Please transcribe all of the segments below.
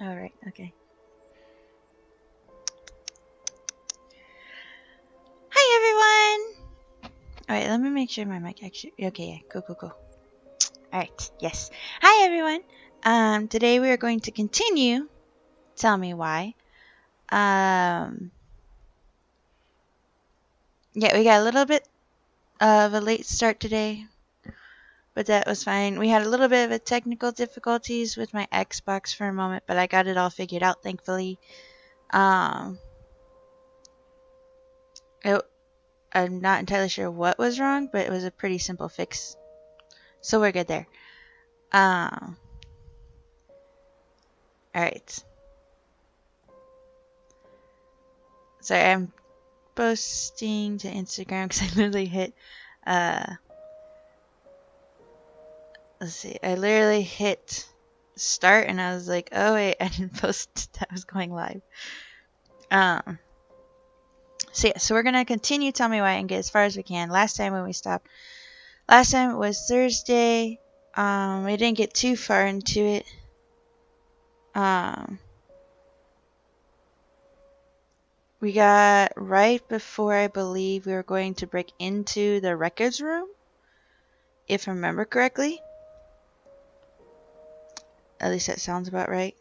Alright, okay. Hi everyone! Alright, let me make sure my mic actually... Okay, yeah, cool. Alright, yes. Hi everyone! Today we are going to continue Tell Me Why. Yeah, we got a little bit of a late start today, but that was fine. We had a little bit of a technical difficulties with my Xbox for a moment, but I got it all figured out, thankfully. It, I'm not entirely sure what was wrong, but it was a pretty simple fix. So we're good there. Alright. Sorry, I'm posting to Instagram because I literally hit, let's see, I literally hit start and I was like, oh wait, I didn't post that I was going live. So yeah, so we're gonna continue Tell Me Why and get as far as we can. Last time when we stopped, last time it was Thursday. We didn't get too far into it. We got right before I believe we were going to break into the records room, if I remember correctly. At least that sounds about right.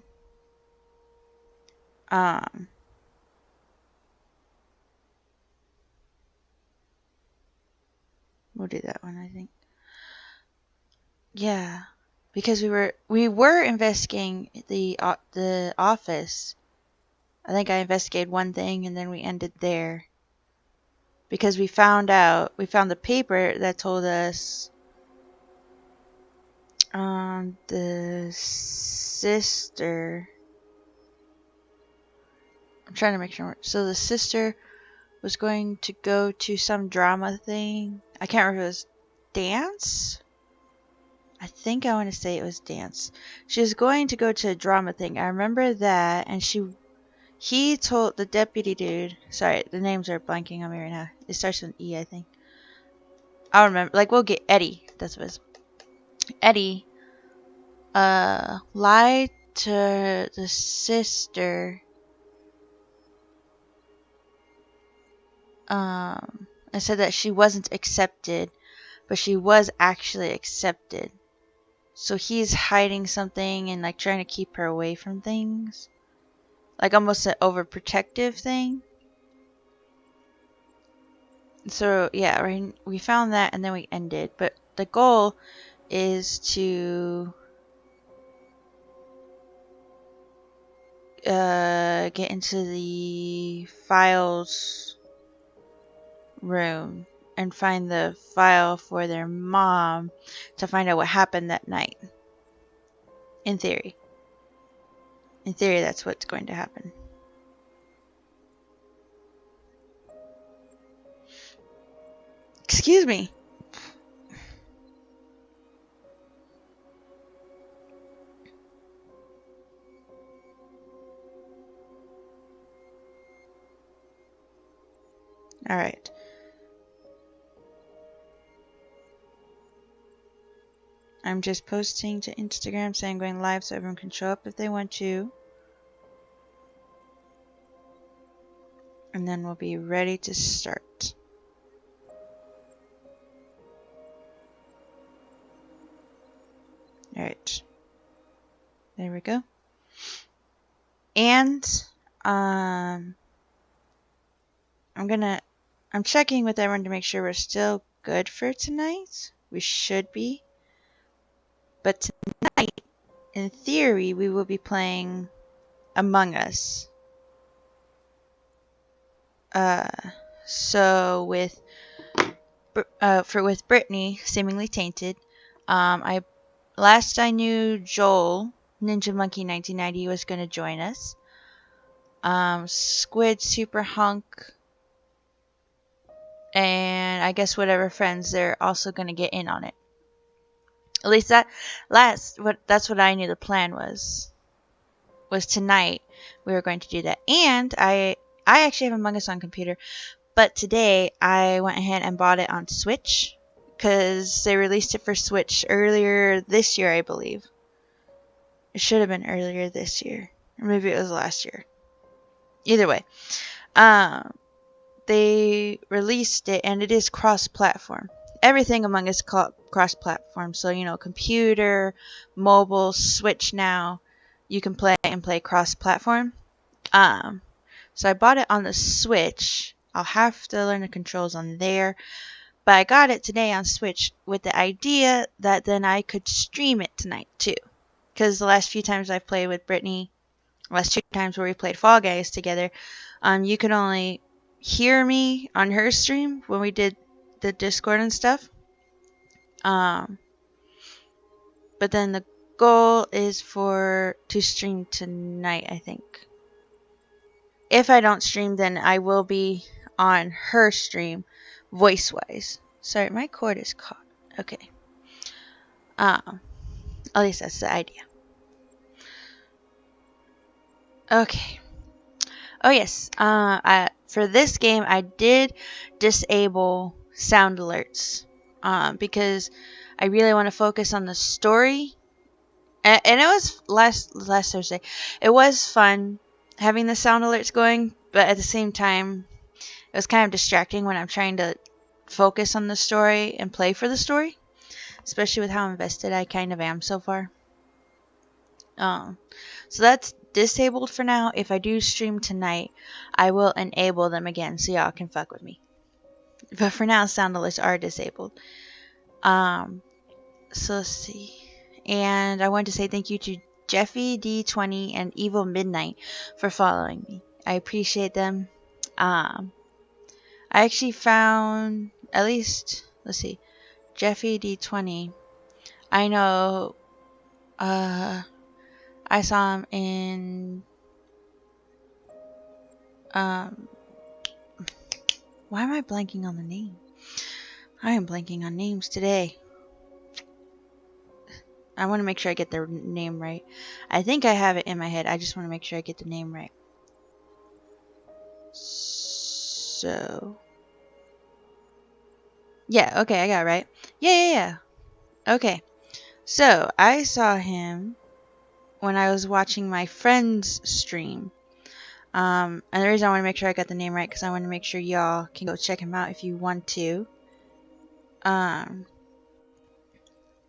We'll do that one, I think. Yeah, because we were investigating the office. I think I investigated one thing and then we ended there. Because we found the paper that told us the sister. I'm trying to make sure. So the sister was going to go to some drama thing. I can't remember if it was dance. I think I want to say it was dance. She was going to go to a drama thing. I remember that, and he told the deputy dude. Sorry, the names are blanking on me right now. It starts with an E, I think. I'll remember. Like, we'll get Eddie. That's what it is. Eddie lied to the sister and said that she wasn't accepted, but she was actually accepted. So he's hiding something and like trying to keep her away from things, like almost an overprotective thing. So yeah, right, we found that and then we ended, but the goal is to get into the files room and find the file for their mom to find out what happened that night. In theory. In theory, that's what's going to happen. Excuse me. Alright. I'm just posting to Instagram saying I'm going live so everyone can show up if they want to. And then we'll be ready to start. Alright. There we go. And I'm checking with everyone to make sure we're still good for tonight. We should be. But tonight, in theory, we will be playing Among Us. So with Brittany seemingly tainted, last I knew Joel Ninja Monkey 1990 was going to join us. Squid Super Hunk and I guess whatever friends they're also going to get in on it. At least that's what I knew the plan was tonight we were going to do that. And I actually have Among Us on computer, but today I went ahead and bought it on Switch because they released it for Switch earlier this year, I believe. It should have been earlier this year. Or maybe it was last year. Either way. Um, they released it, and it is cross-platform. Everything Among Us cross-platform. So, you know, computer, mobile, Switch now. You can play cross-platform. So I bought it on the Switch. I'll have to learn the controls on there. But I got it today on Switch with the idea that then I could stream it tonight too. Because the last few times I've played with Brittany, last 2 times where we played Fall Guys together, you could only hear me on her stream when we did the Discord and stuff. But then the goal is to stream tonight, I think. If I don't stream, then I will be on her stream, voice-wise. Sorry, my cord is caught. Okay. At least that's the idea. Okay. Oh yes. For this game, I did disable sound alerts. Because I really want to focus on the story. And it was last Thursday. It was fun having the sound alerts going, but at the same time, it was kind of distracting when I'm trying to focus on the story and play for the story, especially with how invested I kind of am so far. So that's disabled for now. If I do stream tonight, I will enable them again so y'all can fuck with me. But for now, sound alerts are disabled. So let's see. And I want to say thank you to Jeffy D20 and Evil Midnight for following me. I appreciate them. I actually found, at least, let's see, Jeffy D20. I know, I saw him in, why am I blanking on the name? I am blanking on names today. I want to make sure I get their name right. I think I have it in my head. I just want to make sure I get the name right. So, yeah, okay, I got it right. Yeah. Okay. So, I saw him when I was watching my friend's stream. And the reason I want to make sure I got the name right, because I want to make sure y'all can go check him out if you want to.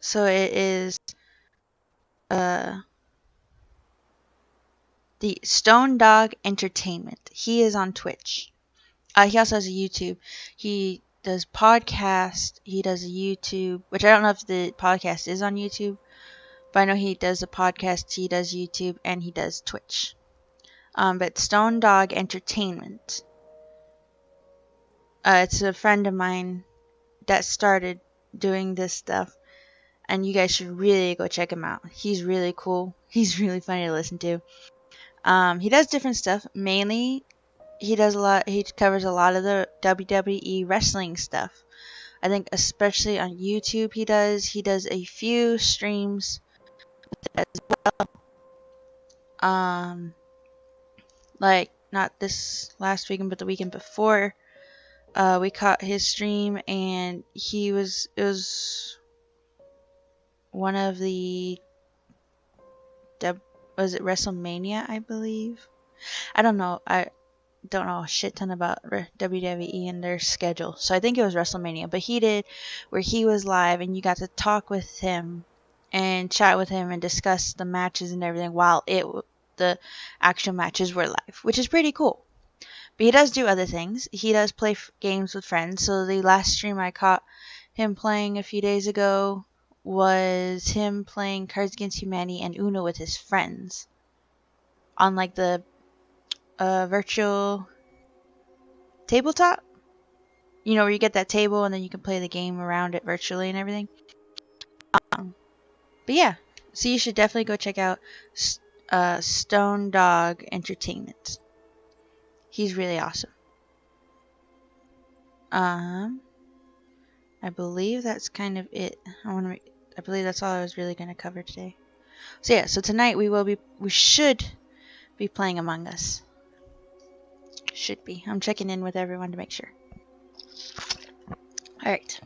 So it is, the Stone Dog Entertainment. He is on Twitch. He also has a YouTube. He does podcast. He does a YouTube, which I don't know if the podcast is on YouTube, but I know he does a podcast. He does YouTube and he does Twitch. But Stone Dog Entertainment. It's a friend of mine that started doing this stuff, and you guys should really go check him out. He's really cool. He's really funny to listen to. He does different stuff. Mainly, he covers a lot of the WWE wrestling stuff. I think especially on YouTube he does a few streams as well. Like not this last weekend but the weekend before, we caught his stream, and it was one of the was it WrestleMania, I believe. I don't know. I don't know a shit ton about WWE and their schedule, so I think it was WrestleMania. But he did where he was live, and you got to talk with him and chat with him and discuss the matches and everything while the actual matches were live, which is pretty cool. But he does do other things. He does play games with friends. So the last stream I caught him playing a few days ago was him playing Cards Against Humanity and Uno with his friends on like the virtual tabletop. You know, where you get that table and then you can play the game around it virtually and everything. But yeah, so you should definitely go check out Stone Dog Entertainment. He's really awesome. I believe that's kind of it. I believe that's all I was really going to cover today. So yeah, so tonight we should be playing Among Us. Should be. I'm checking in with everyone to make sure. Alright.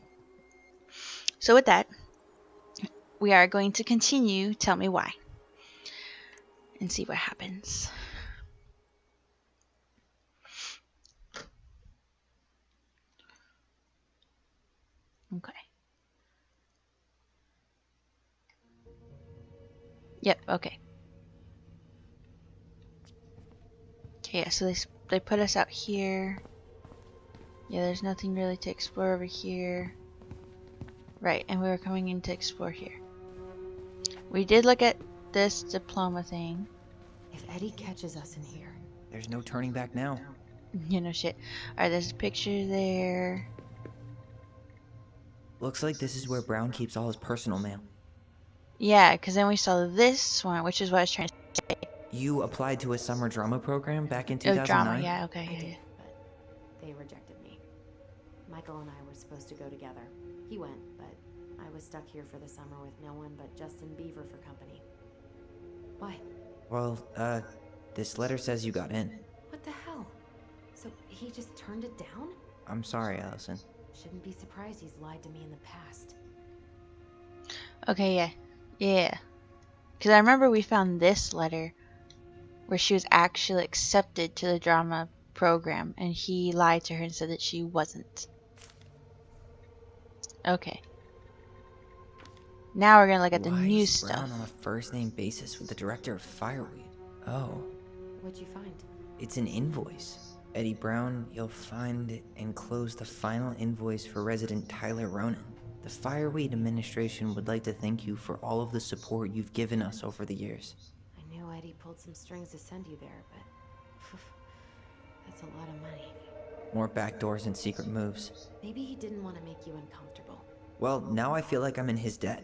So with that, we are going to continue Tell Me Why. and see what happens. Okay. Yep, okay. Okay, yeah, so they put us out here. Yeah, there's nothing really to explore over here. Right, and we were coming in to explore here. We did look at this diploma thing. If Eddie catches us in here, There's no turning back now. You know, shit. Alright, there's a picture there. Looks like this is where Brown keeps all his personal mail. Yeah, because then we saw this one, which is what I was trying to You applied to a summer drama program back in say. Oh, drama, 2009? yeah, okay, I yeah, did, yeah. but they rejected me. Michael and I were supposed to go together. He went, but I was stuck here for the summer with no one but Justin Beaver for company. Why? Well, this letter says you got in. What the hell? So he just turned it down? I'm sorry, Allison. Shouldn't be surprised he's lied to me in the past. Okay, yeah. Yeah. Because I remember we found this letter where she was actually accepted to the drama program, and he lied to her and said that she wasn't. Okay. Now we're gonna look at the Why new is stuff. Brown on a first-name basis with the director of Fireweed? Oh, What'd you find? it's an invoice. Eddie Brown, you'll find enclosed the final invoice for resident Tyler Ronan. The Fireweed administration would like to thank you for all of the support you've given us over the years. I knew Eddie pulled some strings to send you there, but that's a lot of money. More backdoors and secret moves. Maybe he didn't want to make you uncomfortable. Well, now I feel like I'm in his debt.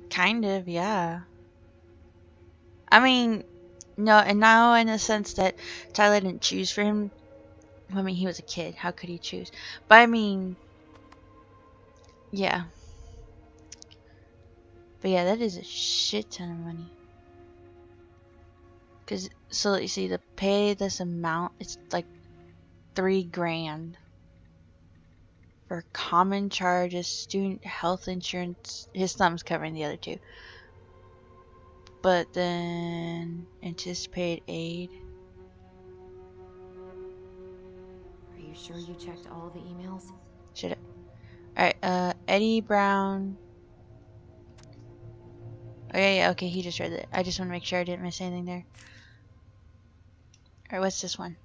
Kind of, yeah. I mean, no, and now in the sense that Tyler didn't choose for him. I mean, he was a kid. How could he choose? But I mean, yeah. But yeah, that is a shit ton of money. Cause so you see, to pay this amount, it's like $3,000 for common charges, student health insurance. His thumb's covering the other two. But then anticipated aid. Are you sure you checked all the emails? Should it? Alright, Eddie Brown. Oh yeah, okay, he just read it. I just want to make sure I didn't miss anything there. Alright, what's this one?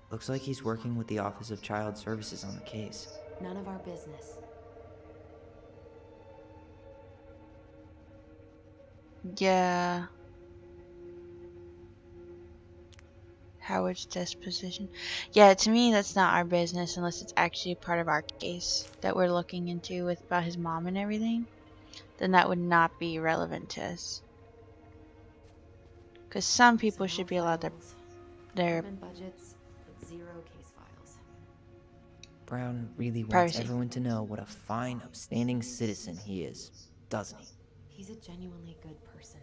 Looks like he's working with the Office of Child Services on the case. None of our business. Yeah. Howard's disposition. Yeah, to me that's not our business unless it's actually a part of our case that we're looking into with about his mom and everything. Then that would not be relevant to us. Because some people should be allowed their Department budgets, but zero case files. Brown really wants privacy. everyone to know what a fine, upstanding citizen he is, doesn't he? He's a genuinely good person.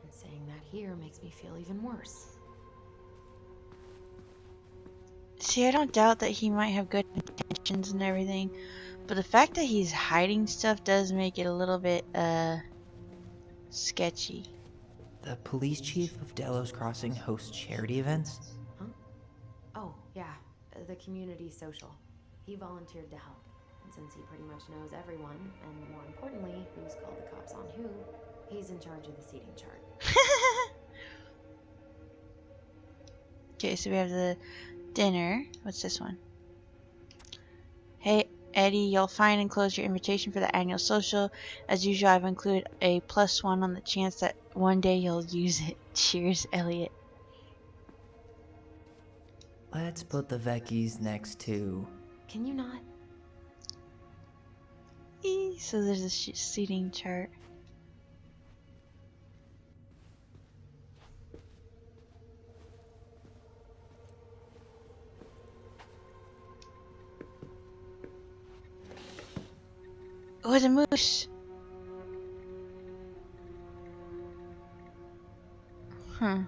And saying that here makes me feel even worse. See, I don't doubt that he might have good intentions and everything, but the fact that he's hiding stuff does make it a little bit, sketchy. The police chief of Delos Crossing hosts charity events? Huh? Oh, yeah. The community social. He volunteered to help. And since he pretty much knows everyone, and more importantly, who's called the cops on who, he's in charge of the seating chart. Okay, so we have the dinner. What's this one? Hey, Eddie, you'll find and close your invitation for the annual social. As usual, I've included a +1 on the chance that one day you'll use it. Cheers, Elliot. Let's put the Vecchies next to... Can you not? So there's a seating chart. Oh, it's a moose. Huh.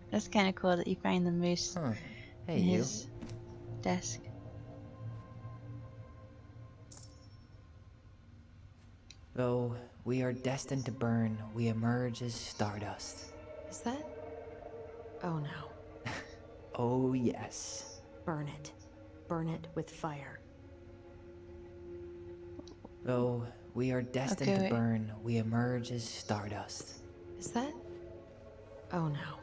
That's kind of cool that you find the moose Huh. Hey, in you. his desk. Though, we are destined to burn, we emerge as stardust. Is that? Oh no. Oh, yes. Burn it. Burn it with fire. Though we are destined Okay, to wait. burn, we emerge as stardust. Is that? Oh no.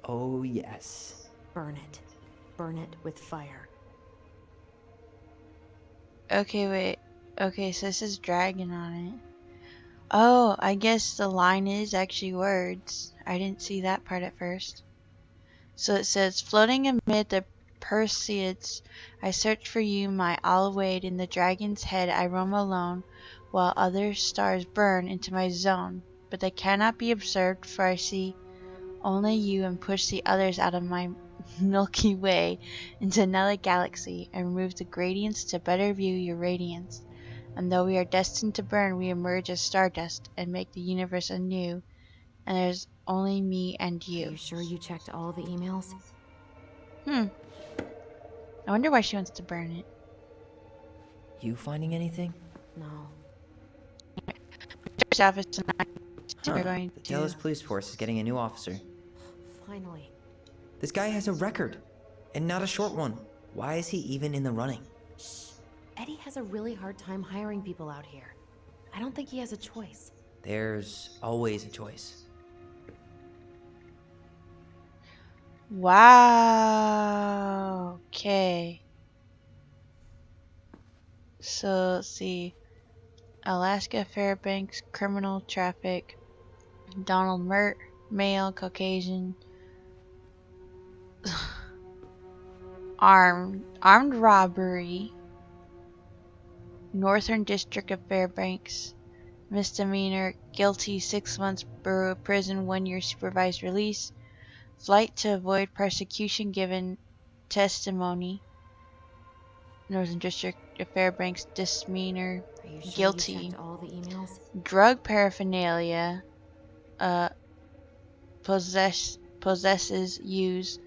Oh, yes. Burn it. Burn it with fire. Okay, wait. Okay, so this is dragon on it. Oh, I guess the line is actually words. I didn't see that part at first. So it says, floating amid the Perseids, I search for you, my Alwade. In the dragon's head I roam alone, while other stars burn into my zone. But they cannot be observed, for I see only you and push the others out of my Milky Way into another galaxy, and remove the gradients to better view your radiance. And though we are destined to burn, we emerge as stardust and make the universe anew, and there's only me and Are you. you sure you checked all the emails? I wonder why she wants to burn it. You finding anything? No. First office tonight, we're going The to... Dallas Police Force is getting a new officer. Finally. This guy has a record, and not a short one. Why is he even in the running? Shh. Eddie has a really hard time hiring people out here. I don't think he has a choice. There's always a choice. Wow. Okay. So, let's see. Alaska Fairbanks, criminal traffic. Donald Mert, male, Caucasian. Armed robbery. Northern District of Fairbanks. Misdemeanor, guilty, 6 months borough prison, 1 year supervised release. Flight to avoid persecution, given testimony. Northern District of Fairbanks, misdemeanor, Are you sure guilty. you checked all the emails? Drug paraphernalia, possesses, use.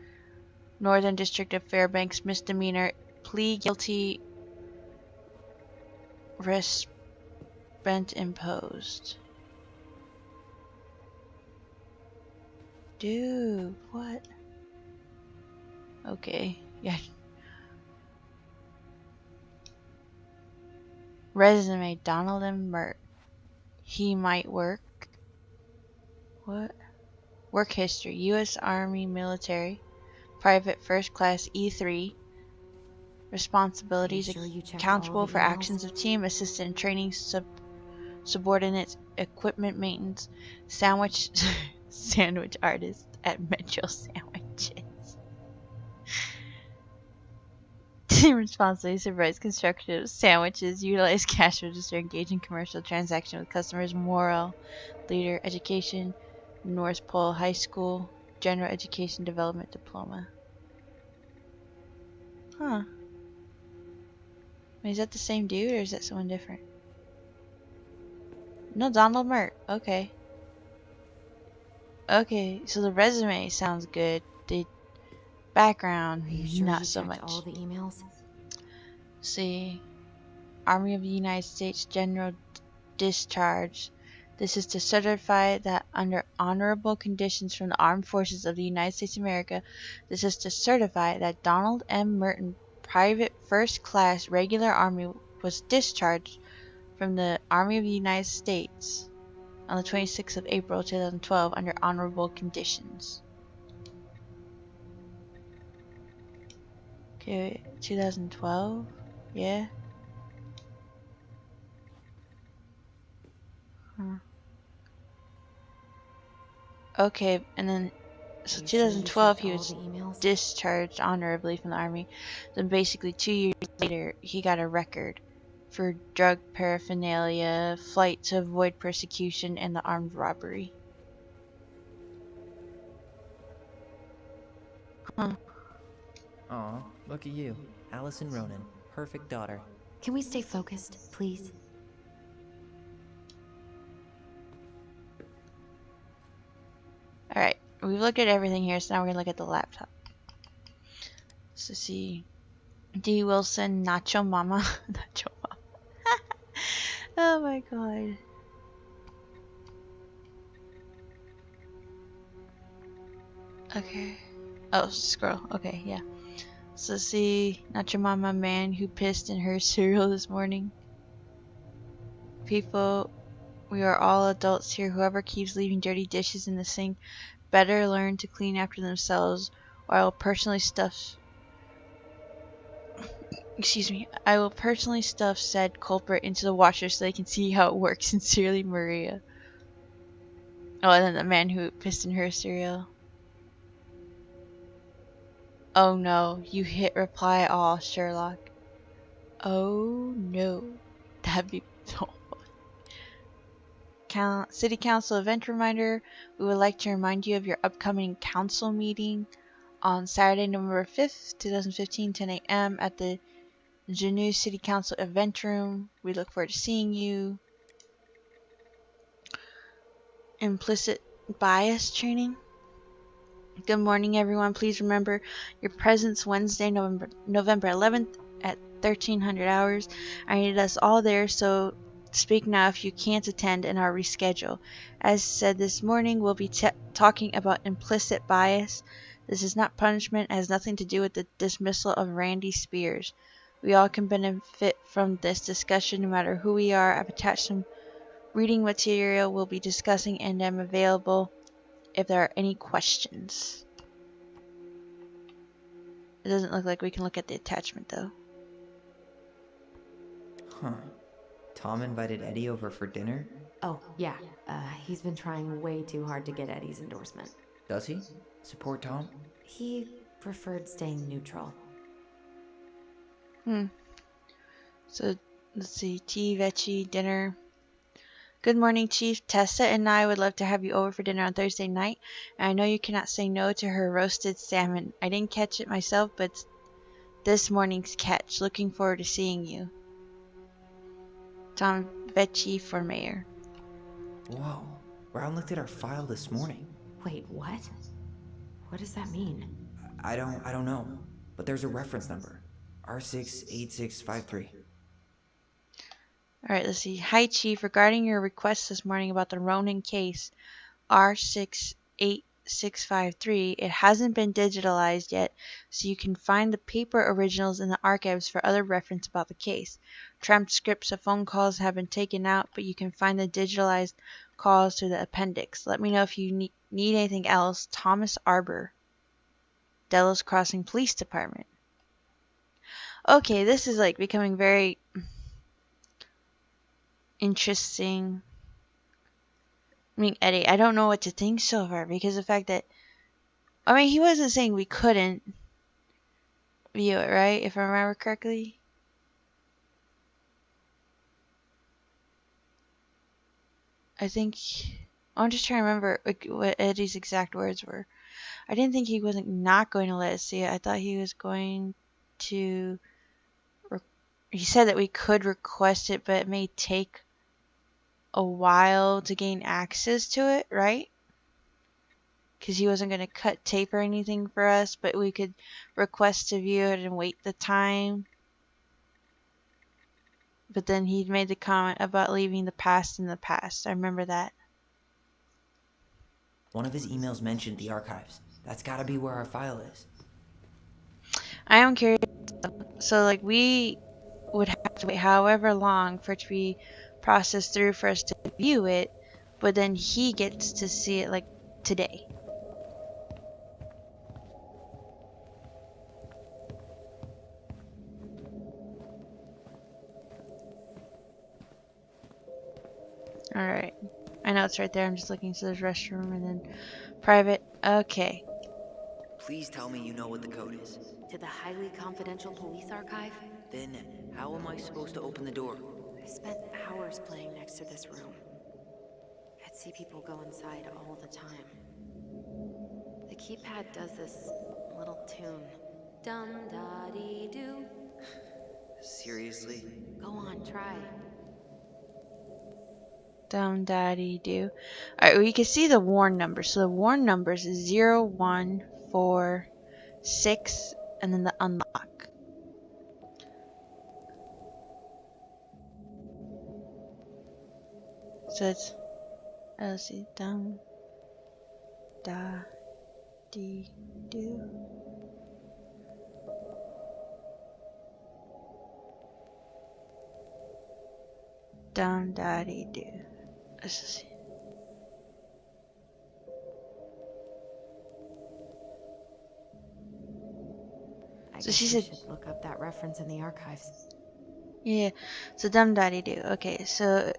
Northern District of Fairbanks, misdemeanor, plea guilty, restraint imposed. Dude, what? Okay, yeah. Resume, Donald M. Mert. He might work. What? Work history, U.S. Army military. Private first class E3. Responsibilities, Are you sure you checked accountable all the for emails? actions of team, assistant in training, subordinates, equipment maintenance, sandwich artist at Metro Sandwiches. Team responsibility, supervise construction of sandwiches, utilize cash register, engage in commercial transaction with customers, moral leader, education, North Pole High School, general education development diploma. Huh. Is that the same dude or is that someone different? No, Donald Mert. Okay. Okay, so the resume sounds good. The background, Are you sure not you so checked much. all the emails? See, Army of the United States General Discharge. This is to certify that under honorable conditions from the Armed Forces of the United States of America, this is to certify that Donald M. Merton, Private First Class Regular Army, was discharged from the Army of the United States on the 26th of April 2012 under honorable conditions. Okay, 2012? Yeah? Huh. Okay, and then, so Are you sure you 2012 checked he all was the emails? discharged honorably from the Army. Then basically 2 years later, he got a record for drug paraphernalia, flight to avoid persecution, and the armed robbery. Huh. Aw, look at you. Allison Ronan. Perfect daughter. Can we stay focused, please? Alright, we've looked at everything here, so now we're gonna look at the laptop. So see, D. Wilson, Nacho Mama. Nacho Mama. Oh my god. Okay. Oh, scroll. Okay, yeah. So see, not your mama man who pissed in her cereal this morning. People, we are all adults here. Whoever keeps leaving dirty dishes in the sink better learn to clean after themselves, or I will personally stuff. Excuse me. I will personally stuff said culprit into the washer so they can see how it works. Sincerely, Maria. Oh, and then the man who pissed in her cereal. Oh no, you hit reply all, Sherlock. Oh no. That'd be. City Council event reminder. We would like to remind you of your upcoming council meeting on Saturday, November 5th, 2015, 10 a.m. at the Genoa City Council event room. We look forward to seeing you. Implicit bias training. Good morning, everyone. Please remember your presence Wednesday, November 11th at 1300 hours. I need us all there, so speak now if you can't attend and are rescheduled. As said this morning, we'll be talking about implicit bias. This is not punishment, it has nothing to do with the dismissal of Randy Spears. We all can benefit from this discussion no matter who we are. I've attached some reading material we'll be discussing and am available if there are any questions. It doesn't look like we can look at the attachment though. Huh. Tom invited Eddie over for dinner? Oh, yeah. He's been trying way too hard to get Eddie's endorsement. Does he? Support Tom? He preferred staying neutral. So let's see. Tea, veggie, dinner. Good morning, Chief. Tessa and I would love to have you over for dinner on Thursday night. And I know you cannot say no to her roasted salmon. I didn't catch it myself, but it's this morning's catch. Looking forward to seeing you. Tom Vecchi for mayor. Whoa. Brown looked at our file this morning. Wait, what? What does that mean? I don't know. But there's a reference number. R68653. Alright, let's see. Hi, Chief. Regarding your request this morning about the Ronan case, R68653, it hasn't been digitalized yet, so you can find the paper originals in the archives for other reference about the case. Transcripts of phone calls have been taken out, but you can find the digitalized calls through the appendix. Let me know if you need anything else. Thomas Arbor, Delos Crossing Police Department. Okay, this is like becoming very interesting. I mean, Eddie, I don't know what to think so far because the fact that, I mean, he wasn't saying we couldn't view it, right? If I remember correctly. I think, I'm just trying to remember what Eddie's exact words were. I didn't think he wasn't not going to let us see it. I thought he was going to, he said that we could request it, but it may take a while to gain access to it, right? Because he wasn't going to cut tape or anything for us, but we could request to view it and wait the time. But then he made the comment about leaving the past in the past. I remember that. One of his emails mentioned the archives. That's gotta be where our file is. I am curious. So, like, we would have to wait however long for it to be processed through for us to view it, but then he gets to see it, like, today. Alright. I know it's right there. I'm just looking. So there's restroom and then private. Okay. Please tell me you know what the code is. To the highly confidential police archive? Then, how am I supposed to open the door? I spent hours playing next to this room. I'd see people go inside all the time. The keypad does this little tune. Dum-da-dee-doo. Seriously? Go on, try. Dum daddy do. Alright, well, you can see the warn number. So the warn numbers is 0146 and then the unlock. So it's, let's see, dum da dee do. Dum da dee do. Let's see. I So guess she we said, should look up that reference in the archives. yeah. So dum da dee do. Okay, so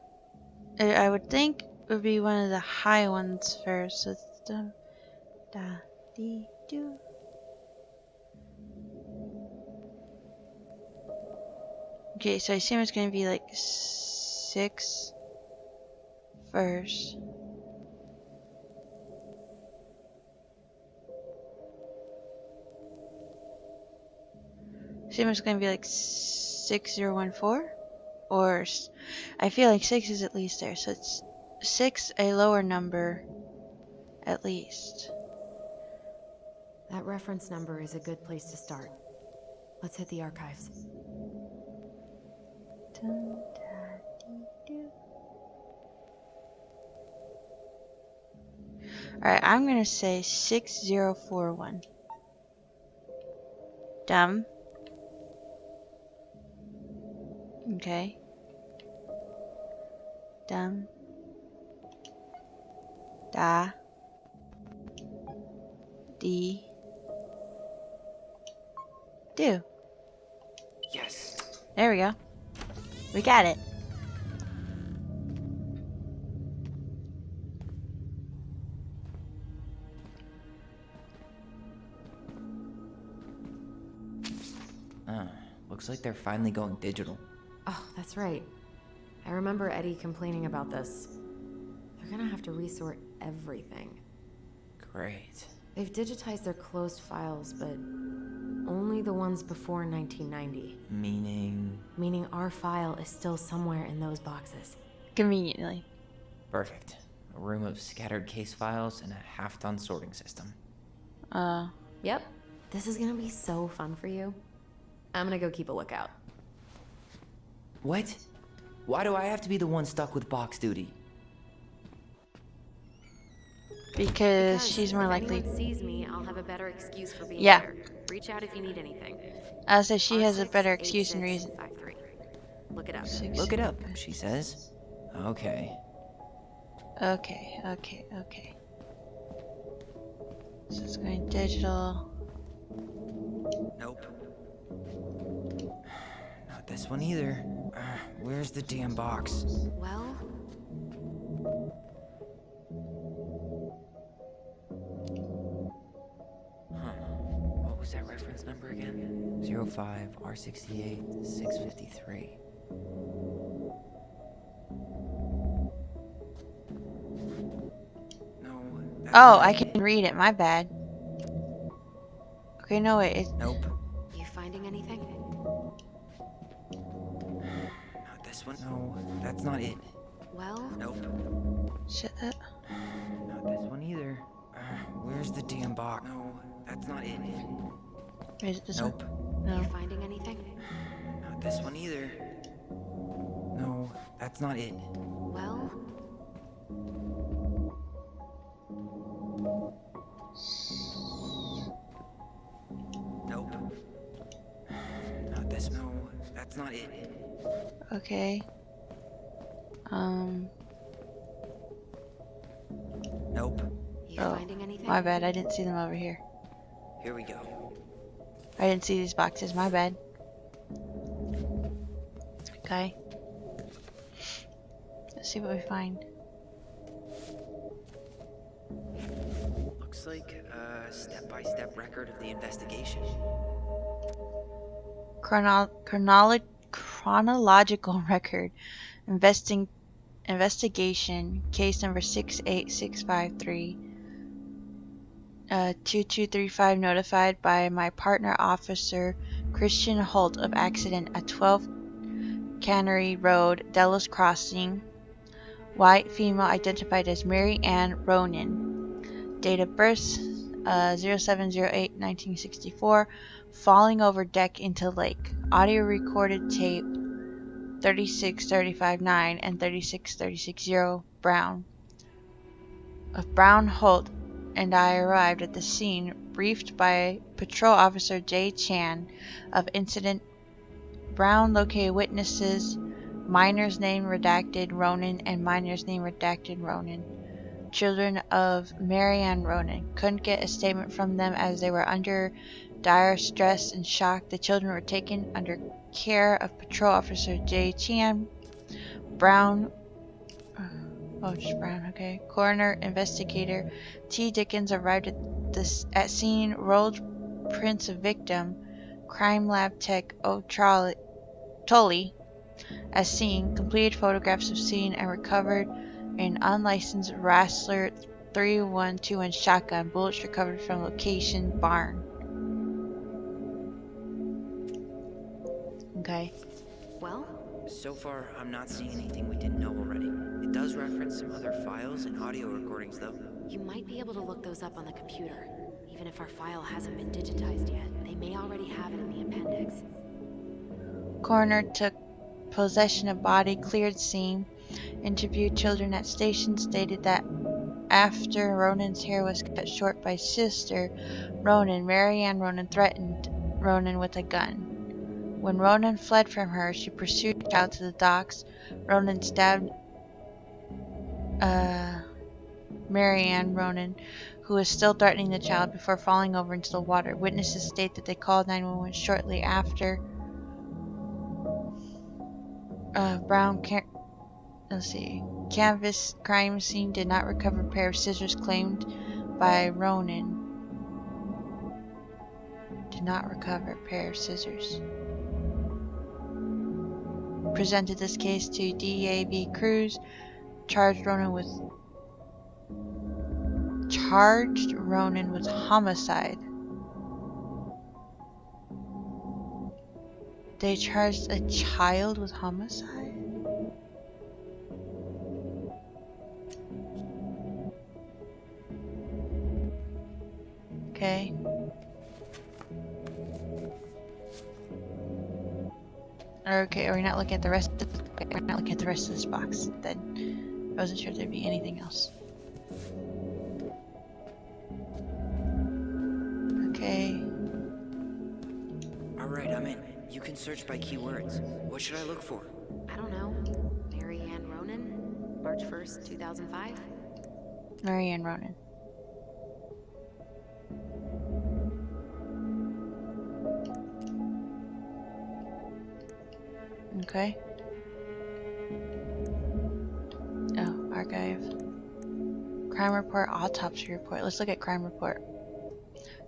I would think it would be one of the high ones first. So it's dum da dee do. Okay, so I assume it's going to be like 6 first. Assume it's going to be like 6014, or I feel like 6 is at least there, so it's 6, a lower number at least. That reference number is a good place to start. Let's hit the archives. Dum da dee do. Alright, I'm going to say 6041. Dum. Okay. Dum. Da. Dee. Do. Yes. There we go. We got it. Looks like they're finally going digital. Oh, that's right. I remember Eddie complaining about this. They're gonna have to resort everything. Great. They've digitized their closed files, but only the ones before 1990. Meaning our file is still somewhere in those boxes. Conveniently. Perfect. A room of scattered case files and a half-done sorting system. Yep. This is gonna be so fun for you. I'm gonna go keep a lookout. What? Why do I have to be the one stuck with box duty? Because she's more if likely. anyone sees me, I'll have a better excuse for being Yeah. there. Reach out if you need anything. I'll say she has a better excuse and reason. R68653. Look it up. Look it up, she says. Okay. Okay, okay, okay. So it's going digital. Nope. Not this one either. Where's the damn box? Well, What was that reference number again? 05 R68 653. No. Oh, I can read it. My bad. Okay, no wait. Nope. you finding anything? Not this one. No, that's not it. Well, Nope. Shit. Not this one either. Where's the damn box? No, that's not it. Is it this Nope. one? No. you finding anything? Not this one either. No, that's not it. Well, Nope. Not this. No, that's not it. Okay. Nope. you Oh, finding anything? my bad. I didn't see them over here. Here we go. I didn't see these boxes. My bad. Okay. Let's see what we find. Looks like a step-by-step record of the investigation. Chronological record. Investigation. Case number 68653. 2235 notified by my partner officer Christian Holt of accident at 12 Cannery Road, Delos Crossing. White female identified as Mary Ann Ronan. Date of birth 07/08/1964. Falling over deck into lake. Audio recorded tape 36359 and 36360 Brown. Of Brown Holt and I arrived at the scene, briefed by Patrol Officer J. Chan of incident. Brown located witnesses, minor's name redacted Ronan and minor's name redacted Ronan. Children of Marianne Ronan. Couldn't get a statement from them as they were under dire stress and shock. The children were taken under care of Patrol Officer J. Chan. Brown. Oh, just Brown, okay. Coroner investigator T. Dickens arrived at scene, rolled prints of victim. Crime lab tech O. Tully as seen, completed photographs of scene, and recovered an unlicensed Rassler 3121 shotgun. Bullets recovered from location barn. Okay. Well, So far, I'm not seeing anything we didn't know already. It does reference some other files and audio recordings, though. you might be able to look those up on the computer. Even if our file hasn't been digitized yet, they may already have it in the appendix. Coroner took possession of body, cleared scene, interviewed children at station, stated that after Ronan's hair was cut short by sister Ronan, Marianne Ronan threatened Ronan with a gun. When Ronan fled from her, she pursued the child to the docks. Ronan stabbed Marianne Ronan, who was still threatening the child, before falling over into the water. Witnesses state that they called 911 shortly after. Brown canvas crime scene did not recover a pair of scissors claimed by Ronan. Did not recover a pair of scissors. Presented this case to DAB Cruz. Charged Ronan with homicide. They charged a child with homicide? Okay. Okay, are we not looking at the rest of this? Okay, we're not looking at the rest of this box then. I wasn't sure if there'd be anything else. Okay. Alright, I'm in. You can search by keywords. What should I look for? I don't know. Marianne Ronan? March 1st, 2005? Marianne Ronan. Okay. Oh, archive. Crime report, autopsy report. Let's look at crime report.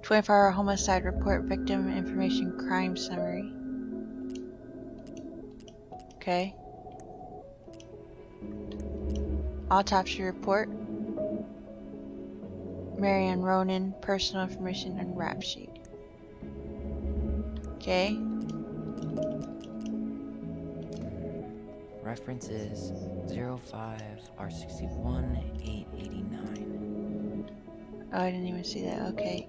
24-hour homicide report, victim information, crime summary. Okay. Autopsy report. Marianne Ronan, personal information, and rap sheet. Okay. Reference is 05R61889. Oh, I didn't even see that. Okay.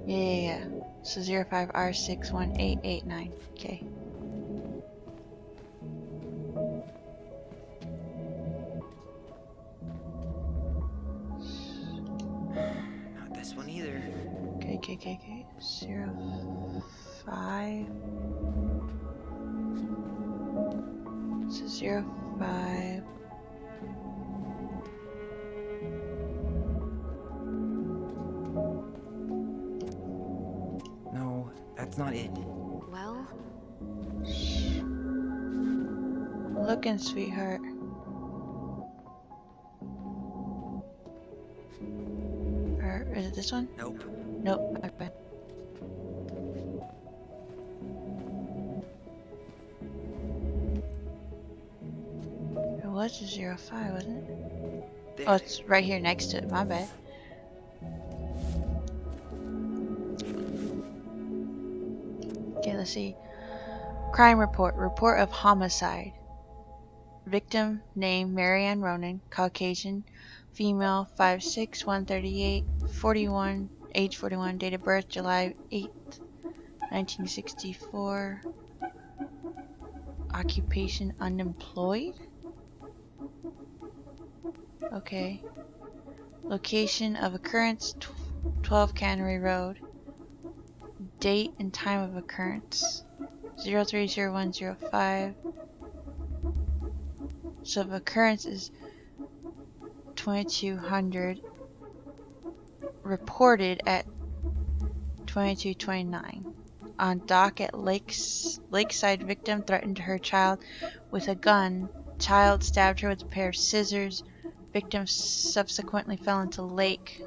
Yeah. So 05R61889. Okay. Not this one either. Okay. 05. So 05. No, that's not it. Well, Looking, sweetheart. Or is it this one? Nope. Nope. Okay. It was a 05, wasn't it? There. Oh, it's right here next to it. My bad. Okay, let's see. Crime report. Report of homicide. Victim name Marianne Ronan, Caucasian, female, 5'6", 138, 41, age 41, date of birth July 8th, 1964. Occupation unemployed? Okay. Location of occurrence 12 Cannery Road. Date and time of occurrence 030105. So if occurrence is 2200, reported at 2229. On dock at Lakeside, victim threatened her child with a gun. Child stabbed her with a pair of scissors. Victim subsequently fell into lake.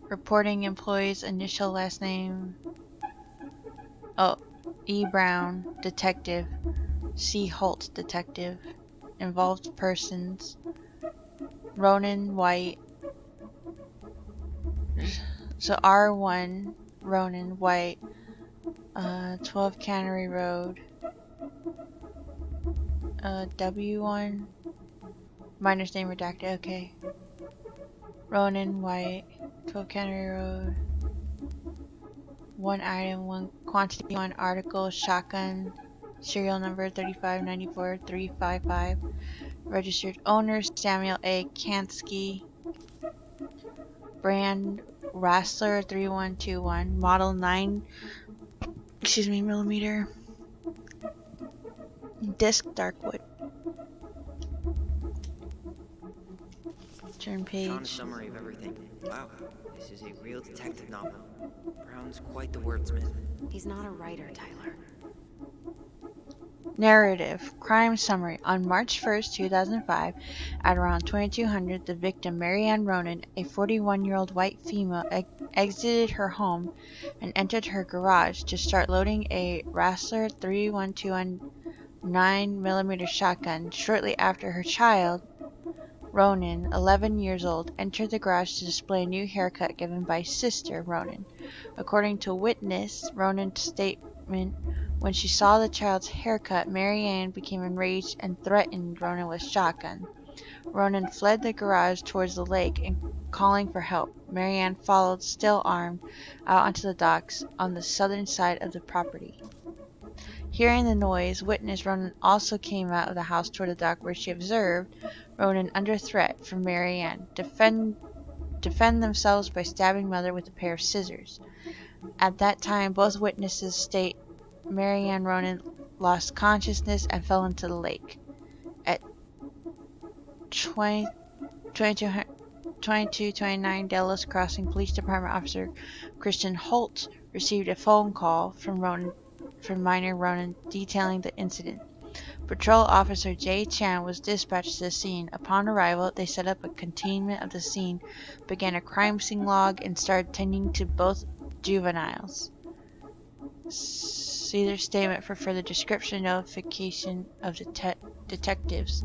Reporting employee's initial last name. Oh, E. Brown, detective. C. Holt, detective. Involved persons. Ronan White. So R1, Ronan White. 12 Cannery Road. W1. Minor's name redacted, okay. Ronan White. 12 Cannery Road. One item, one quantity, one article, shotgun. Serial number 3594355. Registered owner Samuel A. Kansky. Brand Rassler 3121. Model 9 millimeter. Disc Darkwood. Turn page. Found a summary of everything. Wow, this is a real detective novel. Brown's quite the wordsmith. He's not a writer, Tyler. Narrative. Crime summary. On March 1st, 2005, at around 2200, the victim, Marianne Ronan, a 41-year-old white female, exited her home and entered her garage to start loading a Rassler 3121 9mm shotgun. Shortly after, her child, Ronan, 11 years old, entered the garage to display a new haircut given by sister Ronan. According to witness Ronan's statement, when she saw the child's haircut, Marianne became enraged and threatened Ronan with a shotgun. Ronan fled the garage towards the lake and calling for help. Marianne followed, still armed, out onto the docks on the southern side of the property. Hearing the noise, witness Ronan also came out of the house toward the dock where she observed Ronan under threat from Marianne defend themselves by stabbing mother with a pair of scissors. At that time, both witnesses state Marianne Ronan lost consciousness and fell into the lake. At 2229 Delos Crossing, Police Department Officer Christian Holt received a phone call from minor Ronan detailing the incident. Patrol Officer J. Chan was dispatched to the scene. Upon arrival, they set up a containment of the scene, began a crime scene log, and started tending to both juveniles. See their statement for further description and notification of detectives.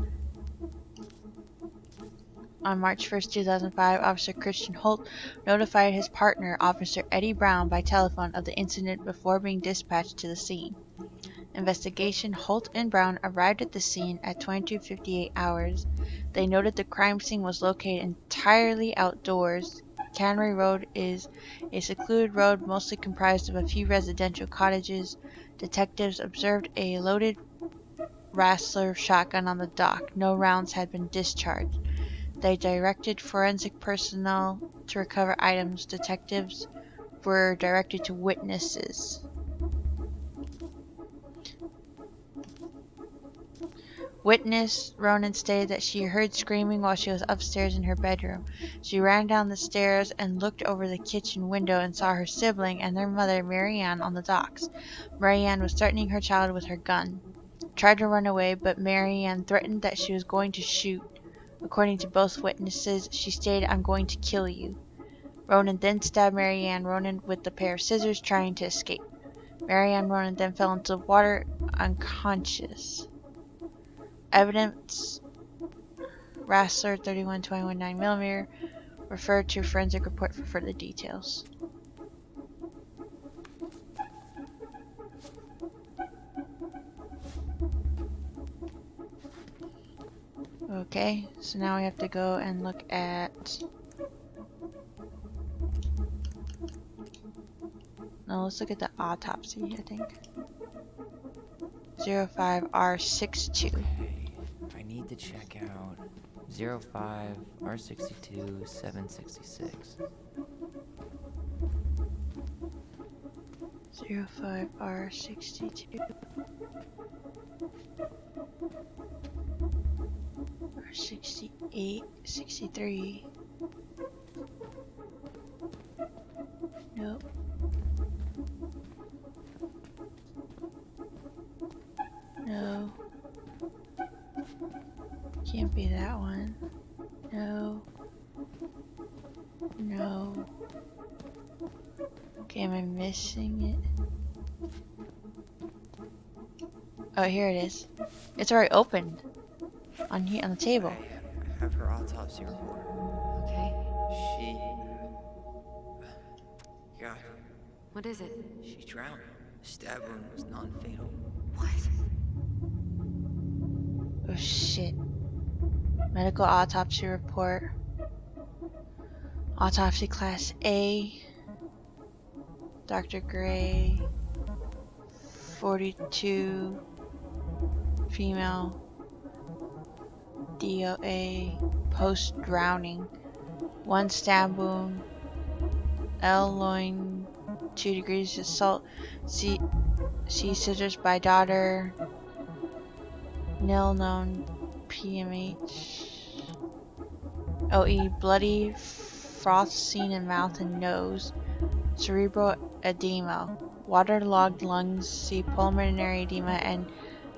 On March 1st, 2005, Officer Christian Holt notified his partner, Officer Eddie Brown, by telephone of the incident before being dispatched to the scene. Investigation. Holt and Brown arrived at the scene at 22:58 hours. They noted the crime scene was located entirely outdoors. Cannery Road is a secluded road mostly comprised of a few residential cottages. Detectives observed a loaded Rassler shotgun on the dock. No rounds had been discharged. They directed forensic personnel to recover items. Detectives were directed to witnesses. Witness Ronan stated that she heard screaming while she was upstairs in her bedroom. She ran down the stairs and looked over the kitchen window and saw her sibling and their mother, Marianne, on the docks. Marianne was threatening her child with her gun. Tried to run away, but Marianne threatened that she was going to shoot. According to both witnesses, she stated, "I'm going to kill you." Ronan then stabbed Marianne Ronan with a pair of scissors, trying to escape. Marianne Ronan then fell into the water unconscious. Evidence. Rassler 3121 9mm. Referred to forensic report for further details. Okay, so now we have to go and look at... No, let's look at the autopsy, I think. 05R62. I need to check out 05 R62 766. 05R62 R68 63. Nope. No. Can't be that one. No. No. Okay, am I missing it? Oh, here it is. It's already opened. On here, on the table. I have her autopsy report. Okay. She... God, What is it? she drowned. The stab wound was non-fatal. What? Oh shit. Medical autopsy report. Autopsy class A. Dr. Gray. 42. Female. DOA. Post-drowning. 1 stab wound. L. loin. 2 degrees assault. C. Scissors by daughter. Nil known. PMH. OE. Bloody froth seen in mouth and nose. Cerebral edema. Waterlogged lungs. See pulmonary edema and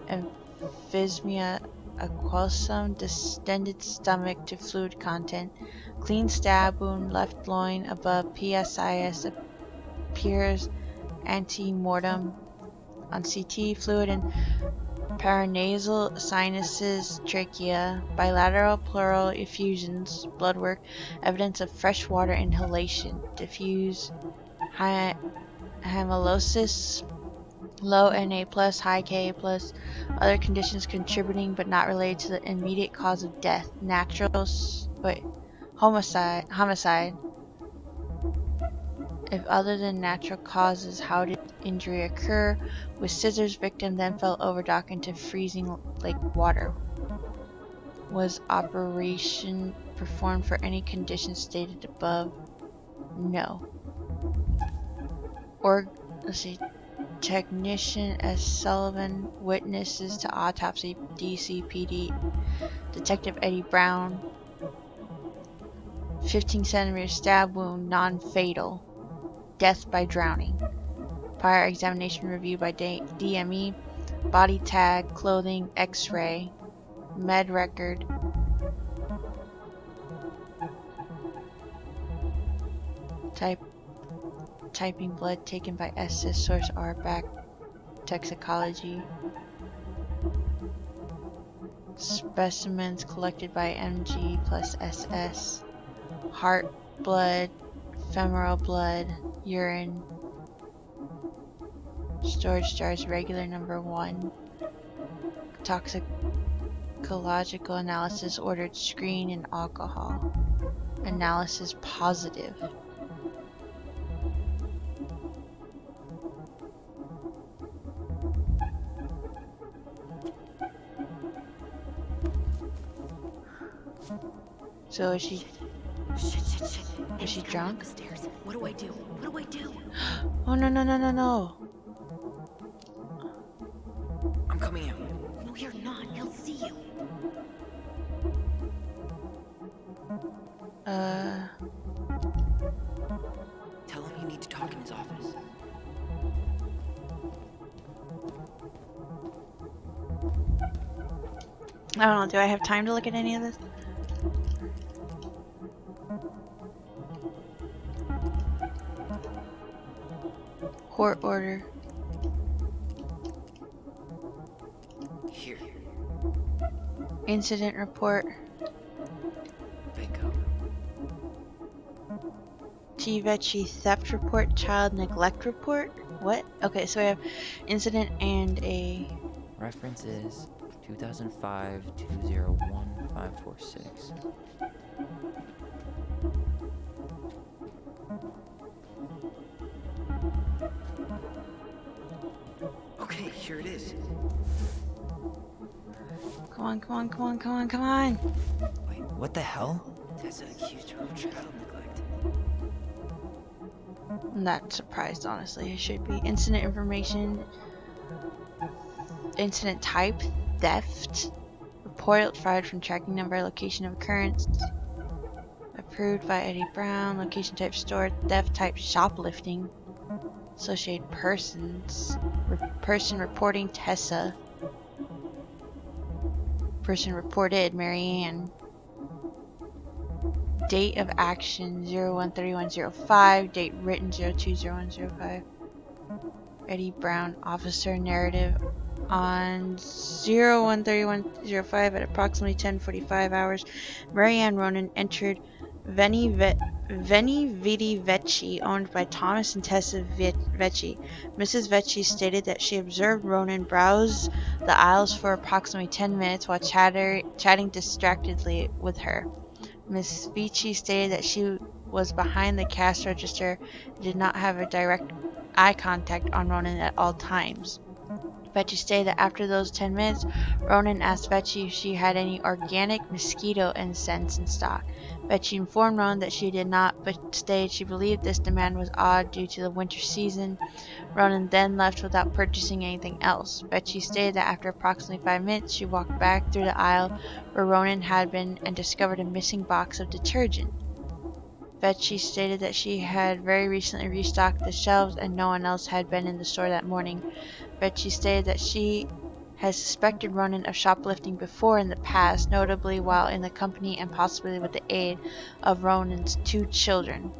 emphysema aquosum. Distended stomach to fluid content. Clean stab wound. Left loin above PSIS. Appears ante-mortem on CT. Fluid in paranasal sinuses, trachea, bilateral pleural effusions, blood work, evidence of freshwater inhalation, diffuse amylosis, low Na+, high Ka+, other conditions contributing but not related to the immediate cause of death, homicide. If other than natural causes, how did injury occur? With scissors, victim then fell over dock into freezing lake water. Was operation performed for any condition stated above? No. Or, let's see, technician S. Sullivan, witnesses to autopsy, DCPD, Detective Eddie Brown, 15 centimeter stab wound, non-fatal, death by drowning. Prior examination review by DME, body tag, clothing, x-ray, med record, typing blood taken by SS, source R, back toxicology, specimens collected by MG plus SS, heart, blood, femoral blood, urine, storage jars, regular number 1, toxicological analysis ordered, screen and alcohol, analysis positive. So is she? Shit. Is she drunk? Up the stairs. What do I do? What do I do? Oh no. I'm coming out. No, you're not. He'll see you. Tell him you need to talk in his office. I don't know, do I have time to look at any of this? Court order. Here. Incident report. Bingo. T-Vecchi theft report. Child neglect report. What? Okay, so we have incident and a... Reference is 2005-201-546. Come Okay, here it is. Come on, come on, come on, come on, come on. Wait, what the hell? Tessa accused her of child neglect. I'm not surprised, honestly. It should be. Incident information. Incident type. Theft. Report filed from tracking number. Location of occurrence. Approved by Eddie Brown. Location type store. Theft type shoplifting. Associated persons. Person reporting Tessa. Person reported Marianne. Date of action 01/31/05. Date written 02/01/05. Eddie Brown officer narrative on 01/31/05 at approximately 10:45 hours. Marianne Ronan entered Veni Vidi Vecchi, owned by Thomas and Tessa Vecchi. Mrs. Vecchi stated that she observed Ronan browse the aisles for approximately 10 minutes while chatting distractedly with her. Ms. Vecchi stated that she was behind the cash register and did not have a direct eye contact on Ronan at all times. Vecchi stated that after those 10 minutes, Ronan asked Vecchi if she had any organic mosquito incense in stock. Vecchi informed Ronan that she did not, but stated she believed this demand was odd due to the winter season. Ronan then left without purchasing anything else. Vecchi stated that after approximately 5 minutes, she walked back through the aisle where Ronan had been and discovered a missing box of detergent. Vecchi stated that she had very recently restocked the shelves and no one else had been in the store that morning. Vecchi stated that she has suspected Ronan of shoplifting before in the past, notably while in the company and possibly with the aid of Ronan's 2 children.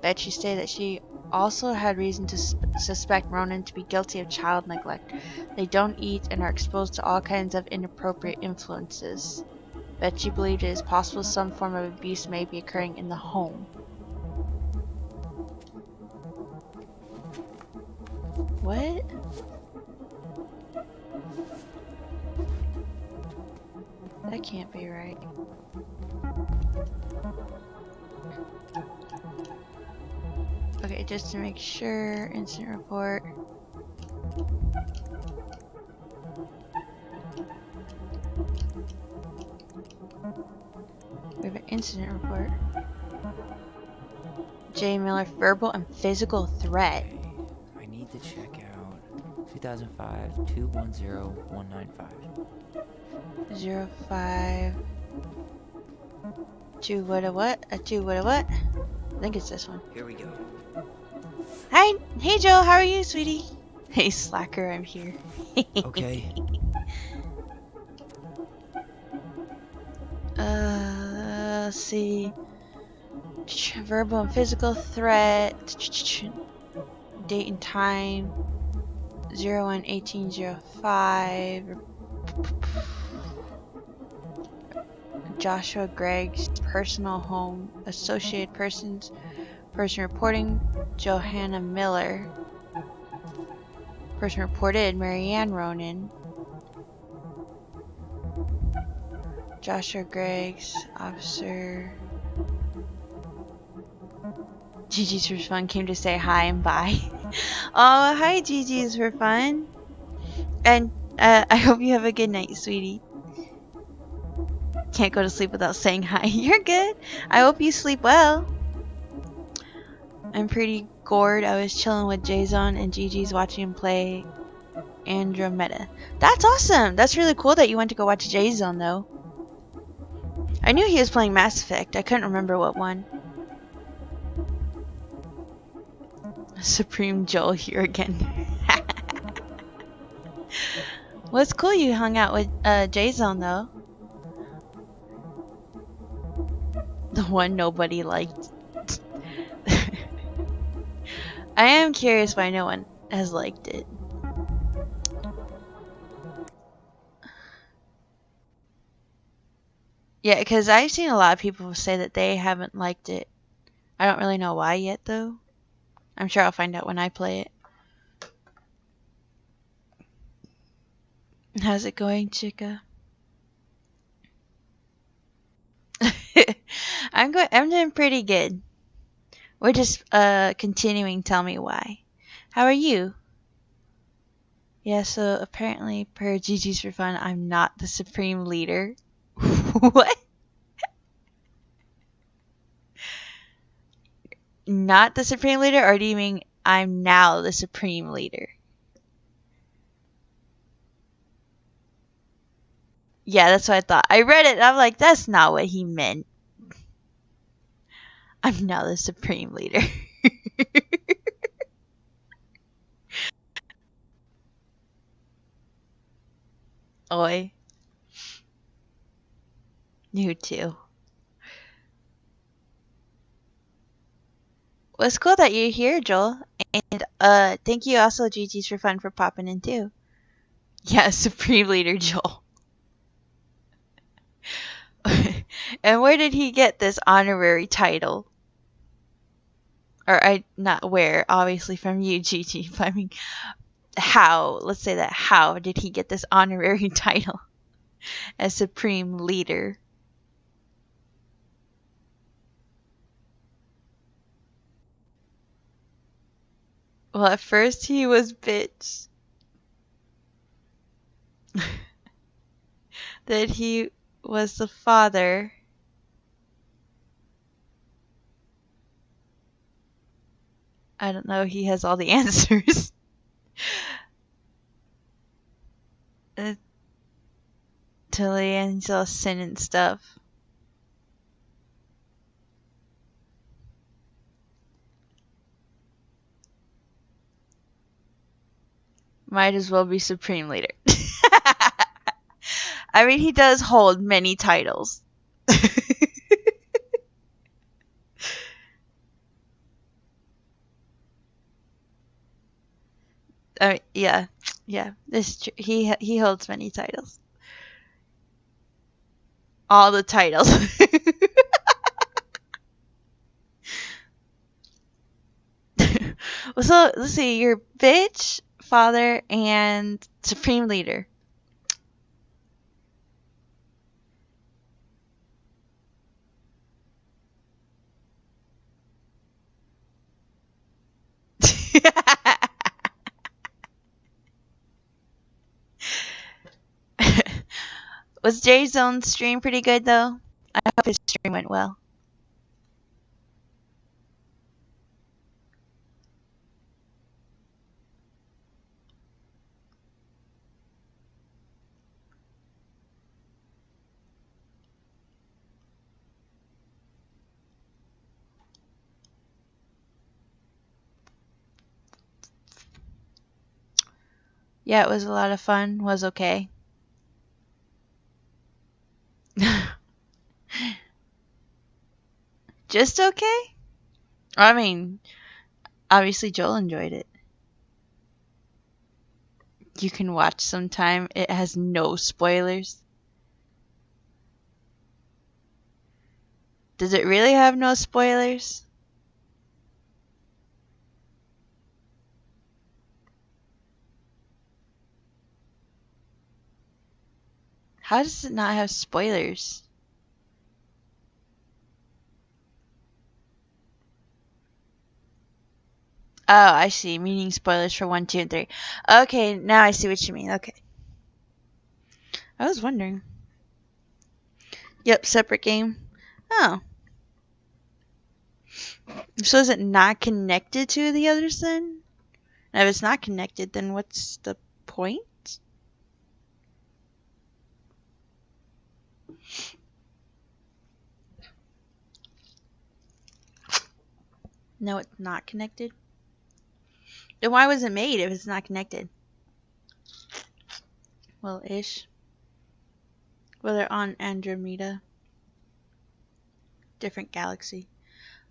Vecchi stated that she also had reason to suspect Ronan to be guilty of child neglect. They don't eat and are exposed to all kinds of inappropriate influences. Vecchi believed it is possible some form of abuse may be occurring in the home. What? That can't be right. Okay, just to make sure, incident report. We have an incident report. J. Miller, verbal and physical threat. Okay, I need to check out 2005-210-195. 05 2 what a what? A 2 what a what? I think it's this one. Here we go. Hi! Hey Joe, how are you, sweetie? Hey slacker, I'm here. Okay. Let's see. Verbal and physical threat. Date and time. 01/18/05. Joshua Gregg's personal home. Associated persons. Person reporting Johanna Miller. Person reported Marianne Ronan. Joshua Gregg's officer. Gigi's for fun came to say hi and bye. Oh, hi Gigi's for fun. And I hope you have a good night, sweetie. Can't go to sleep without saying hi. You're good. I hope you sleep well. I'm pretty gored. I was chilling with Jason and Gigi's watching him play Andromeda. That's awesome. That's really cool that you went to go watch Jason though. I knew he was playing Mass Effect. I couldn't remember what one. Supreme Joel here again. Well, it's cool you hung out with Jason though. The one nobody liked. I am curious why no one has liked it. Yeah, because I've seen a lot of people say that they haven't liked it. I don't really know why yet, though. I'm sure I'll find out when I play it. How's it going, chica? I'm doing pretty good. We're just continuing Tell Me Why. How are you? Yeah, so apparently, per GG's for Fun, I'm not the supreme leader. What? Not the supreme leader, or do you mean I'm now the supreme leader? Yeah, that's what I thought. I read it and I'm like, that's not what he meant. I'm now the supreme leader. Oi. You too. Well, it's cool that you're here, Joel. And thank you also, GG's for Fun, for popping in too. Yeah, Supreme Leader Joel. And where did he get this honorary title? Or I not where, obviously from you, Gigi. But I mean, how? Let's say that. How did he get this honorary title as Supreme Leader? Well, at first he was bitch. That he was the father. I don't know. He has all the answers. Till the end, he's all sin and stuff. Might as well be Supreme Leader. I mean, he does hold many titles. I mean, yeah. He holds many titles. All the titles. Well, so let's see. You're bitch, father, and supreme leader. Was Jay's own stream pretty good though? I hope his stream went well. Yeah, it was a lot of fun. Was okay. Just okay? I mean, obviously Joel enjoyed it. You can watch sometime. It has no spoilers. Does it really have no spoilers? How does it not have spoilers? Oh, I see. Meaning spoilers for 1, 2, and 3. Okay, now I see what you mean. Okay. I was wondering. Yep, separate game. Oh. So is it not connected to the others then? And if it's not connected, then what's the point? No, it's not connected. Then why was it made if it's not connected? Well, ish. Well, they're on Andromeda. Different galaxy.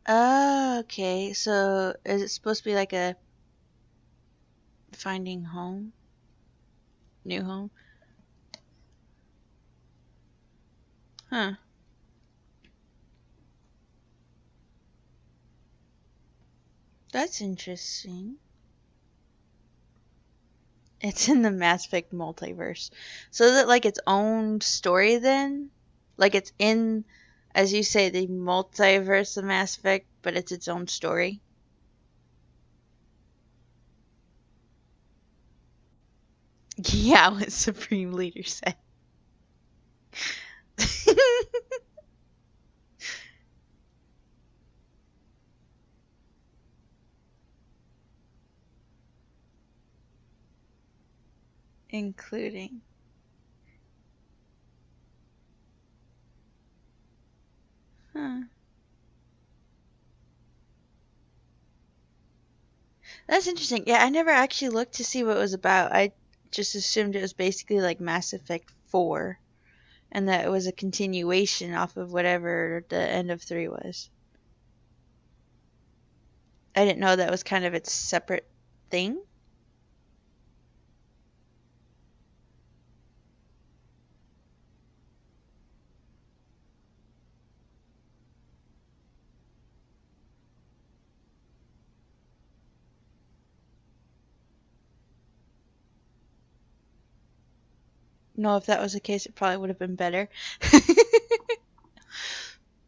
Oh, okay. So is it supposed to be like a finding home? New home? Huh. That's interesting. It's in the Mass Effect multiverse. So is it like its own story then? Like it's in, as you say, the multiverse of Mass Effect, but it's its own story? Yeah, what Supreme Leader said. Including. Huh. That's interesting. Yeah, I never actually looked to see what it was about. I just assumed it was basically like Mass Effect 4 and that it was a continuation off of whatever the end of 3 was. I didn't know that was kind of its separate thing. No, if that was the case, it probably would have been better.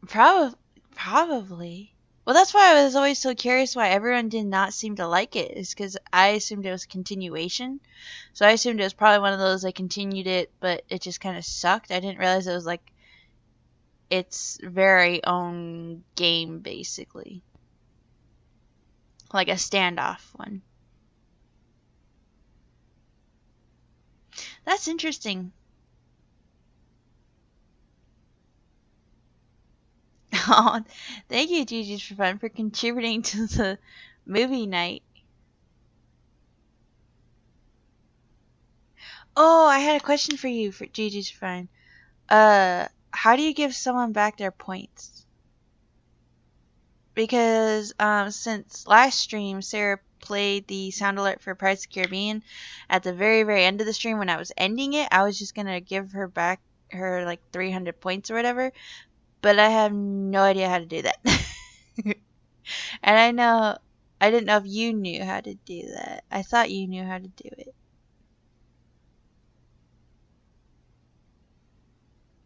Probably, probably. Well, that's why I was always so curious why everyone did not seem to like it. Is because I assumed it was a continuation. So I assumed it was probably one of those I continued it, but it just kind of sucked. I didn't realize it was like its very own game, basically, like a standoff one. That's interesting. Oh, thank you, Gigi's for fun, for contributing to the movie night. Oh, I had a question for you, for Gigi's fun. How do you give someone back their points? Because since last stream, Sarah played the sound alert for Pirates of the Caribbean at the very, very end of the stream when I was ending it. I was just gonna give her back her like 300 points or whatever, but I have no idea how to do that. And I didn't know if you knew how to do that. I thought you knew how to do it.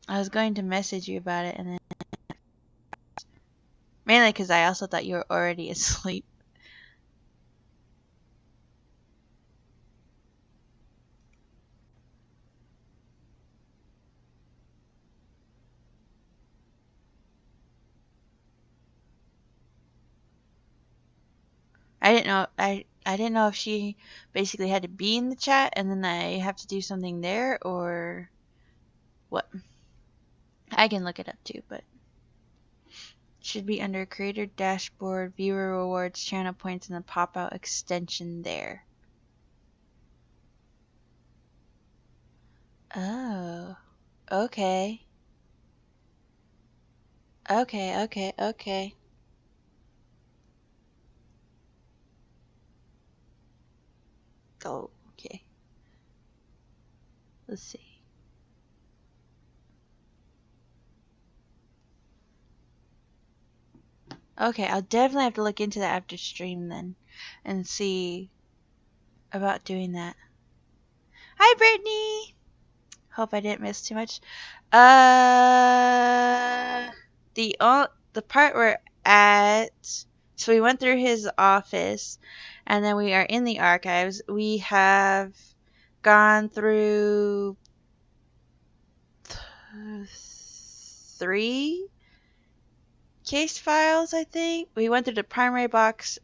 I was going to message you about it, and then mainly because I also thought you were already asleep. I didn't know if she basically had to be in the chat and then I have to do something there or what. I can look it up too, but should be under creator dashboard, viewer rewards, channel points, and the pop out extension there. Oh. Okay. Okay. Oh, okay. Let's see. Okay, I'll definitely have to look into that after stream then and see about doing that. Hi, Brittany! Hope I didn't miss too much. Uh, the part we're at. So we went through his office, and then we are in the archives. We have gone through 3 case files, I think. We went through the primary box,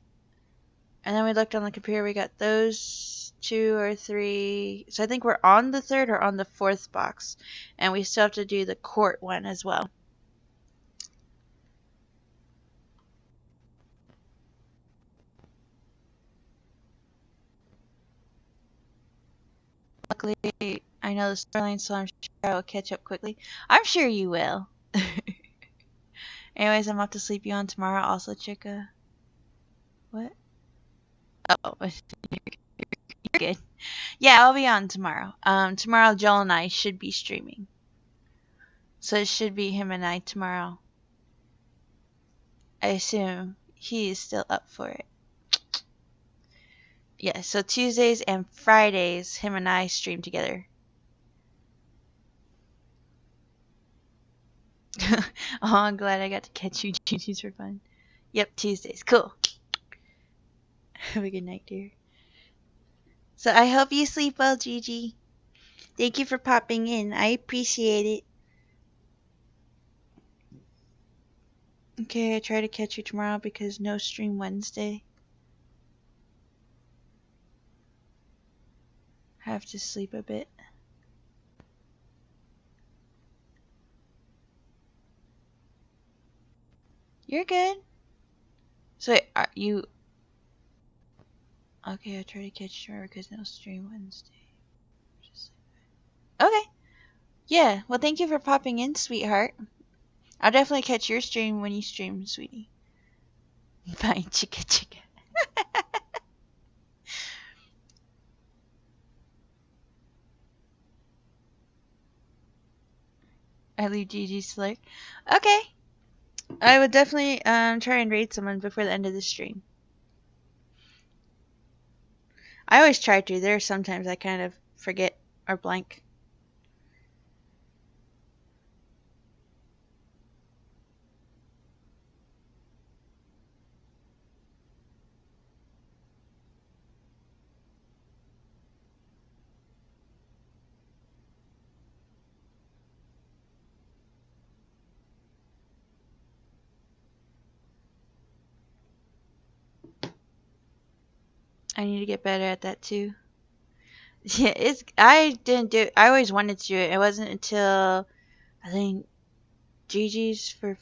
and then we looked on the computer. We got those 2 or 3. So I think we're on the 3rd or on the 4th box, and we still have to do the court one as well. Luckily, I know the storyline, so I'm sure I will catch up quickly. I'm sure you will. Anyways, I'm off to sleep. You on tomorrow also, Chica? What? Oh, you're good. Yeah, I'll be on tomorrow. Tomorrow Joel and I should be streaming. So it should be him and I tomorrow. I assume he is still up for it. Yeah, so Tuesdays and Fridays, him and I stream together. Oh, I'm glad I got to catch you. Tuesdays for fun. Yep, Tuesdays. Cool. Have a good night, dear. So I hope you sleep well, Gigi. Thank you for popping in. I appreciate it. Okay, I try to catch you tomorrow because no stream Wednesday. Have to sleep a bit. You're good. So wait, are you... Okay, I try to catch you tomorrow because no stream Wednesday. Okay. Yeah, well thank you for popping in, sweetheart. I'll definitely catch your stream when you stream, sweetie. Bye, chicka chicka. I leave Gigi Slick. Okay. I would definitely try and raid someone before the end of the stream. I always try to. There are sometimes I kind of forget or blank. I need to get better at that too. Yeah, I didn't do it. I always wanted to do it. It wasn't until I think Gigi's for...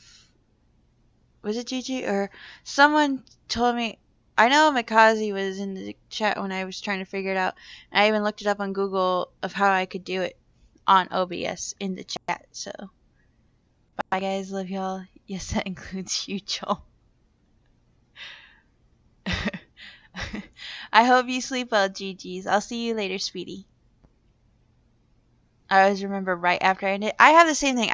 Was it Gigi or someone told me? I know Mikazi was in the chat when I was trying to figure it out. I even looked it up on Google of how I could do it on OBS in the chat. So, bye guys, love y'all. Yes, that includes you, Joel. I hope you sleep well, GG's. I'll see you later, sweetie. I always remember right after I ended. I have the same thing.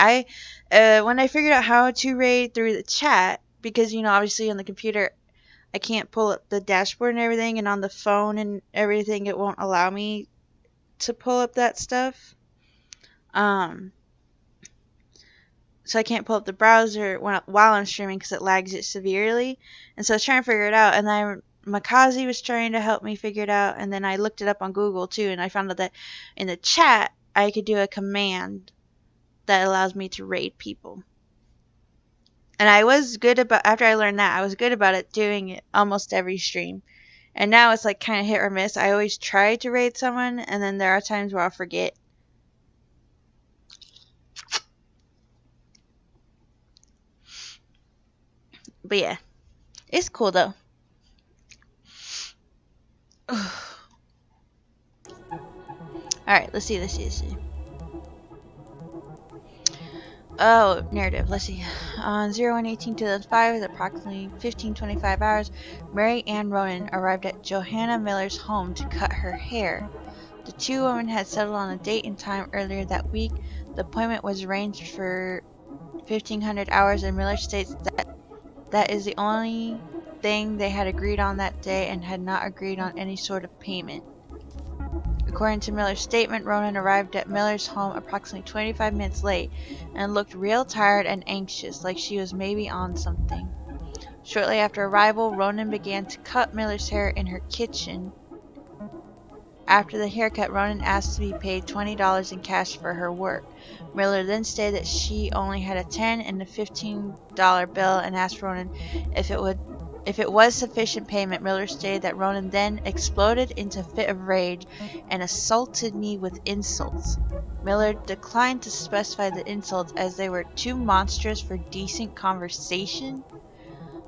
When I figured out how to raid through the chat, because obviously on the computer I can't pull up the dashboard and everything, and on the phone and everything it won't allow me to pull up that stuff. So I can't pull up the browser while I'm streaming because it lags it severely. And so I was trying to figure it out, and then Makazi was trying to help me figure it out, and then I looked it up on Google too, and I found out that in the chat I could do a command that allows me to raid people. And I was good about, after I learned that, I was good about it doing it almost every stream. And now it's like kind of hit or miss. I always try to raid someone, and then there are times where I'll forget. But yeah, it's cool though. Alright, let's see. Oh, narrative. Let's see. On 01/18/2005, at approximately 15:25 hours, Mary Ann Ronan arrived at Johanna Miller's home to cut her hair. The two women had settled on a date and time earlier that week. The appointment was arranged for 1500 hours, and Miller states that that is the only thing they had agreed on that day and had not agreed on any sort of payment. According to Miller's statement, Ronan arrived at Miller's home approximately 25 minutes late and looked real tired and anxious, like she was maybe on something. Shortly after arrival, Ronan began to cut Miller's hair in her kitchen. After the haircut, Ronan asked to be paid $20 in cash for her work. Miller then stated that she only had a $10 and a $15 bill and asked Ronan if it was sufficient payment. Miller stated that Ronan then exploded into a fit of rage and assaulted me with insults. Miller declined to specify the insults as they were too monstrous for decent conversation.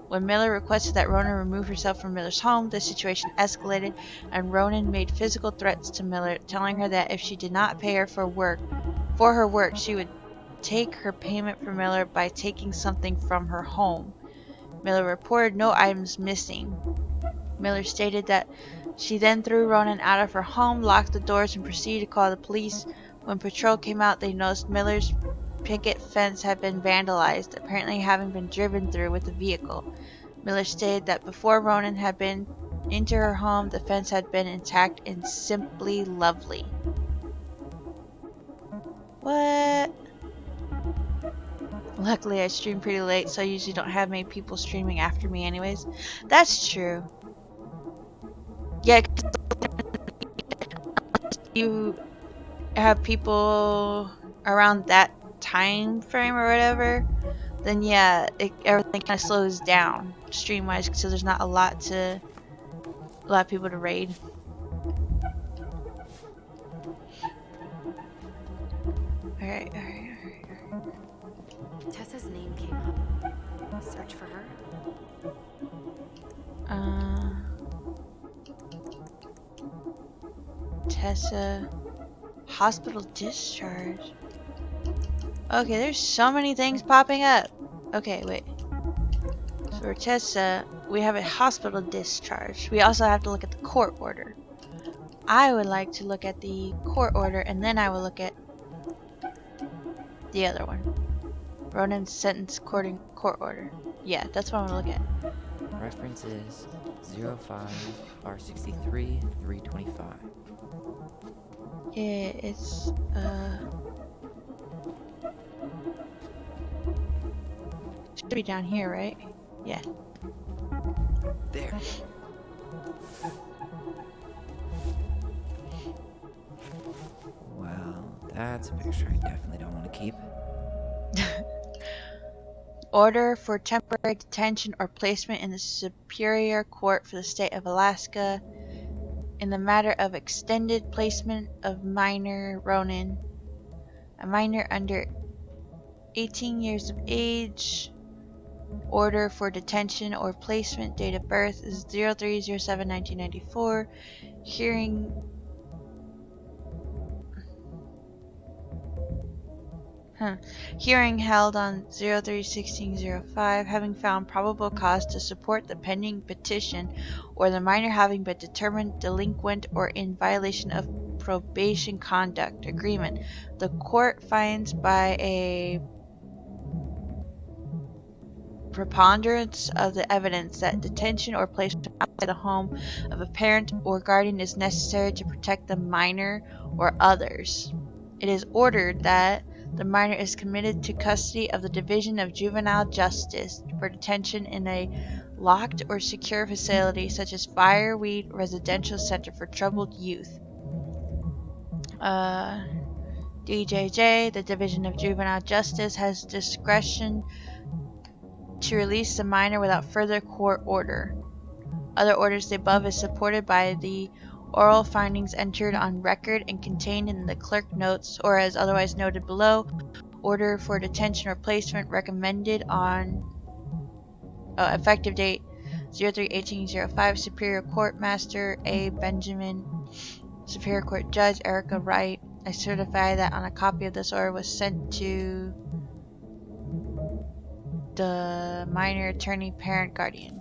When Miller requested that Ronan remove herself from Miller's home, the situation escalated, and Ronan made physical threats to Miller, telling her that if she did not pay her for her work, she would take her payment from Miller by taking something from her home. Miller reported no items missing. Miller stated that she then threw Ronan out of her home, locked the doors, and proceeded to call the police. When patrol came out, they noticed Miller's picket fence had been vandalized, apparently having been driven through with a vehicle. Miller stated that before Ronan had been into her home, the fence had been intact and simply lovely. What? Luckily, I stream pretty late, so I usually don't have many people streaming after me anyways. That's true. Yeah, you have people around that time frame or whatever, then yeah, everything kind of slows down stream wise, so there's not a lot of people to raid. Alright. Tessa's name came up. Search for her? Tessa. Hospital discharge. Okay, there's so many things popping up. Okay, wait. So for Tessa, we have a hospital discharge. We also have to look at the court order. I would like to look at the court order, and then I will look at the other one. Ronan's sentence court order. Yeah, that's what I'm gonna look at. Reference is 05 R63 325. Yeah, it's should be down here, right? Yeah. There. Well, that's a picture I definitely don't want to keep. Order for temporary detention or placement in the Superior Court for the State of Alaska in the matter of extended placement of minor Ronan, a minor under 18 years of age. Order for detention or placement. Date of birth is 03/07/1994. Hearing held on 03/16/05, having found probable cause to support the pending petition, or the minor having been determined delinquent or in violation of probation conduct agreement. The court finds by a preponderance of the evidence that detention or placement outside the home of a parent or guardian is necessary to protect the minor or others. It is ordered that the minor is committed to custody of the Division of Juvenile Justice for detention in a locked or secure facility such as Fireweed Residential Center for Troubled Youth. DJJ, the Division of Juvenile Justice, has discretion to release the minor without further court order. Other orders the above is supported by the oral findings entered on record and contained in the clerk notes, or as otherwise noted below. Order for detention or placement recommended on effective date 03/18/05. Superior Court Master A. Benjamin, Superior Court Judge Erica Wright. I certify that on a copy of this order was sent to the minor attorney, parent, guardian.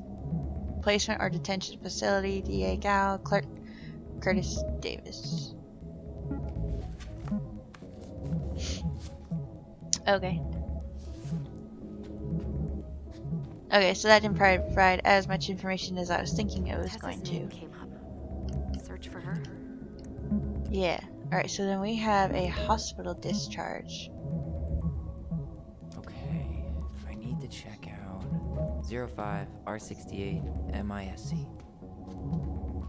Placement or detention facility, DA Gal, Clerk Curtis Davis. Okay. Okay, so that didn't provide as much information as I was thinking it was Tessa's going name to. came up. Search for her? Yeah. Alright, so then we have a hospital discharge. Okay, I need to check out 05 R68 MISC.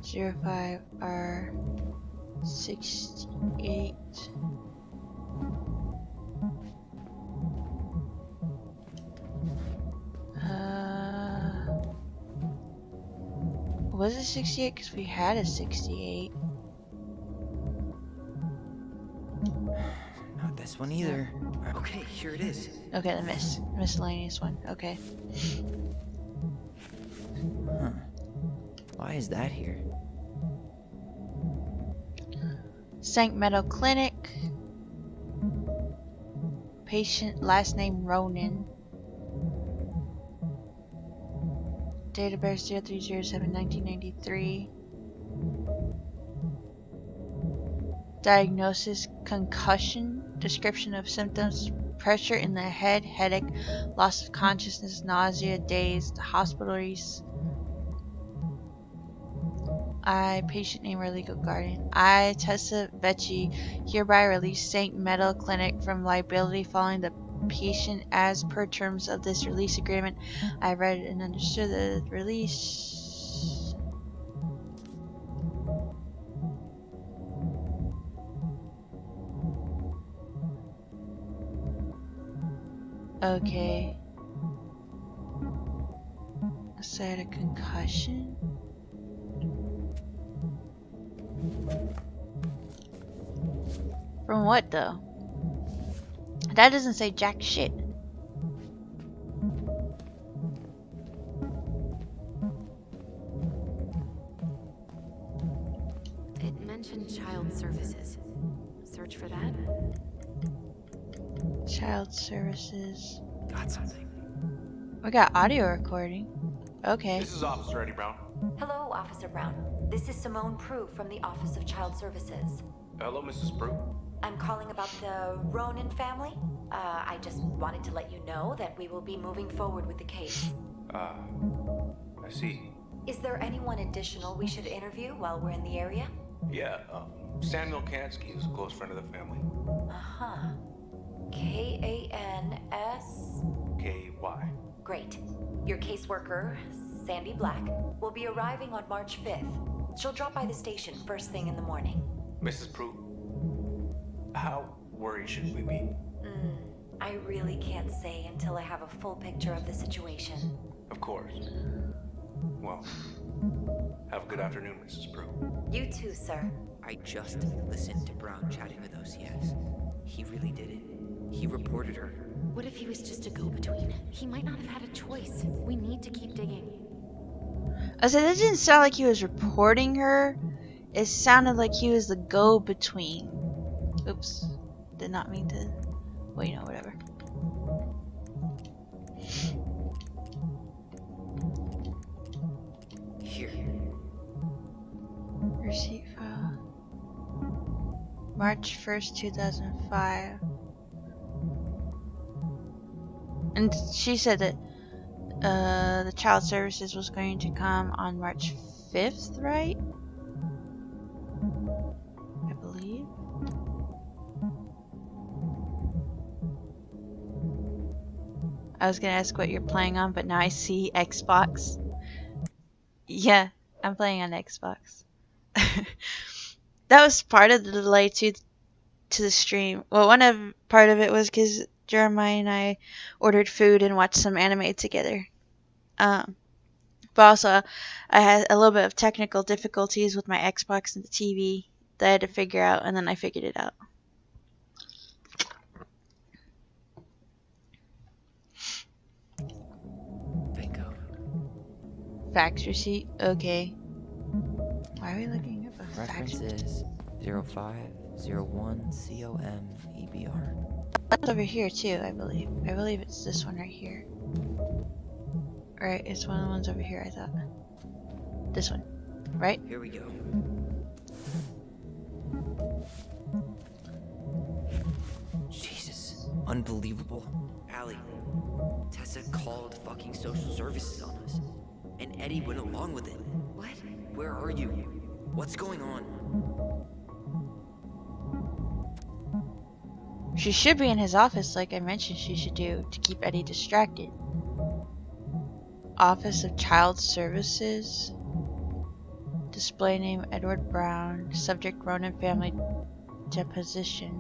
05 R68. Was it 68? Because we had a 68. Not this one either. Okay, here it is. Okay, the miscellaneous one. Okay. Huh. Why is that here? St. Meadow Clinic. Patient last name Ronan. Date of birth 03/07/1993. Diagnosis concussion. Description of symptoms: pressure in the head, headache, loss of consciousness, nausea, dazed, hospital use. I, patient name or legal guardian. I, Tessa Vecchi, hereby release St. Meadow Clinic from liability following the patient as per terms of this release agreement. I read and understood the release. Okay. So I had a concussion? From what though? That doesn't say jack shit. It mentioned child services. Search for that? Child services. Got something. We got audio recording. Okay. This is Officer Eddie Brown. Hello, Officer Brown. This is Simone Prue from the Office of Child Services. Hello, Mrs. Prue. I'm calling about the Ronan family. I just wanted to let you know that we will be moving forward with the case. I see. Is there anyone additional we should interview while we're in the area? Yeah, Samuel Kansky is a close friend of the family. Uh-huh. K-A-N-S... K-Y. Great. Your caseworker, Sandy Black, will be arriving on March 5th. She'll drop by the station first thing in the morning. Mrs. Prue, how worried should we be? I really can't say until I have a full picture of the situation. Of course. Well, have a good afternoon, Mrs. Prue. You too, sir. I just listened to Brown chatting with OCS. He really did it. He reported her. What if he was just a go-between? He might not have had a choice. We need to keep digging. I said that didn't sound like he was reporting her. It sounded like he was the go-between. Oops. Did not mean to. Well, you know, whatever. Here. Receipt file. March 1st, 2005. And she said that the child services was going to come on March 5th, right? I believe. I was gonna ask what you're playing on, but now I see Xbox. Yeah, I'm playing on Xbox. That was part of the delay to the stream. Well, part of it was because Jeremiah and I ordered food and watched some anime together. But also, I had a little bit of technical difficulties with my Xbox and the TV that I had to figure out, and then I figured it out. Bingo. Fax receipt? Okay. Why are we looking up a fax Reference receipt? is 0501COMEBR. That's over here too, I believe. I believe it's this one right here. Right, it's one of the ones over here, I thought. This one, right? Here we go. Jesus. Unbelievable. Allie, Tessa called fucking social services on us. And Eddie went along with it. What? Where are you? What's going on? She should be in his office like I mentioned she should do to keep Eddie distracted. Office of Child Services. Display name Edward Brown. Subject Ronan family deposition.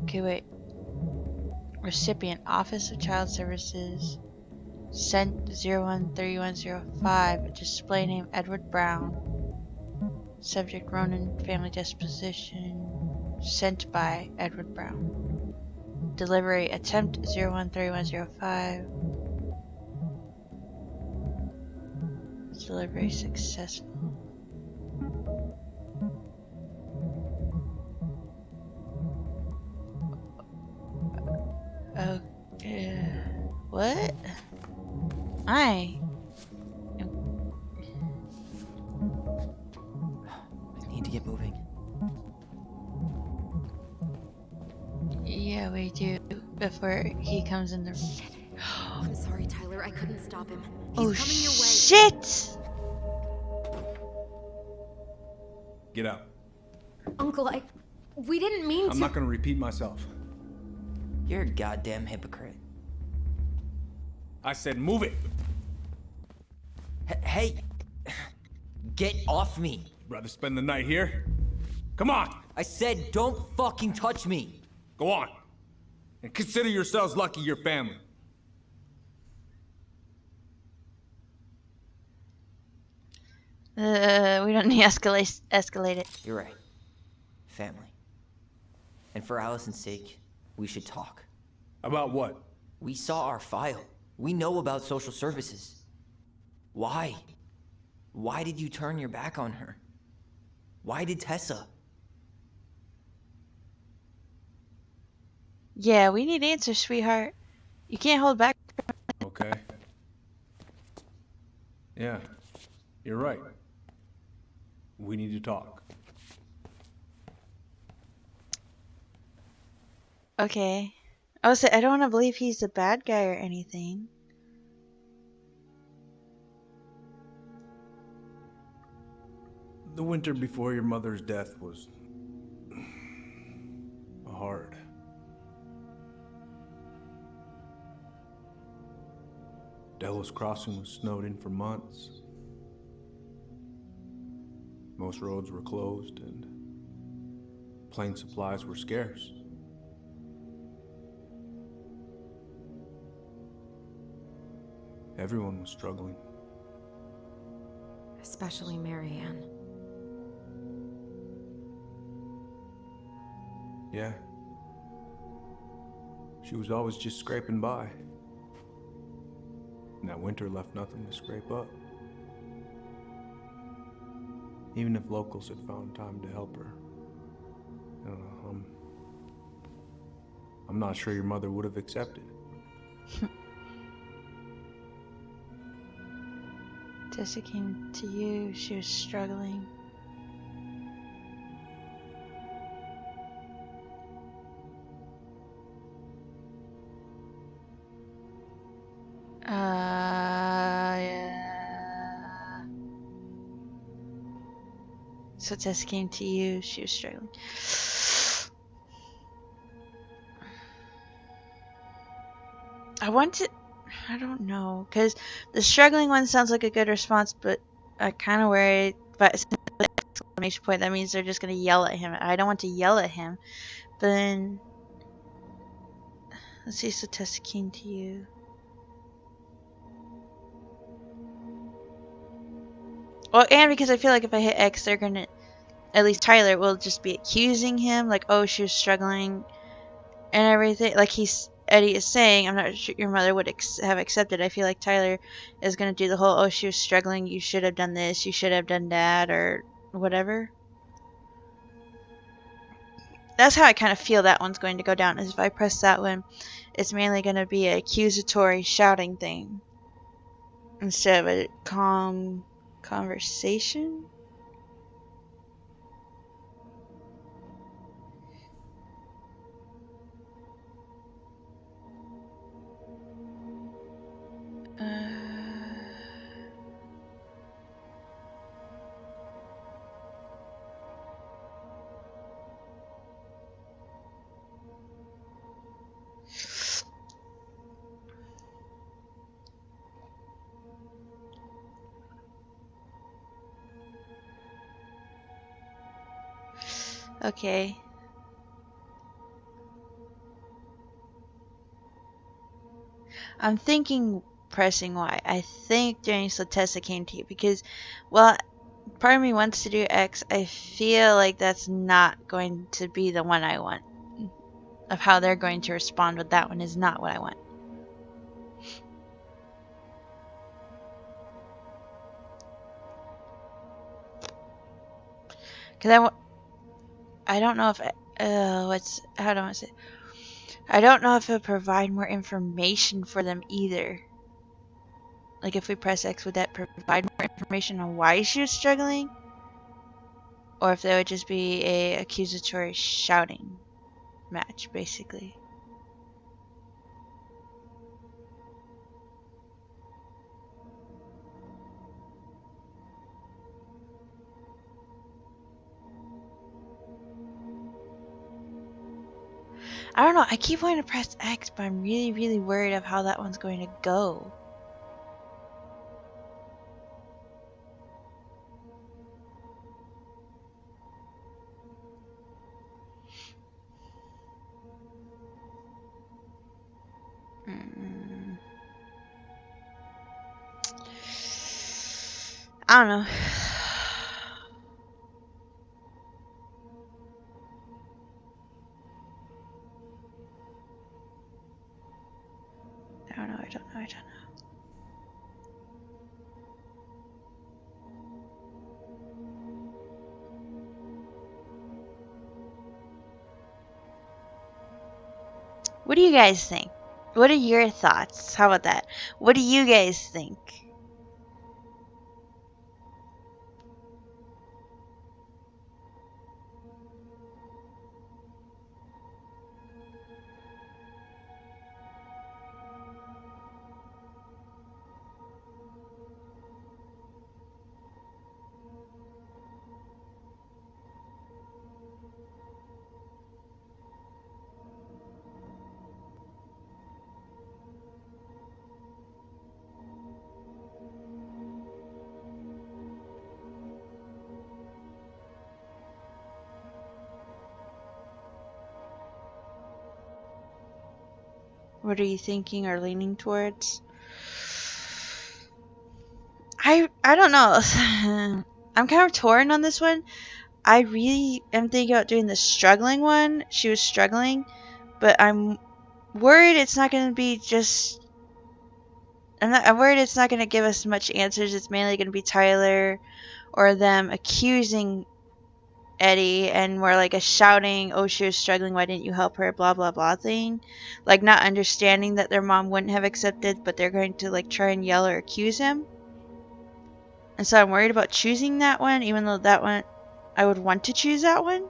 Okay, wait. Recipient Office of Child Services. Sent 013105. Display name Edward Brown. Subject Ronan family disposition. Sent by Edward Brown. Delivery attempt 013105. Delivery successful. Okay. What? I Need to get moving. Yeah, we do. Before he comes in the. I'm sorry, Tyler. I couldn't stop him. He's Oh coming your way. shit! Get out. Uncle, we didn't mean to. I'm not gonna repeat myself. You're a goddamn hypocrite. I said move it. Hey! Get off me! Rather spend the night here? Come on! I said don't fucking touch me! Go on! And consider yourselves lucky you're family. We don't need to escalate it. You're right. Family. And for Allison's sake, we should talk. About what? We saw our file. We know about social services. Why? Why did you turn your back on her? Why did Tessa? Yeah, we need answers, sweetheart. You can't hold back. Okay. Yeah, you're right. We need to talk. Okay. I don't want to believe he's a bad guy or anything. The winter before your mother's death was hard. Delos Crossing was snowed in for months. Most roads were closed and plane supplies were scarce. Everyone was struggling. Especially Marianne. Yeah. She was always just scraping by. And that winter left nothing to scrape up. Even if locals had found time to help her. I'm not sure your mother would have accepted. Tessa came to you. She was struggling. Yeah. So Tessa came to you. She was struggling. I don't know, because the struggling one sounds like a good response, but I kind of worry. But exclamation point, that means they're just gonna yell at him. I don't want to yell at him, but then let's see. So Tessa came to you. Well, and because I feel like if I hit X, they're gonna, at least Tyler will just be accusing him, like, oh, she was struggling and everything. Like Eddie is saying, I'm not sure your mother would have accepted. I feel like Tyler is gonna do the whole, oh, she was struggling, you should have done this, you should have done that, or whatever. That's how I kind of feel that one's going to go down, is if I press that one, it's mainly going to be an accusatory shouting thing instead of a calm conversation. Okay. I'm thinking pressing Y. I think doing so Tessa came to you because, well, part of me wants to do X. I feel like that's not going to be the one I want. Of how they're going to respond with that one is not what I want. Because I don't know if how do I say? I don't know if it'll provide more information for them either. Like if we press X, would that provide more information on why she was struggling? Or if there would just be a accusatory shouting match, basically. I don't know. I keep wanting to press X, but I'm really, really worried of how that one's going to go. I don't know. I don't know. What do you guys think? What are your thoughts? How about that? What do you guys think? What are you thinking or leaning towards? I don't know. I'm kind of torn on this one. I really am thinking about doing the struggling one. She was struggling, but I'm worried it's not going to be just. I'm worried it's not going to give us much answers. It's mainly going to be Tyler or them accusing Eddie and more like a shouting, "Oh, she was struggling. Why didn't you help her?" Blah blah blah thing. Like not understanding that their mom wouldn't have accepted, but they're going to like try and yell or accuse him. And so I'm worried about choosing that one, even though that one I would want to choose that one.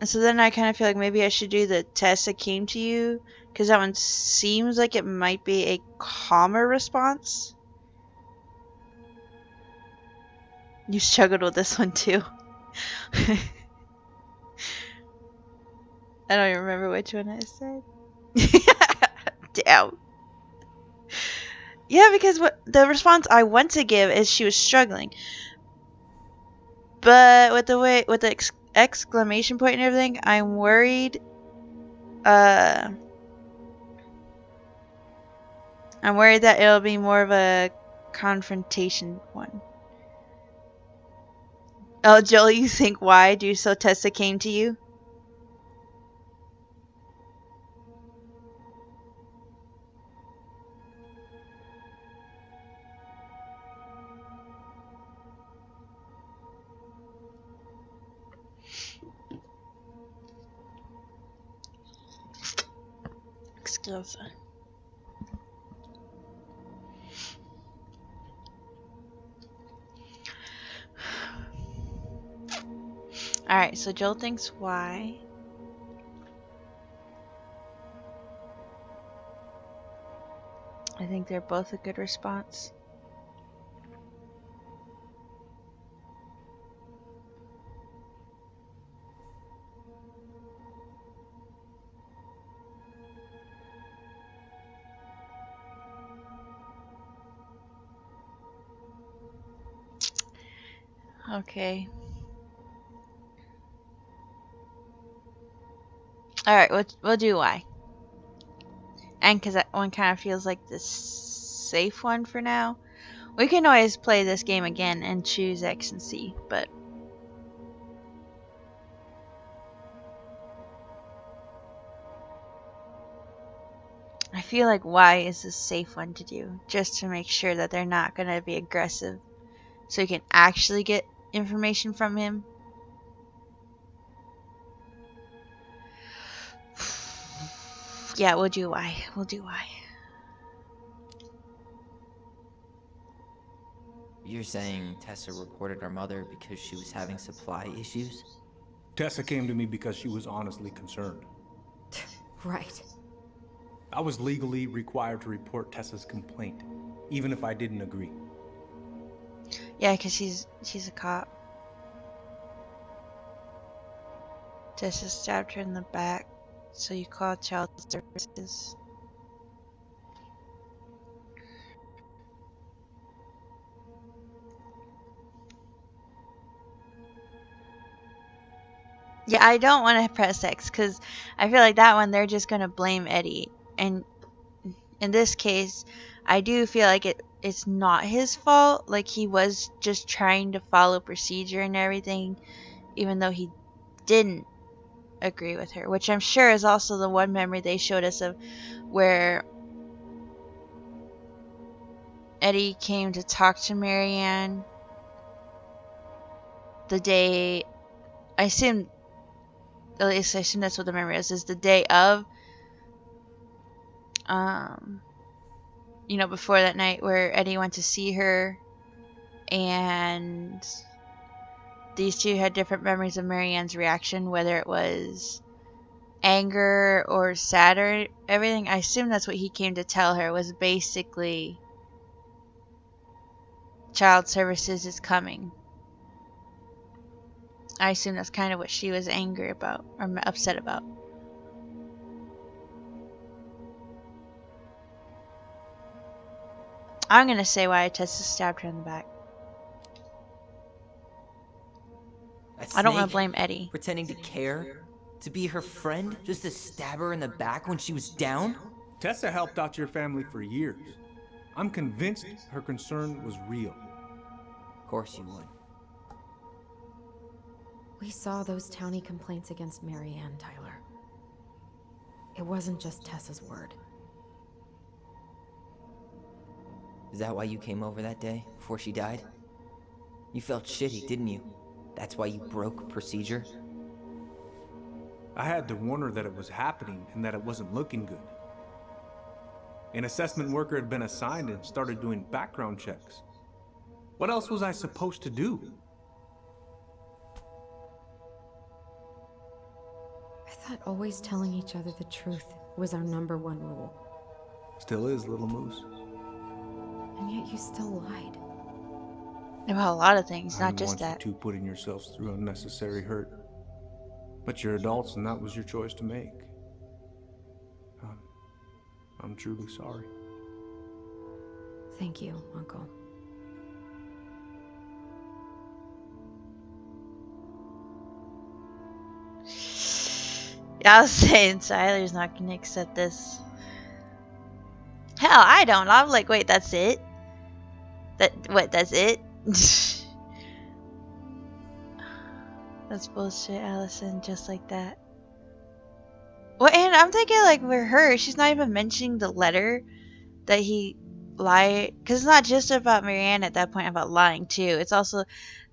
And so then I kind of feel like maybe I should do the Tessa came to you, because that one seems like it might be a calmer response. You struggled with this one too. I don't even remember which one I said. Damn. Yeah, because what the response I want to give is she was struggling. But with the exclamation point and everything, I'm worried. I'm worried that it'll be more of a confrontation one. Oh, Jill, you think why? Do you so Tessa came to you? Excuse me. Alright, so Jill thinks why. I think they're both a good response. Okay. Alright, we'll do why. And because that one kind of feels like the safe one for now. We can always play this game again and choose X and C, but I feel like Y is a safe one to do, just to make sure that they're not going to be aggressive, so you can actually get information from him. Yeah, we'll do Y. We'll do Y. You're saying Tessa reported her mother because she was having supply issues? Tessa came to me because she was honestly concerned. Right. I was legally required to report Tessa's complaint, even if I didn't agree. Yeah, because she's a cop. Tessa stabbed her in the back, so you called child services. Yeah, I don't want to press X because I feel like that one they're just going to blame Eddie. And in this case, I do feel like it's not his fault. Like, he was just trying to follow procedure and everything, even though he didn't agree with her, which I'm sure is also the one memory they showed us of where Eddie came to talk to Marianne the day, I assume, at least I assume that's what the memory is the day of, before that night where Eddie went to see her, and these two had different memories of Marianne's reaction, whether it was anger or sad or everything. I assume that's what he came to tell her, was basically child services is coming. I assume that's kind of what she was angry about or upset about. I'm gonna say why Tessa stabbed her in the back. That I don't want snake to blame Eddie. pretending to care? To be her friend? Just to stab her in the back when she was down? Tessa helped out your family for years. I'm convinced her concern was real. Of course you would. We saw those townie complaints against Marianne, Tyler. It wasn't just Tessa's word. Is that why you came over that day, before she died? You felt shitty, didn't you? That's why you broke procedure? I had to warn her that it was happening and that it wasn't looking good. An assessment worker had been assigned and started doing background checks. What else was I supposed to do? I thought always telling each other the truth was our #1 rule. Still is, little moose. And yet you still lied. About a lot of things, I not didn't just want you that. two putting yourselves through unnecessary hurt. But you're adults and that was your choice to make. I'm truly sorry. Thank you, Uncle. Yeah, I was saying Tyler's not gonna accept this. Hell, I don't. I'm like, wait, that's it? That's it? That's bullshit, Allison, just like that. Well, and I'm thinking, like, with her, she's not even mentioning the letter that he lied. Because it's not just about Marianne at that point, about lying, too. It's also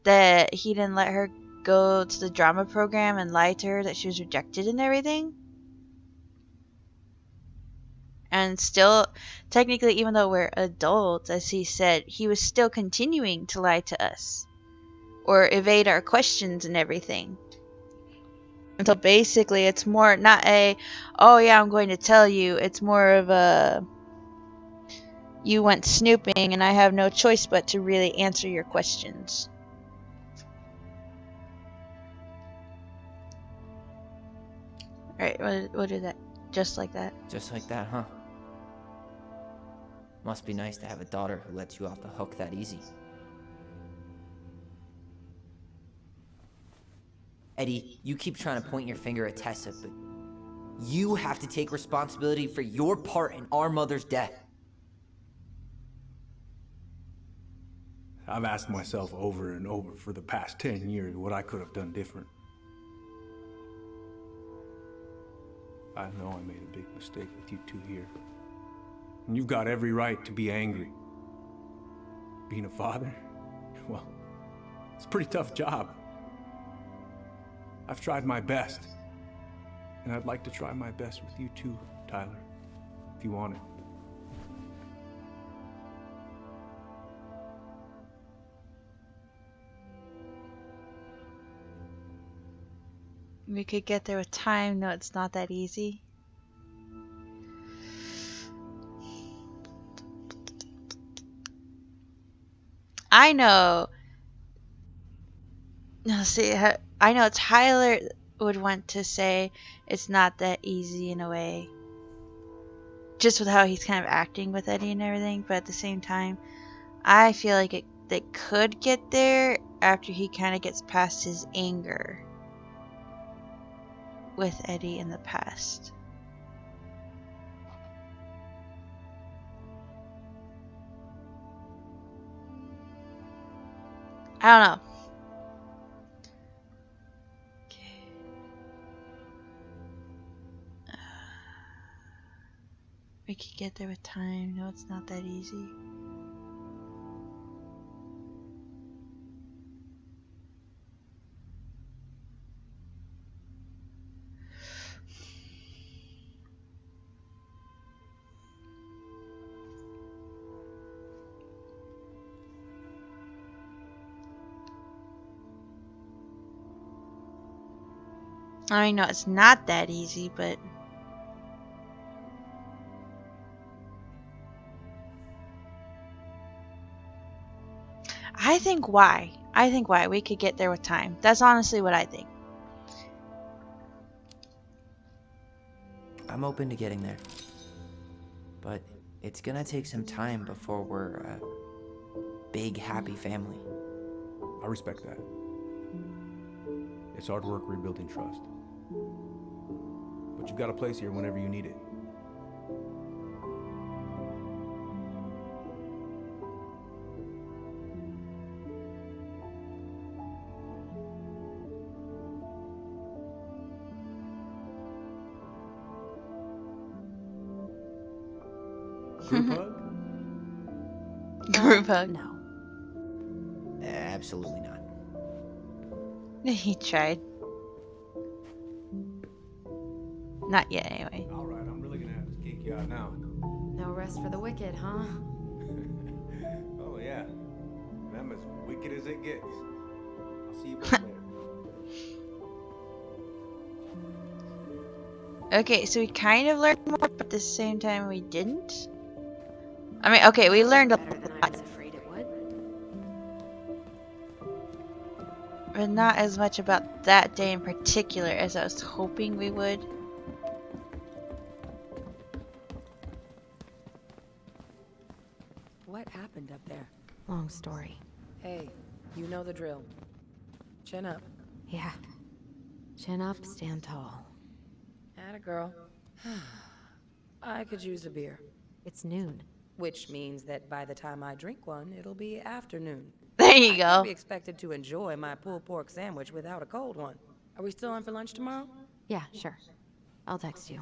that he didn't let her go to the drama program and lie to her that she was rejected and everything. And still, technically, even though we're adults, as he said, he was still continuing to lie to us. Or evade our questions and everything. Until basically it's more not a, oh yeah, I'm going to tell you. It's more of a, you went snooping and I have no choice but to really answer your questions. Alright, we'll do that. Just like that. Just like that, huh? Must be nice to have a daughter who lets you off the hook that easy. Eddie, you keep trying to point your finger at Tessa, but you have to take responsibility for your part in our mother's death. I've asked myself over and over for the past 10 years what I could have done different. I know I made a big mistake with you two here. And you've got every right to be angry. Being a father? Well, it's a pretty tough job. I've tried my best. And I'd like to try my best with you too, Tyler, if you want it. We could get there with time. No, it's not that easy. I know. No, see, I know Tyler would want to say it's not that easy in a way. Just with how he's kind of acting with Eddie and everything, but at the same time, I feel like they could get there after he kind of gets past his anger with Eddie in the past. I don't know. Okay. We could get there with time. No, it's not that easy. I mean, no, it's not that easy, but I think why. I think why. We could get there with time. That's honestly what I think. I'm open to getting there. But it's gonna take some time before we're a big, happy family. I respect that. It's hard work rebuilding trust. But you've got a place here whenever you need it. Group hug? Group hug. No. Absolutely not. He tried. Not yet, anyway. Alright, I'm really gonna have to kick you out now. No rest for the wicked, huh? Oh yeah. I'm as wicked as it gets. I'll see you both later. Okay, so we kind of learned more, but at the same time we didn't. I mean, okay, we learned a Better than I lot, was afraid it would. but not as much about that day in particular as I was hoping we would. What happened up there? Long story. Hey, you know the drill. Chin up. Yeah. Chin up, stand tall. Atta girl. I could use a beer. It's noon. Which means that by the time I drink one, it'll be afternoon. There you I go. can't be expected to enjoy my pulled pork sandwich without a cold one. Are we still on for lunch tomorrow? Yeah, sure. I'll text you.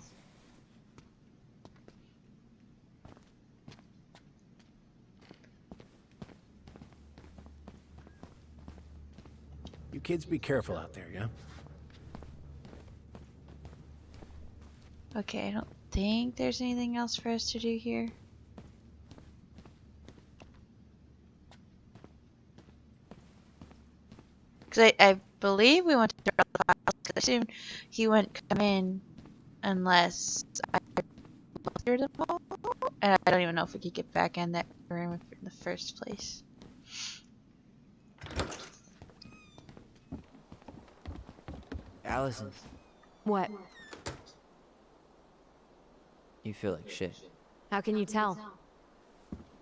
You kids be careful out there, yeah? Okay, I don't think there's anything else for us to do here. Because I believe we went to the house, because I assume he wouldn't come in unless I cleared them all. And I don't even know if we could get back in that room in the first place. Allison, What? you feel like shit. How can you tell?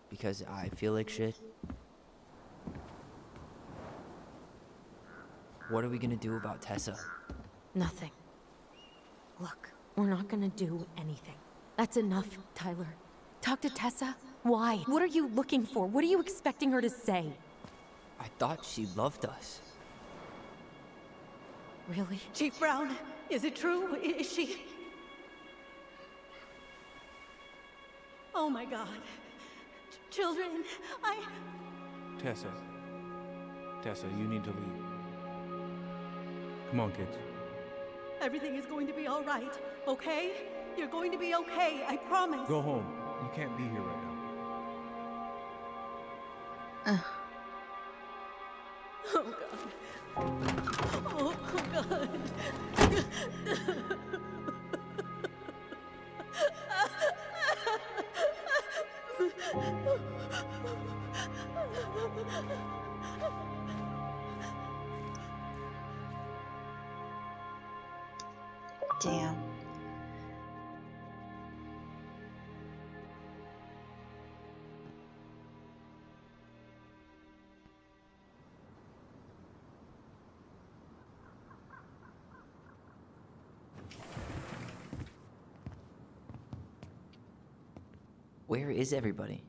Because I feel like shit. What are we gonna do about Tessa? Nothing. Look, we're not gonna do anything. That's enough, Tyler. Talk to Tessa? Why? What are you looking for? What are you expecting her to say? I thought she loved us. Really? Chief Brown, is it true? Is she... Oh my God. Children, Tessa. Tessa, you need to leave. Come on, kids. Everything is going to be all right, okay? You're going to be okay, I promise. Go home. You can't be here right now. Oh God. Oh God. Damn. Where is everybody?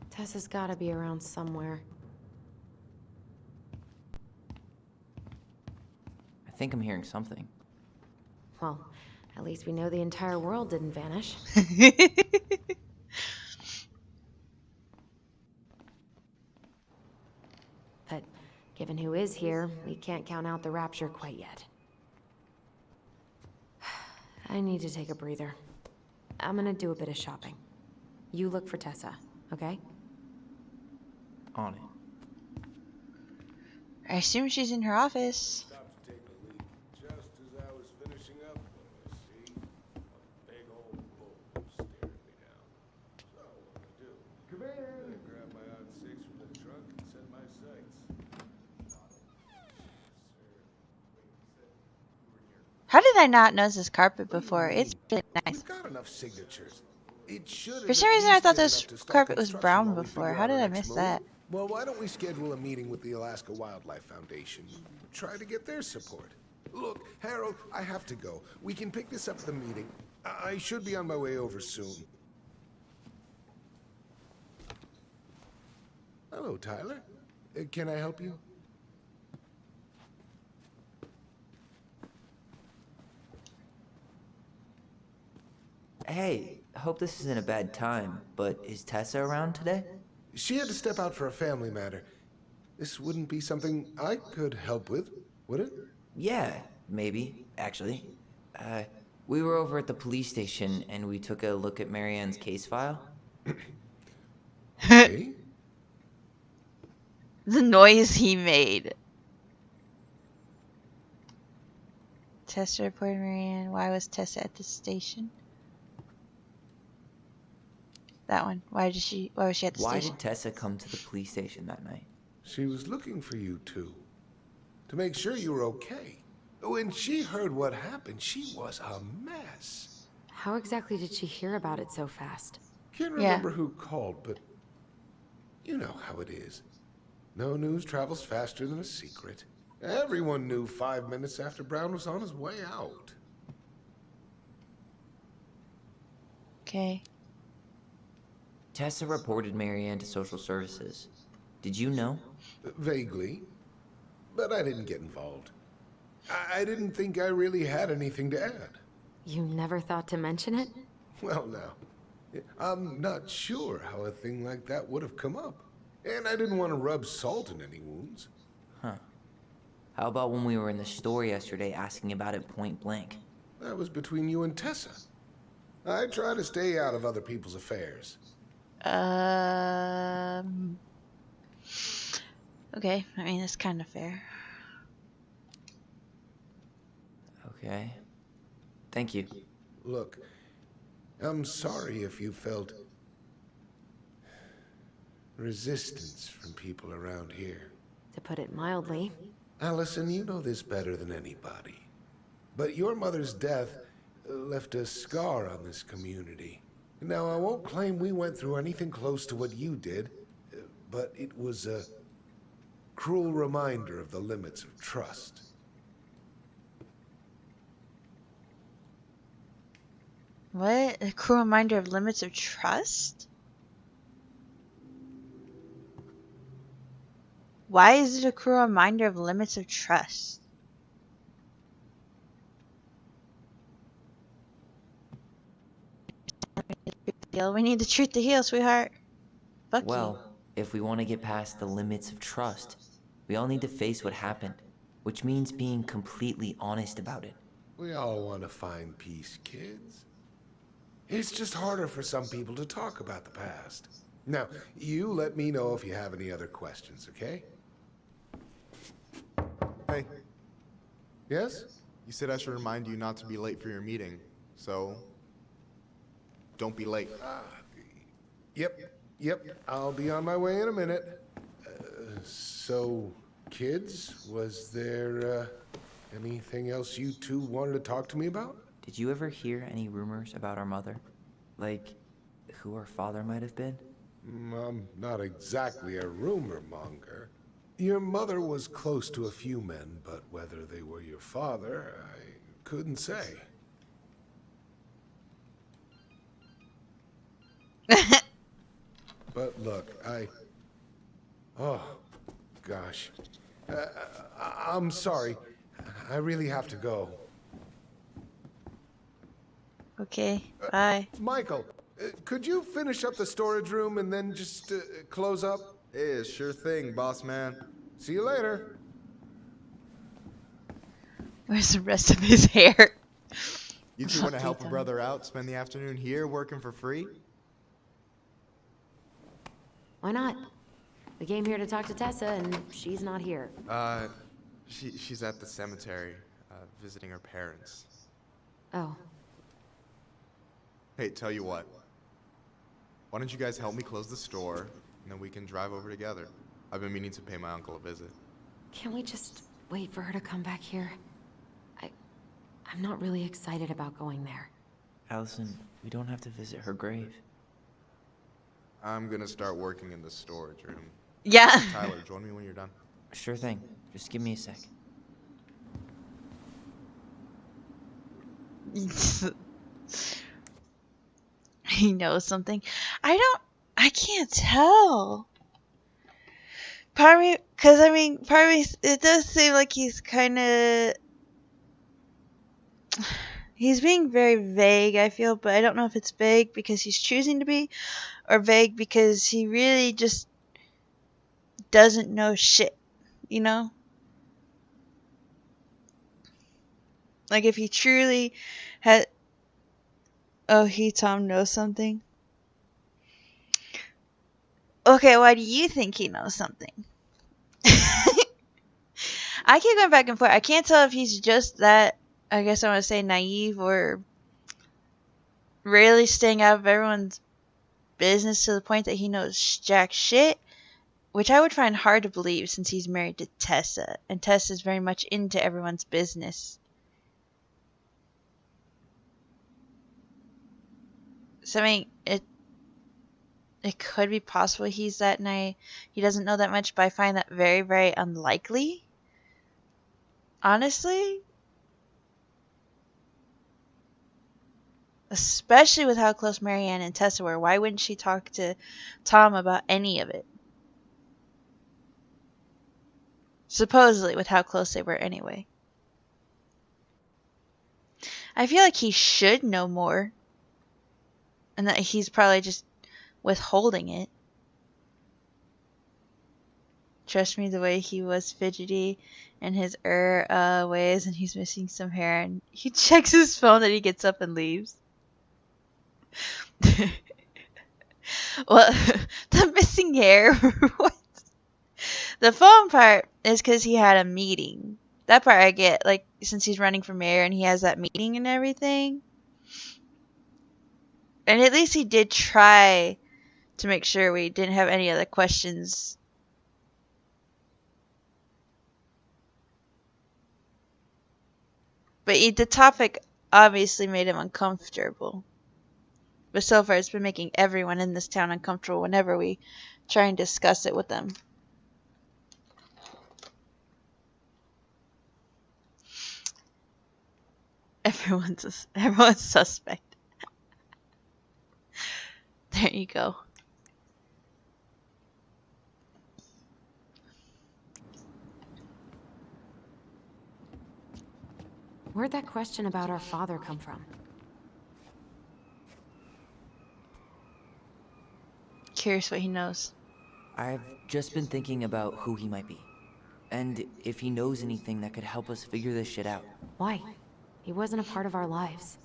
Tessa's gotta be around somewhere. think I'm hearing something. Well, at least we know the entire world didn't vanish. But given who is here, we can't count out the rapture quite yet. I need to take a breather. I'm gonna do a bit of shopping. You look for Tessa, okay? On it. I assume she's in her office. Stopped to take a leak just as I was finishing up, though, I see a big old bull staring me down. So, what do I do? Come here! I grab my odd six from the trunk and set my sights. How did I not notice this carpet before? It's really nice. We've got enough signatures. It should For some reason, I thought this this carpet was brown before. How did I miss that? Well, why don't we schedule a meeting with the Alaska Wildlife Foundation? Try to get their support. Look, Harold, I have to go. We can pick this up at the meeting. I should be on my way over soon. Hello, Tyler. Can I help you? Hey, hope this isn't a bad time, but is Tessa around today? She had to step out for a family matter. This wouldn't be something I could help with, would it? Yeah, maybe, actually. We were over at the police station and we took a look at Marianne's case file. Okay. The noise he made. Tessa reported Marianne. Why was Tessa at the station? That one. Why was she at the station? Why did Tessa come to the police station that night? She was looking for you two. To make sure you were okay. When she heard what happened, she was a mess. How exactly did she hear about it so fast? Can't remember who called, but you know how it is. No news travels faster than a secret. Everyone knew 5 minutes after Brown was on his way out. Okay. Tessa reported Marianne to social services. Did you know? Vaguely. But I didn't get involved. I didn't think I really had anything to add. You never thought to mention it? Well, now, I'm not sure how a thing like that would have come up. And I didn't want to rub salt in any wounds. Huh. How about when we were in the store yesterday asking about it point blank? That was between you and Tessa. I try to stay out of other people's affairs. Okay, I mean, that's kind of fair. Okay. Thank you. Look, I'm sorry if you felt resistance from people around here. To put it mildly. Allison, you know this better than anybody. But your mother's death left a scar on this community. Now, I won't claim we went through anything close to what you did, but it was a cruel reminder of the limits of trust. What? A cruel reminder of limits of trust? Why is it a cruel reminder of limits of trust? We need the truth to heal, sweetheart. Fuck Well, if we want to get past the limits of trust, we all need to face what happened, which means being completely honest about it. We all want to find peace, kids. It's just harder for some people to talk about the past. Now, you let me know if you have any other questions, okay? Hey, Yes? you said I should remind you not to be late for your meeting, so don't be late. Yep. I'll be on my way in a minute. So, kids, was there anything else you two wanted to talk to me about? Did you ever hear any rumors about our mother? Like, who our father might have been? I'm not exactly a rumor monger. Your mother was close to a few men, but whether they were your father, I couldn't say. But look, oh, gosh. I'm sorry. I really have to go. Okay, bye. Michael, could you finish up the storage room and then just close up? Yeah, sure thing, boss man. See you later. Where's the rest of his hair? You two want to Update help a on brother out, spend the afternoon here working for free? Why not? We came here to talk to Tessa, and she's not here. She's at the cemetery, visiting her parents. Oh, Hey, tell you what. Why don't you guys help me close the store, and then we can drive over together? I've been meaning to pay my uncle a visit. can't we just wait for her to come back here? I'm not really excited about going there. Allison, we don't have to visit her grave. I'm gonna start working in the storage room. Yeah. Tyler, join me when you're done. Sure thing. Just give me a sec. He knows something. I can't tell. Part of me, because I mean, part of me, it does seem like he's kind of. He's being very vague, I feel, but I don't know if it's vague because he's choosing to be, or vague because he really just doesn't know shit, you know? Like, if he truly had. Oh, Tom knows something? Okay, why do you think he knows something? I keep going back and forth. I can't tell if he's just that, I guess I want to say naive, or really staying out of everyone's business to the point that he knows jack shit, which I would find hard to believe since he's married to Tessa, and Tessa's very much into everyone's business. So I mean, it could be possible he's that naive. He doesn't know that much, but I find that very, very unlikely. Honestly. Especially with how close Marianne and Tessa were. Why wouldn't she talk to Tom about any of it? Supposedly, with how close they were anyway. I feel like he should know more. And that he's probably just withholding it. Trust me, the way he was fidgety in his ways, and he's missing some hair, and he checks his phone and he gets up and leaves. Well, the missing hair. What? The phone part is because he had a meeting. That part I get, like, since he's running for mayor and he has that meeting and everything. And at least he did try to make sure we didn't have any other questions. But the topic obviously made him uncomfortable. But so far it's been making everyone in this town uncomfortable whenever we try and discuss it with them. Everyone's suspect. There you go. Where'd that question about our father come from? Curious what he knows. I've just been thinking about who he might be. And if he knows anything that could help us figure this shit out. Why? He wasn't a part of our lives.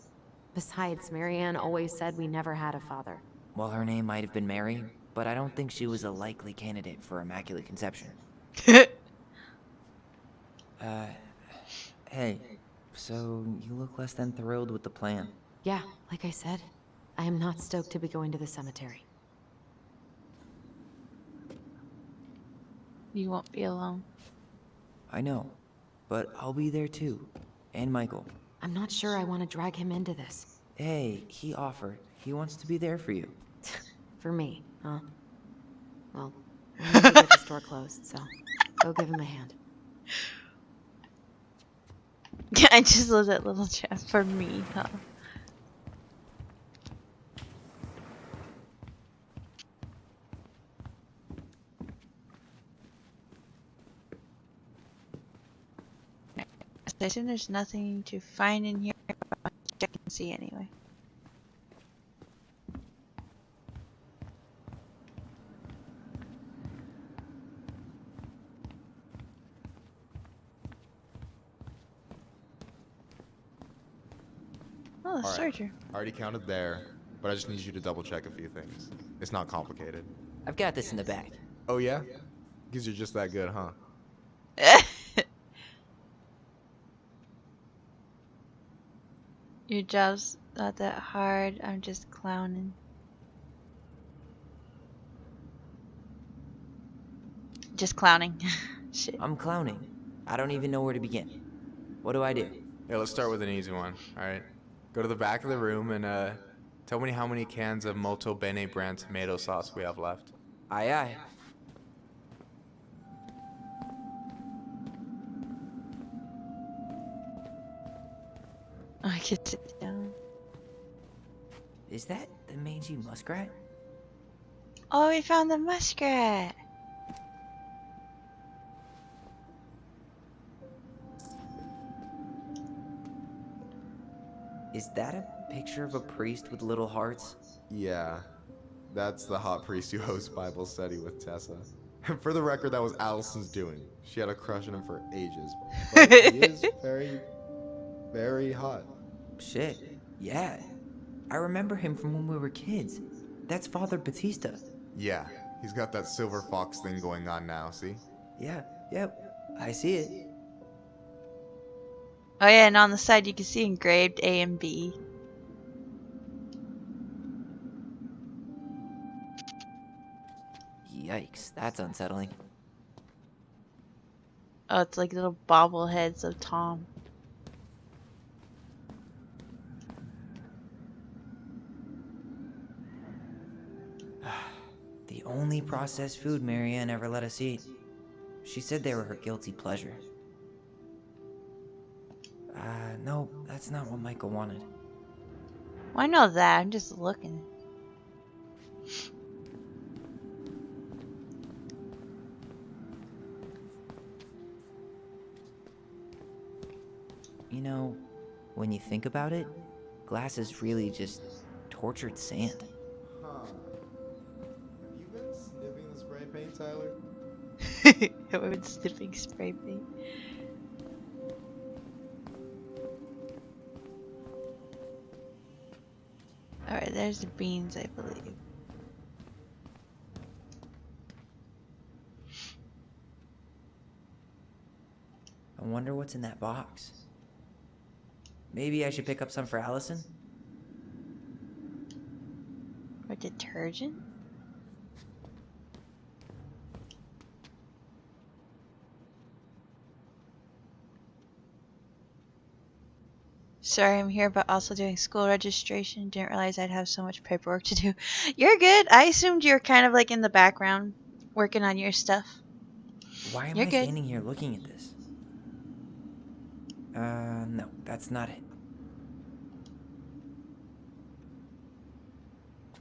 Besides, Marianne always said we never had a father. Well, her name might have been Mary, but I don't think she was a likely candidate for Immaculate Conception. Hey, so you look less than thrilled with the plan. Yeah, like I said, I am not stoked to be going to the cemetery. You won't be alone. I know, but I'll be there too. And Michael. I'm not sure I want to drag him into this. Hey, he offered. He wants to be there for you. For me, huh? Well, I need to get the store closed, so go give him a hand. Yeah, I just love that little chat. For me, huh? I assume there's nothing to find in here. I can see anyway. Oh, the All right. storage room. I already counted there, but I just need you to double check a few things. It's not complicated. I've got this in the back. Oh yeah? Because you're just that good, huh? Your job's not that hard. I'm just clowning. Just clowning. Shit. I'm clowning. I don't even know where to begin. What do I do? Yeah, let's start with an easy one, alright? Go to the back of the room and tell me how many cans of Molto Bene brand tomato sauce we have left. Aye aye. I can sit down. Is that the mangy muskrat? Oh, we found the muskrat. Is that a picture of a priest with little hearts? Yeah, that's the hot priest who hosts Bible study with Tessa. For the record, that was Allison's doing. She had a crush on him for ages. But he is very, very hot. Shit, yeah. I remember him from when we were kids. That's Father Batista. Yeah, he's got that silver fox thing going on now, see? Yeah, yep, I see it. Oh yeah, and on the side you can see engraved A and B. Yikes, that's unsettling. Oh, it's like little bobbleheads of Tom. The only processed food Marianne ever let us eat. She said they were her guilty pleasure. No, that's not what Michael wanted. Well, I know that. I'm just looking. You know, when you think about it, glass is really just tortured sand. Huh. Have you been sniffing the spray paint, Tyler? I've been sniffing spray paint. Alright, there's the beans, I believe. I wonder what's in that box. Maybe I should pick up some for Allison? Or detergent? Sorry, I'm here, but also doing school registration. Didn't realize I'd have so much paperwork to do. You're good. I assumed you were kind of like in the background, working on your stuff. Why am You're I good. standing here looking at this? No, that's not it.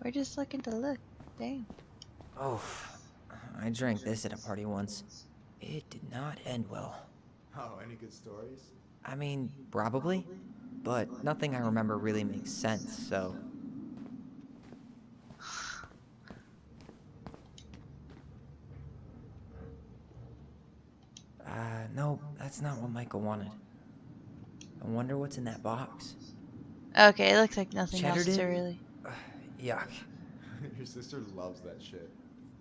We're just looking to look. Dang. Oh, I drank this at a party once. It did not end well. Oh, any good stories? I mean, probably, but nothing I remember really makes sense, so... No, that's not what Michael wanted. I wonder what's in that box. Okay, it looks like nothing Cheddar else to dip? really. Yuck. Your sister loves that shit.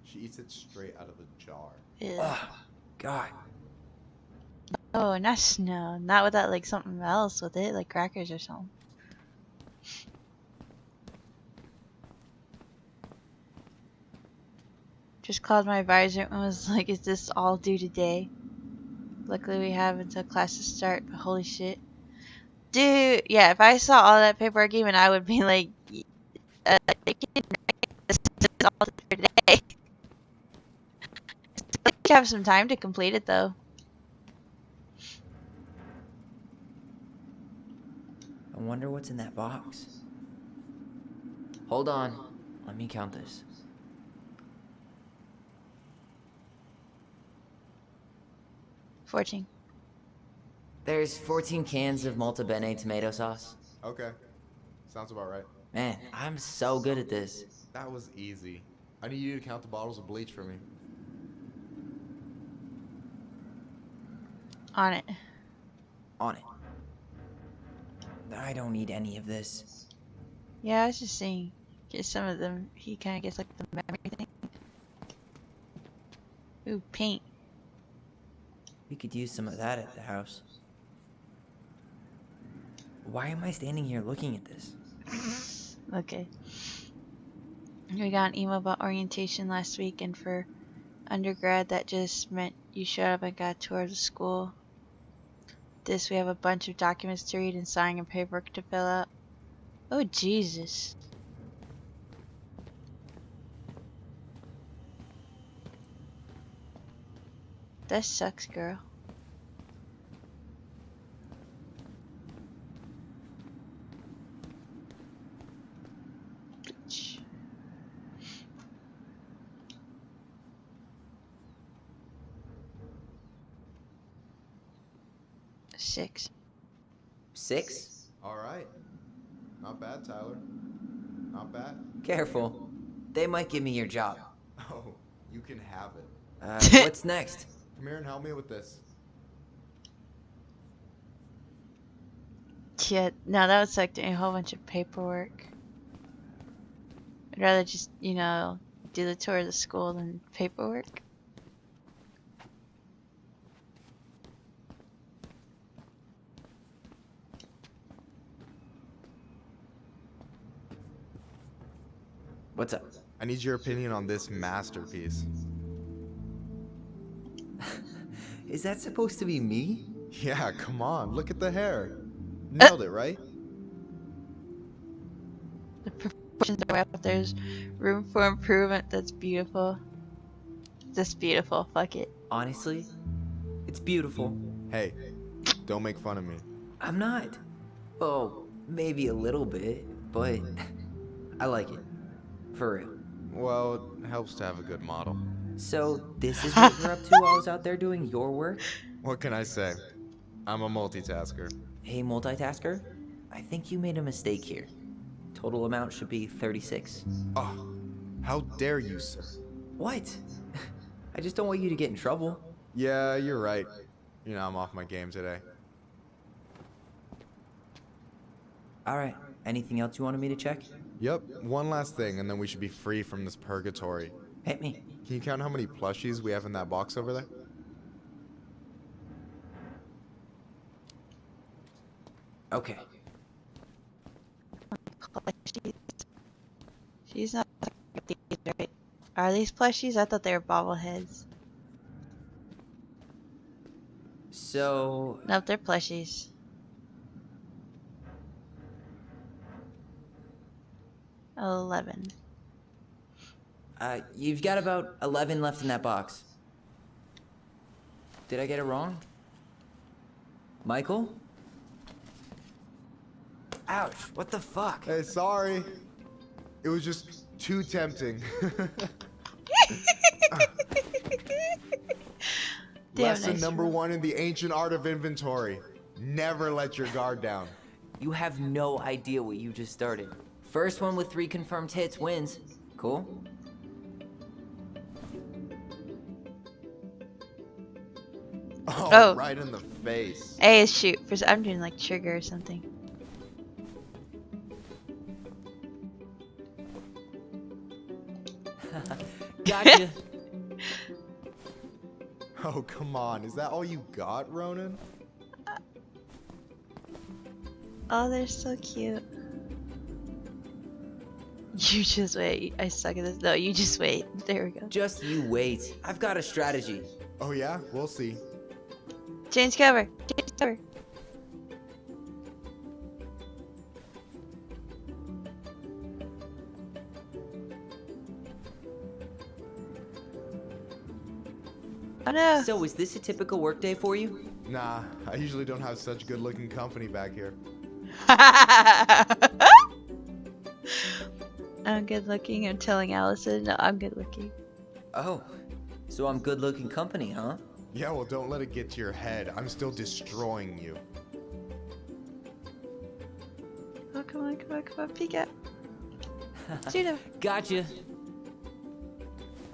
She eats it straight out of the jar. Ew. Oh, God. Oh, not snow. Not without like something else with it, like crackers or something. Just called my advisor and was like, is this all due today? Luckily we have until classes start, but holy shit. Dude, yeah, if I saw all that paperwork even, I would be like, you this is all for today. You have some time to complete it though. I wonder what's in that box. Hold on. Let me count this. 14. There's 14 cans of Malta Bene tomato sauce. Okay. Sounds about right. Man, I'm so good at this. That was easy. I need you to count the bottles of bleach for me. On it. On it. I don't need any of this. Yeah, I was just saying, get some of them. He kind of gets like the memory thing. Ooh, paint. We could use some of that at the house. Why am I standing here looking at this? Okay. We got an email about orientation last week, and for undergrad, that just meant you showed up and got a tour of the school. We have a bunch of documents to read and sign and paperwork to fill out. Oh, Jesus. That sucks, girl. Bitch. Six. 6? Alright. Not bad, Tyler. Not bad. Careful. They might give me your job. Oh, you can have it. What's next? Come here and help me with this. Yeah, no, that would suck doing a whole bunch of paperwork. I'd rather just, you know, do the tour of the school than paperwork. What's up? I need your opinion on this masterpiece. Is that supposed to be me? Yeah, come on. Look at the hair. Nailed it, right? The proportions are way up. There's room for improvement. That's beautiful. That's beautiful. Fuck it. Honestly, it's beautiful. Hey, don't make fun of me. I'm not. Oh, maybe a little bit, but I like it. For real. Well, it helps to have a good model. So, this is what you're up to while I was out there doing your work? What can I say? I'm a multitasker. Hey, multitasker. I think you made a mistake here. Total amount should be 36. Oh, how dare you, sir? What? I just don't want you to get in trouble. Yeah, you're right. You know, I'm off my game today. Alright, anything else you wanted me to check? Yep, one last thing, and then we should be free from this purgatory. Hit me. Can you count how many plushies we have in that box over there? Okay. She's not these, right? Are these plushies? I thought they were bobbleheads. So... Nope, they're plushies. $11. You've got about 11 left in that box. Did I get it wrong? Michael? Ouch, what the fuck? Hey, sorry. It was just too tempting. Lesson number 1 in the ancient art of inventory. Never let your guard down. You have no idea what you just started. First one with 3 confirmed hits wins. Cool? Oh, right in the face. Hey, shoot. I'm doing like trigger or something. Gotcha. Oh, come on. Is that all you got, Ronan? Oh, they're so cute. You just wait. I suck at this. No, you just wait. There we go. Just you wait. I've got a strategy. Oh, yeah? We'll see. Change cover. Change cover. Oh no. So is this a typical workday for you? Nah, I usually don't have such good-looking company back here. I'm good looking. I'm telling Allison. No, I'm good looking. Oh, so I'm good looking company, huh? Yeah, well, don't let it get to your head. I'm still destroying you. Oh, come on, come on, come on, peek out. Shoot him. Gotcha.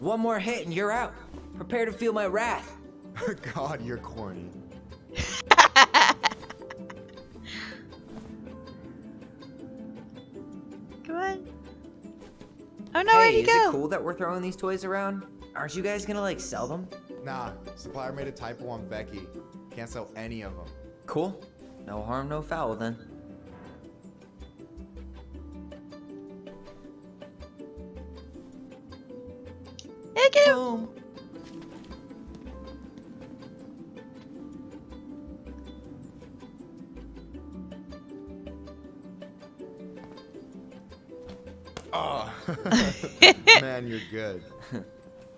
One more hit and you're out. Prepare to feel my wrath. God, you're corny. Come on. Oh no, Hey, where'd he is go? it cool that we're throwing these toys around? Aren't you guys gonna like sell them? Nah, supplier made a typo on Becky. Can't sell any of them. Cool. No harm, no foul then. Hey, get him. Boom. Oh, man, you're good.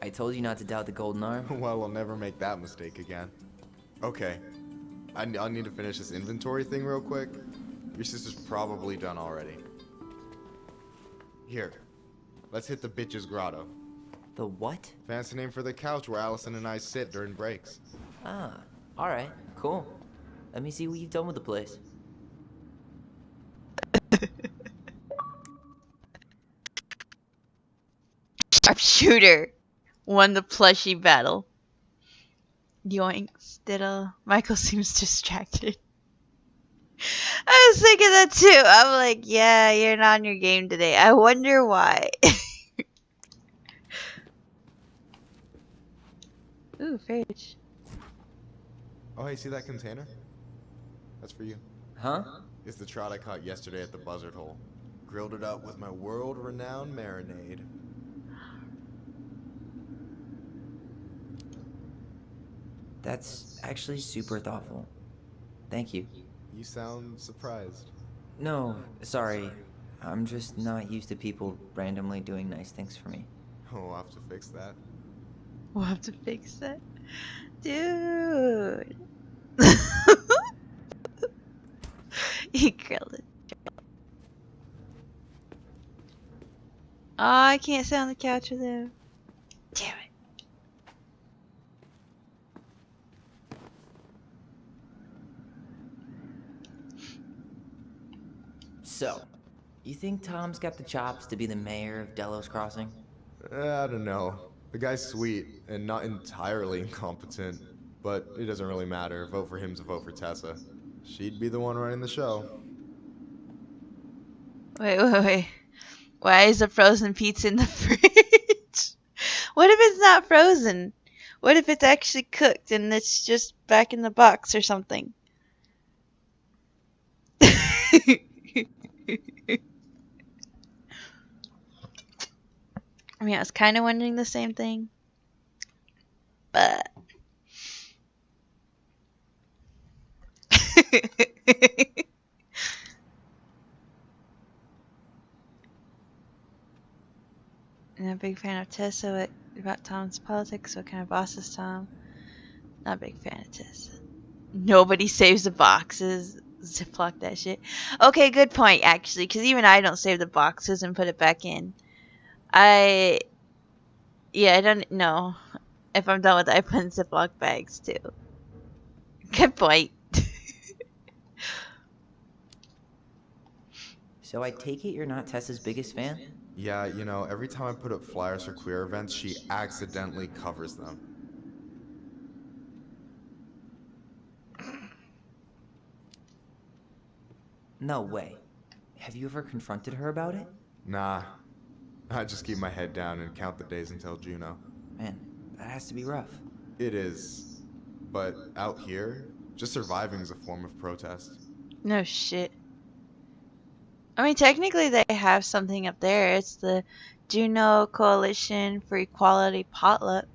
I told you not to doubt the golden arm. Well, I'll never make that mistake again. Okay, I'll need to finish this inventory thing real quick. Your sister's probably done already. Here, let's hit the bitch's grotto. The what? Fancy name for the couch where Allison and I sit during breaks. Ah, alright, cool. Let me see what you've done with the place. Sharpshooter won the plushie battle. Yoinks, diddle. Michael seems distracted. I was thinking that too. I'm like, yeah, you're not on your game today. I wonder why. Ooh, fridge. Oh, hey, see that container? That's for you. Huh? It's the trout I caught yesterday at the buzzard hole. Grilled it up with my world-renowned marinade. That's actually super thoughtful. Thank you. You sound surprised. No, sorry. I'm just not used to people randomly doing nice things for me. Oh, we'll have to fix that. We'll have to fix that. Dude. He grilled it. Oh, I can't sit on the couch with him. Damn it. So, you think Tom's got the chops to be the mayor of Delos Crossing? I don't know. The guy's sweet and not entirely incompetent, but it doesn't really matter. Vote for him's a vote for Tessa. She'd be the one running the show. Wait. Why is the frozen pizza in the fridge? What if it's not frozen? What if it's actually cooked and it's just back in the box or something? I mean, I was kind of wondering the same thing. But... I'm a big fan of Tessa. What about Tom's politics? What kind of boss is Tom? Not a big fan of Tessa. Nobody saves the boxes. Ziploc that shit. Okay, good point, actually. Because even I don't save the boxes and put it back in. I don't know. If I'm done with it, I put in Ziploc bags, too. Good point. So I take it you're not Tessa's biggest fan? Yeah, you know, every time I put up flyers for queer events, she accidentally covers them. No way. Have you ever confronted her about it? Nah. I just keep my head down and count the days until Juno. Man, that has to be rough. It is. But out here, just surviving is a form of protest. No shit. I mean, technically they have something up there. It's the Juno Coalition for Equality Potluck.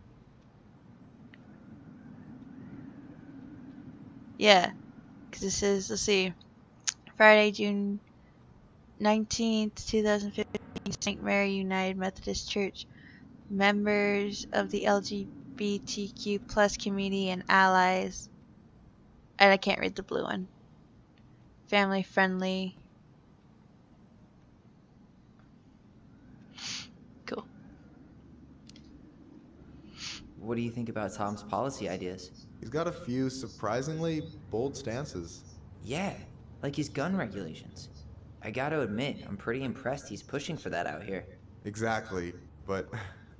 Yeah. Because this is, let's see, Friday, June 19th, 2015, St. Mary United Methodist Church. Members of the LGBTQ plus community and allies. And I can't read the blue one. Family friendly. Cool. What do you think about Tom's policy ideas? He's got a few surprisingly bold stances. Yeah, like his gun regulations. I gotta admit, I'm pretty impressed he's pushing for that out here. Exactly, but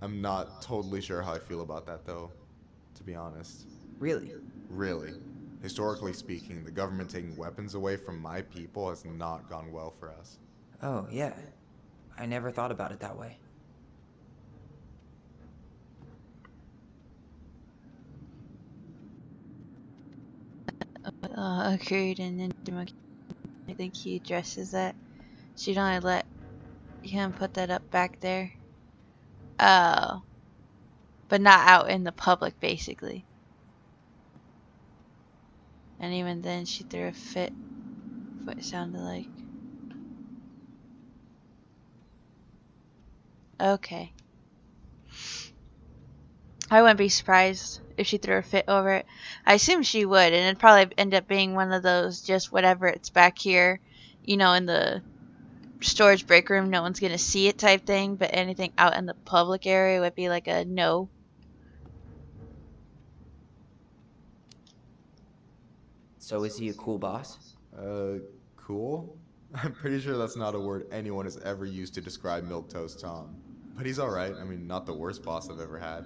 I'm not totally sure how I feel about that though, to be honest. Really? Really. Historically speaking, the government taking weapons away from my people has not gone well for us. Oh, yeah. I never thought about it that way. Agreed, and then I think he addresses that. She'd only let him put that up back there. Oh. But not out in the public, basically. And even then, she threw a fit, what it sounded like. Okay. I wouldn't be surprised if she threw a fit over it. I assume she would, and it'd probably end up being one of those just whatever it's back here, you know, in the storage break room, no one's gonna see it type thing, but anything out in the public area would be like a no. So is he a cool boss? Cool? I'm pretty sure that's not a word anyone has ever used to describe Milquetoast Tom. But he's alright. I mean, not the worst boss I've ever had.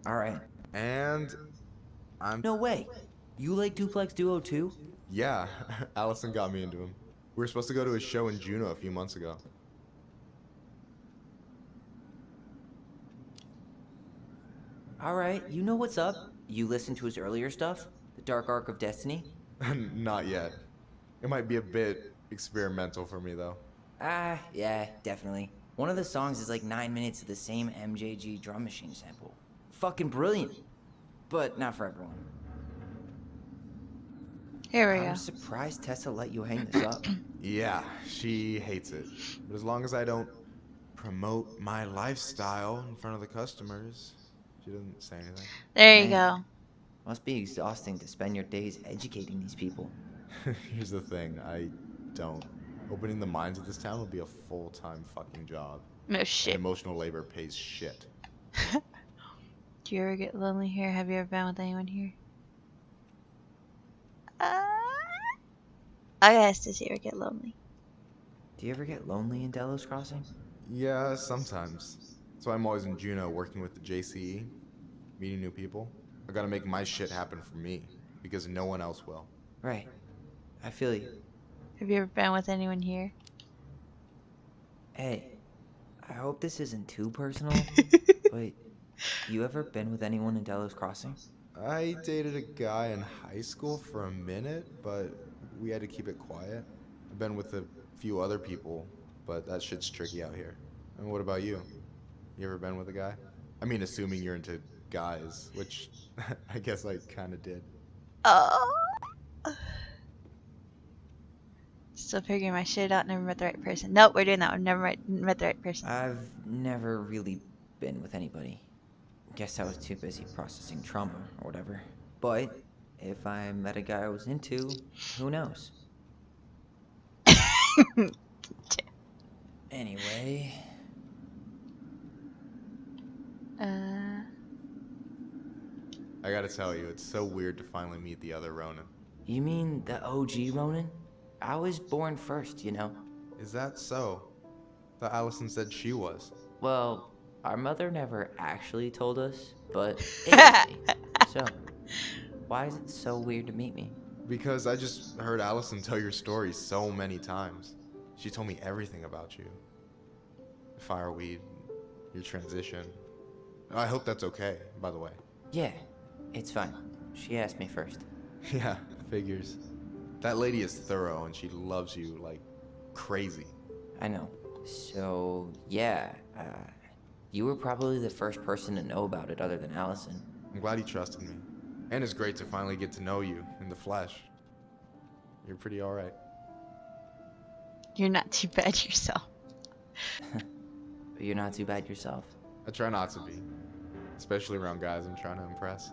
Alright. And No way! You like Duplex Duo too? yeah, Allison got me into him. We were supposed to go to a show in Juneau a few months ago. Alright, you know what's up? You listened to his earlier stuff? The Dark Arc of Destiny? Not yet. It might be a bit experimental for me, though. Ah, yeah, definitely. One of the songs is like 9 minutes of the same MJG drum machine sample. Fucking brilliant. But not for everyone. Here we go. I'm surprised Tessa let you hang this up. Yeah, she hates it. But as long as I don't promote my lifestyle in front of the customers, she doesn't say anything. There you Man, go. Must be exhausting to spend your days educating these people. Here's the thing, I don't. Opening the mines of this town will be a full-time fucking job. No And shit. emotional labor pays shit. Do you ever get lonely here? Have you ever been with anyone here? I asked, does he ever get lonely? Do you ever get lonely in Delos Crossing? Yeah, sometimes. So I'm always in Juneau working with the JCE, meeting new people. I gotta make my shit happen for me, because no one else will. Right. I feel you. Have you ever been with anyone here? Hey, I hope this isn't too personal, but you ever been with anyone in Delos Crossing? I dated a guy in high school for a minute, but we had to keep it quiet. I've been with a few other people, but that shit's tricky out here. And what about you? You ever been with a guy? I mean, assuming you're into guys, which I guess I kind of did. Oh. Still figuring my shit out. Never met the right person. Nope, we're doing that one. Never met the right person. I've never really been with anybody. Guess I was too busy processing trauma or whatever. But if I met a guy I was into, who knows? Anyway. I gotta tell you, it's so weird to finally meet the other Ronin. You mean the OG Ronin? I was born first, you know. Is that so? Thought Allison said she was. Well, our mother never actually told us, but it was me. So, why is it so weird to meet me? Because I just heard Allison tell your story so many times. She told me everything about you. Fireweed, your transition. I hope that's okay, by the way. Yeah, it's fine. She asked me first. Yeah, figures. That lady is thorough and she loves you like crazy. I know. So, yeah, you were probably the first person to know about it other than Allison. I'm glad he trusted me. And it's great to finally get to know you in the flesh. You're pretty alright. You're not too bad yourself. But you're not too bad yourself. I try not to be. Especially around guys I'm trying to impress.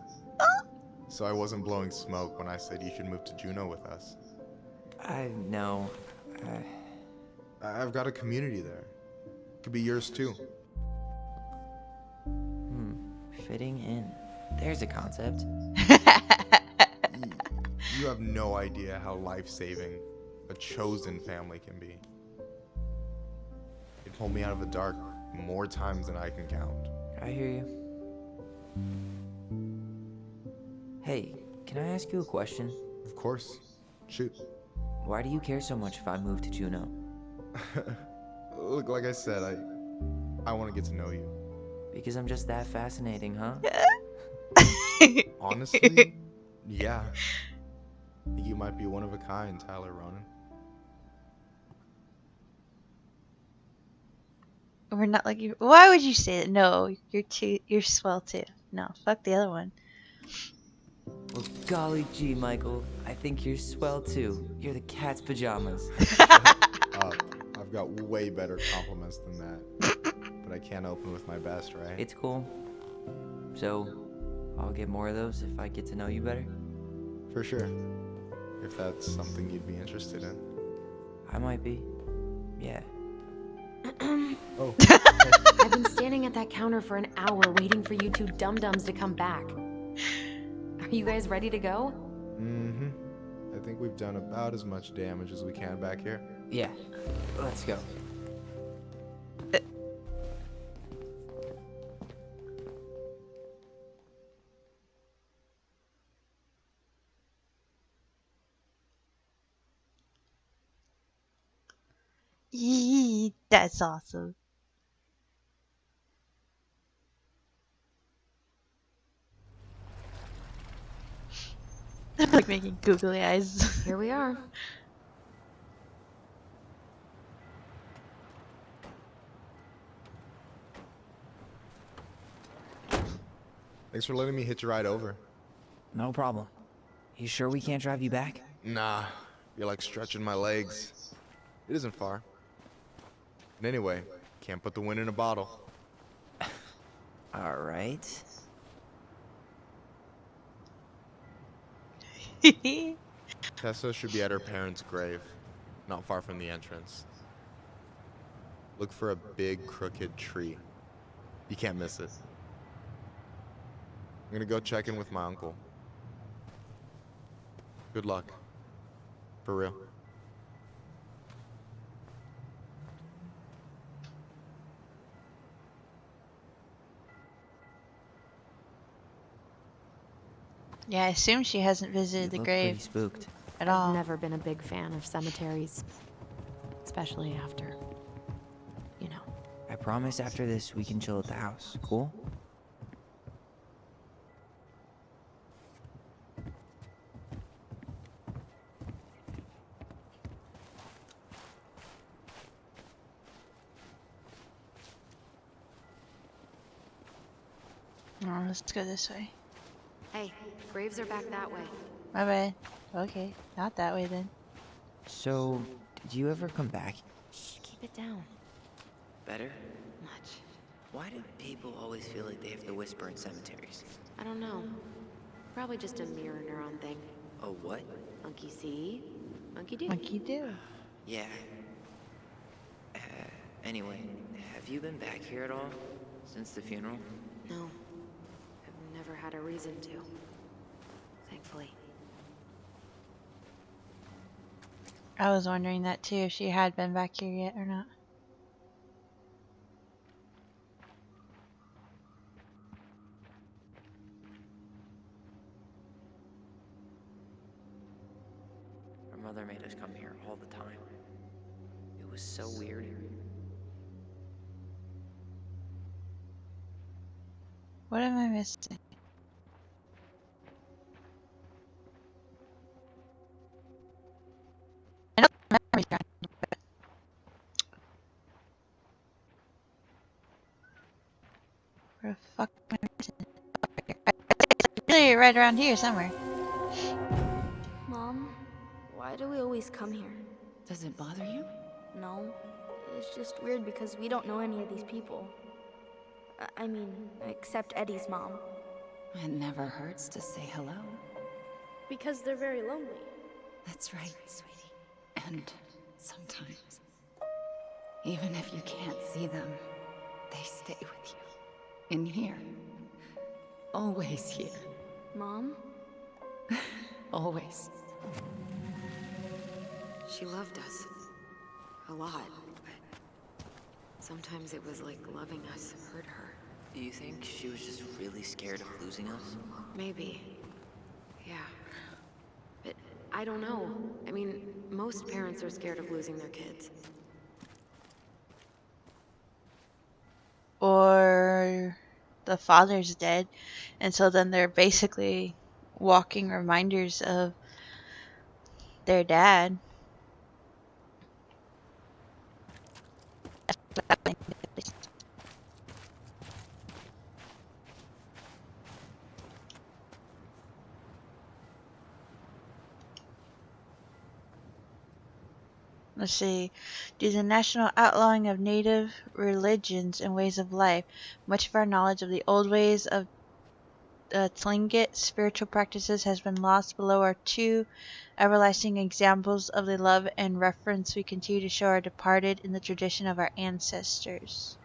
So I wasn't blowing smoke when I said you should move to Juneau with us. I know. I've got a community there. Could be yours too. fitting in. There's a concept. You have no idea how life-saving a chosen family can be. It pulled me out of the dark more times than I can count. I hear you. Hey, can I ask you a question? Of course. Shoot. Why do you care so much if I move to Juneau? Look, like I said, I want to get to know you. Because I'm just that fascinating, huh? Honestly, yeah. I think you might be one of a kind, Tyler Ronan. We're not like you. Why would you say that? No, you're swell too. No, fuck the other one. Well, golly gee, Michael. I think you're swell too. You're the cat's pajamas. I've got way better compliments than that. But I can't open with my best, right? It's cool. So, I'll get more of those if I get to know you better? For sure. If that's something you'd be interested in. I might be. Yeah. Oh. I've been standing at that counter for an hour waiting for you two dum-dums to come back. Are you guys ready to go? Mm-hmm. I think we've done about as much damage as we can back here. Yeah. Let's go. Yee, that's awesome. I'm like making googly eyes. Here we are. Thanks for letting me hitch a ride over. No problem. You sure we can't drive you back? Nah, you're like stretching my legs. It isn't far. And anyway, can't put the wind in a bottle. Alright. Tessa should be at her parents' grave, not far from the entrance. Look for a big crooked tree. You can't miss it. I'm gonna go check in with my uncle. Good luck. For real. Yeah, I assume she hasn't visited the Pretty grave spooked. at all. I've never been a big fan of cemeteries. Especially after, you know. I promise after this we can chill at the house. Cool? Oh, let's go this way. Hey, graves are back that way. My bad. Okay, not that way then. So, did you ever come back? Shh, keep it down. Better? Much. Why do people always feel like they have to whisper in cemeteries? I don't know. Probably just a mirror neuron thing. Oh, what? Monkey see, monkey do. Monkey do. Yeah. Anyway, have you been back here at all? Since the funeral? No. I've never had a reason to. Thankfully. I was wondering that too, if she had been back here yet or not. Our mother made us come here all the time. It was so weird. What am I missing? I know the memory's gone, but where the fuck am I missing? It's really right around here somewhere. Mom, why do we always come here? Does it bother you? No, it's just weird because we don't know any of these people. I mean, except Eddie's mom. It never hurts to say hello. Because they're very lonely. That's right, sweetie. And sometimes, even if you can't see them, they stay with you. In here. Always here. Mom? Always. She loved us. A lot, but sometimes it was like loving us hurt her. Do you think she was just really scared of losing us? Maybe. Yeah. But I don't know. I mean, most parents are scared of losing their kids. Or the father's dead, and so then they're basically walking reminders of their dad. Let's see. Due to the national outlawing of native religions and ways of life, much of our knowledge of the old ways of Tlingit spiritual practices has been lost. Below are two everlasting examples of the love and reverence we continue to show our departed in the tradition of our ancestors.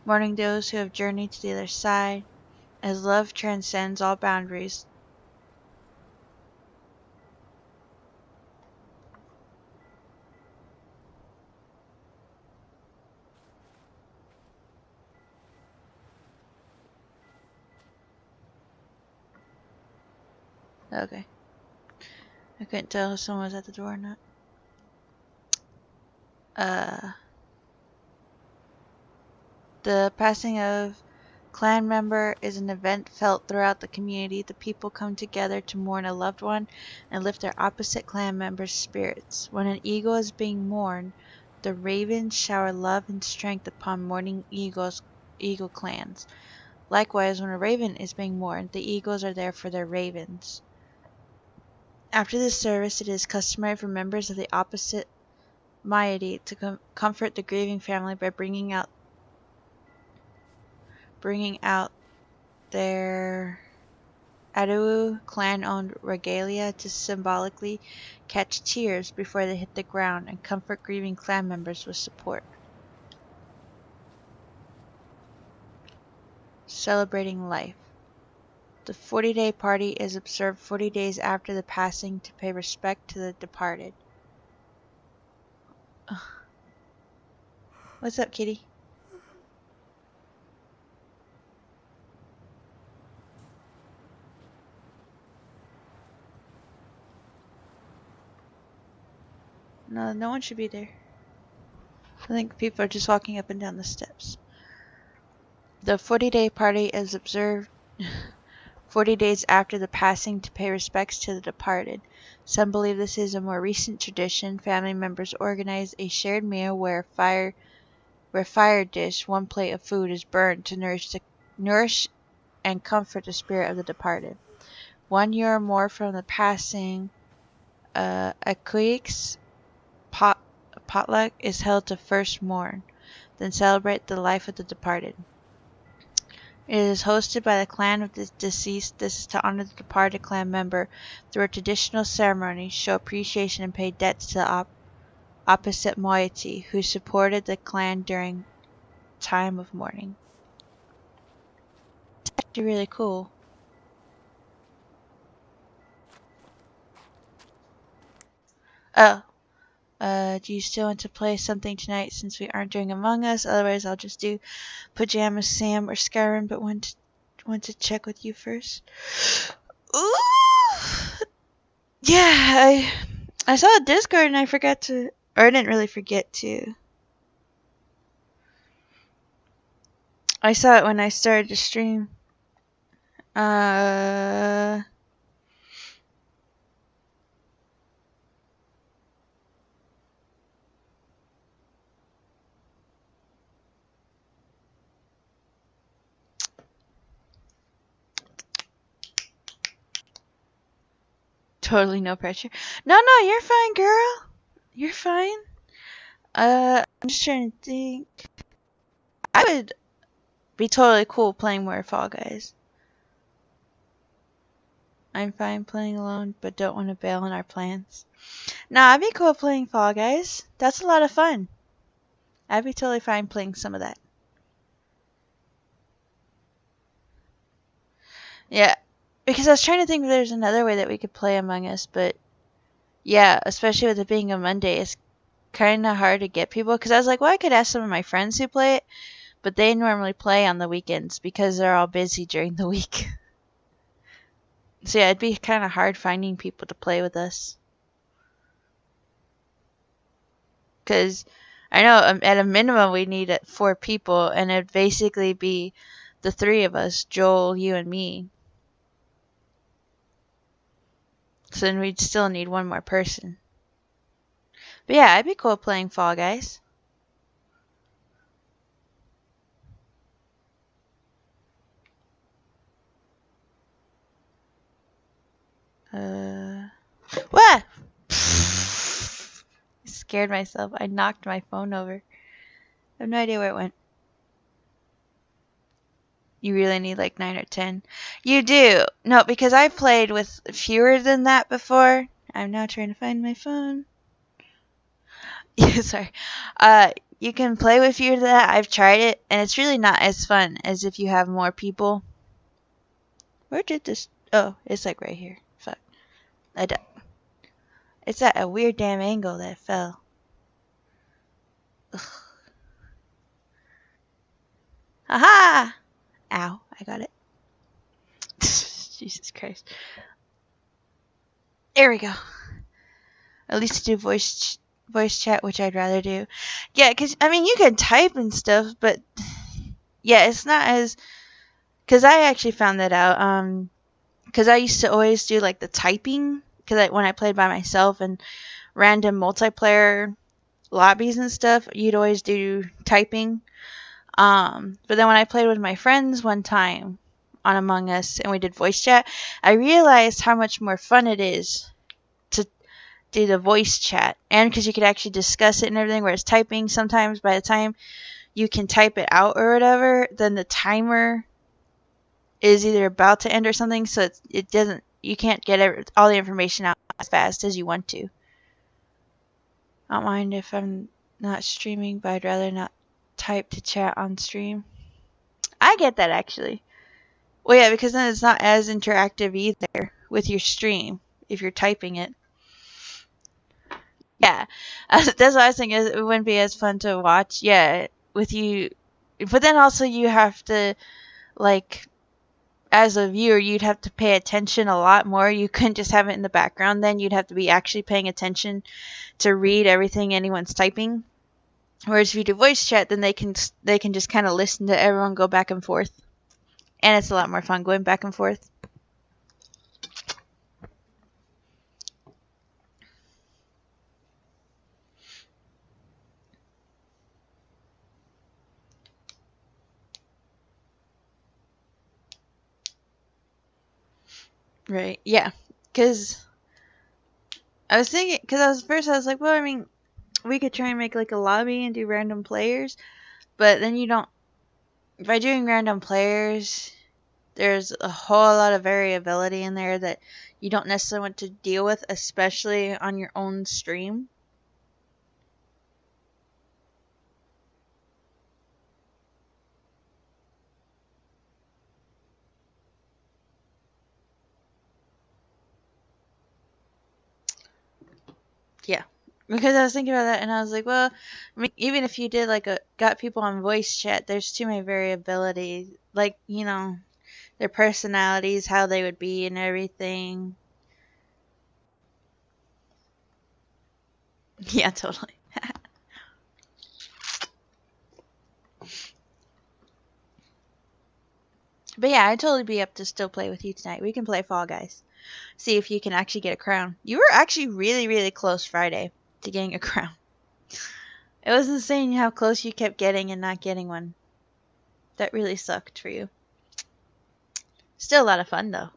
Mourning those who have journeyed to the other side, as love transcends all boundaries. Okay. I couldn't tell if someone was at the door or not. The passing of clan member is an event felt throughout the community. The people come together to mourn a loved one and lift their opposite clan members' spirits. When an eagle is being mourned, the ravens shower love and strength upon mourning eagle clans. Likewise, when a raven is being mourned, the eagles are there for their ravens. After this service, it is customary for members of the opposite moiety to comfort the grieving family by bringing out their Adau clan-owned regalia to symbolically catch tears before they hit the ground and comfort grieving clan members with support. Celebrating life. The 40-day party is observed 40 days after the passing to pay respect to the departed. What's up, kitty? No one should be there. I think people are just walking up and down the steps. The 40-day party is observed 40 days after the passing to pay respects to the departed. Some believe this is a more recent tradition. Family members organize a shared meal where fire dish, one plate of food is burned to nourish and comfort the spirit of the departed. 1 year or more from the passing, a Kuik's potluck is held to first mourn, then celebrate the life of the departed. It is hosted by the clan of the deceased. This is to honor the departed clan member through a traditional ceremony, show appreciation and pay debts to the opposite moiety who supported the clan during time of mourning. It's actually really cool. Oh, do you still want to play something tonight since we aren't doing Among Us? Otherwise, I'll just do Pajamas Sam or Skyrim, but want to check with you first. Ooh! Yeah, I saw a Discord and I forgot to, or I didn't really forget to. I saw it when I started to stream. Totally no pressure. No, you're fine, girl. You're fine. I'm just trying to think. I would be totally cool playing more Fall Guys. I'm fine playing alone, but don't want to bail on our plans. Nah, I'd be cool playing Fall Guys. That's a lot of fun. I'd be totally fine playing some of that. Yeah, because I was trying to think if there's another way that we could play Among Us, but yeah, especially with it being a Monday, it's kind of hard to get people. Because I was like, well, I could ask some of my friends who play it, but they normally play on the weekends because they're all busy during the week. So yeah, it'd be kind of hard finding people to play with us. Because I know at a minimum we need 4 people, and it'd basically be the 3 of us, Joel, you, and me. So then we'd still need 1 more person. But yeah, I'd be cool playing Fall Guys. What? Scared myself. I knocked my phone over. I have no idea where it went. You really need like 9 or 10. You do. No, because I've played with fewer than that before. I'm now trying to find my phone. Yeah, sorry. You can play with fewer than that. I've tried it, and it's really not as fun as if you have more people. Where did this? Oh, it's like right here. Fuck. It's at a weird damn angle that it fell. Ugh. Aha! Ow, I got it. Jesus Christ. There we go. At least do voice chat, which I'd rather do. Yeah, because, I mean, you can type and stuff, but yeah, it's not as... Because I actually found that out. Because I used to always do, like, the typing. Because when I played by myself and random multiplayer lobbies and stuff, you'd always do typing. But then when I played with my friends one time on Among Us and we did voice chat, I realized how much more fun it is to do the voice chat. And because you could actually discuss it and everything, whereas typing, sometimes by the time you can type it out or whatever, then the timer is either about to end or something, so it doesn't, you can't get all the information out as fast as you want to. I don't mind if I'm not streaming, but I'd rather not type to chat on stream. I get that, actually. Well, yeah, because then it's not as interactive either with your stream if you're typing it. Yeah, that's what I was thinking. It wouldn't be as fun to watch. Yeah, with you, but then also you have to, like, as a viewer, you'd have to pay attention a lot more. You couldn't just have it in the background. Then you'd have to be actually paying attention to read everything anyone's typing. Whereas if you do voice chat, then they can just kind of listen to everyone go back and forth, and it's a lot more fun going back and forth. Right. Yeah. Because I was thinking, because I was like, well, I mean, we could try and make like a lobby and do random players, but then you don't. By doing random players, there's a whole lot of variability in there that you don't necessarily want to deal with, especially on your own stream. Yeah. Because I was thinking about that, and I was like, well, I mean, even if you did like got people on voice chat, there's too many variability, like, you know, their personalities, how they would be, and everything. Yeah, totally. But yeah, I'd totally be up to still play with you tonight. We can play Fall Guys. See if you can actually get a crown. You were actually really, really close Friday to getting a crown. It was insane how close you kept getting and not getting one. That really sucked for you. Still a lot of fun, though.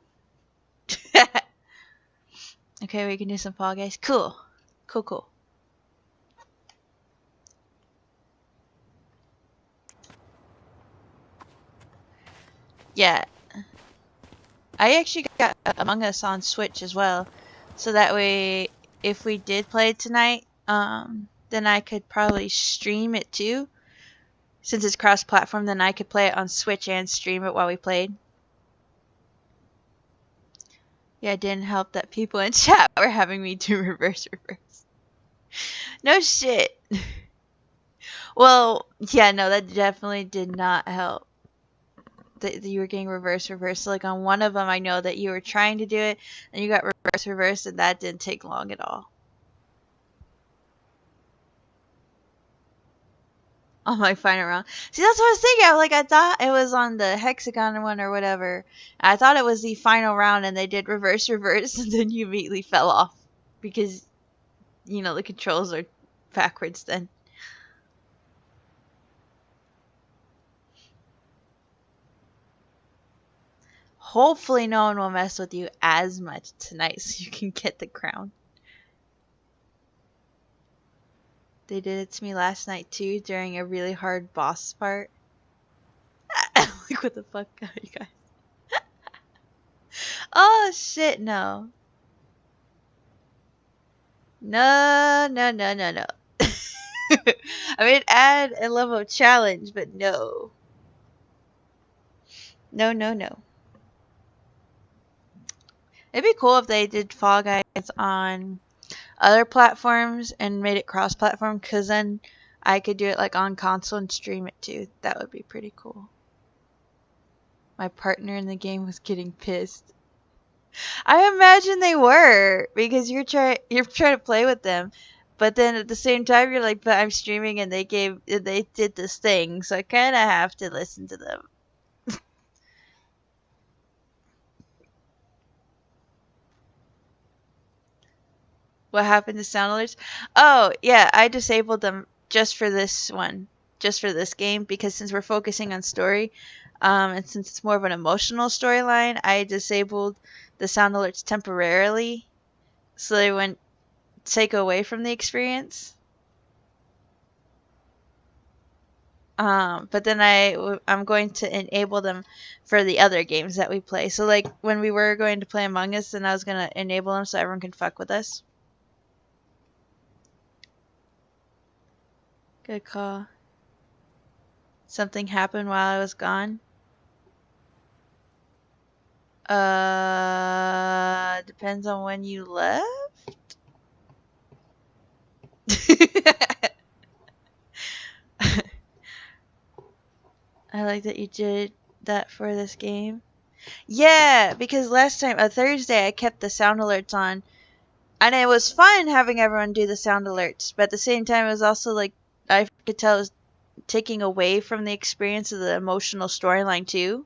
Okay, we can do some Fall Guys. Cool. Cool, cool. Yeah. I actually got Among Us on Switch as well. So that way, if we did play tonight, then I could probably stream it too. Since it's cross-platform, then I could play it on Switch and stream it while we played. Yeah, it didn't help that people in chat were having me do reverse. No shit. Well, yeah, no, that definitely did not help. That you were getting reverse. Like on one of them, I know that you were trying to do it, and you got reverse, and that didn't take long at all. On my final round. See, that's what I was thinking. I thought it was on the hexagon one or whatever. I thought it was the final round, and they did reverse, and then you immediately fell off because the controls are backwards then. Hopefully no one will mess with you as much tonight so you can get the crown. They did it to me last night too during a really hard boss part. Like, what the fuck are you guys? Oh shit, no. No. I mean, add a level of challenge, but no. No. It'd be cool if they did Fall Guys on other platforms and made it cross-platform, because then I could do it like on console and stream it too. That would be pretty cool. My partner in the game was getting pissed. I imagine they were, because you're trying to play with them, but then at the same time you're like, but I'm streaming and they did this thing, so I kind of have to listen to them. What happened to sound alerts? Oh, yeah, I disabled them just for this one. Just for this game, because since we're focusing on story, and since it's more of an emotional storyline, I disabled the sound alerts temporarily, so they wouldn't take away from the experience. But then I'm going to enable them for the other games that we play. So like when we were going to play Among Us, then I was gonna enable them so everyone can fuck with us. Good call. Something happened while I was gone. Depends on when you left. I like that you did that for this game. Yeah, because last time, Thursday, I kept the sound alerts on. And it was fun having everyone do the sound alerts. But at the same time, it was also like, I could tell it was taking away from the experience of the emotional storyline too.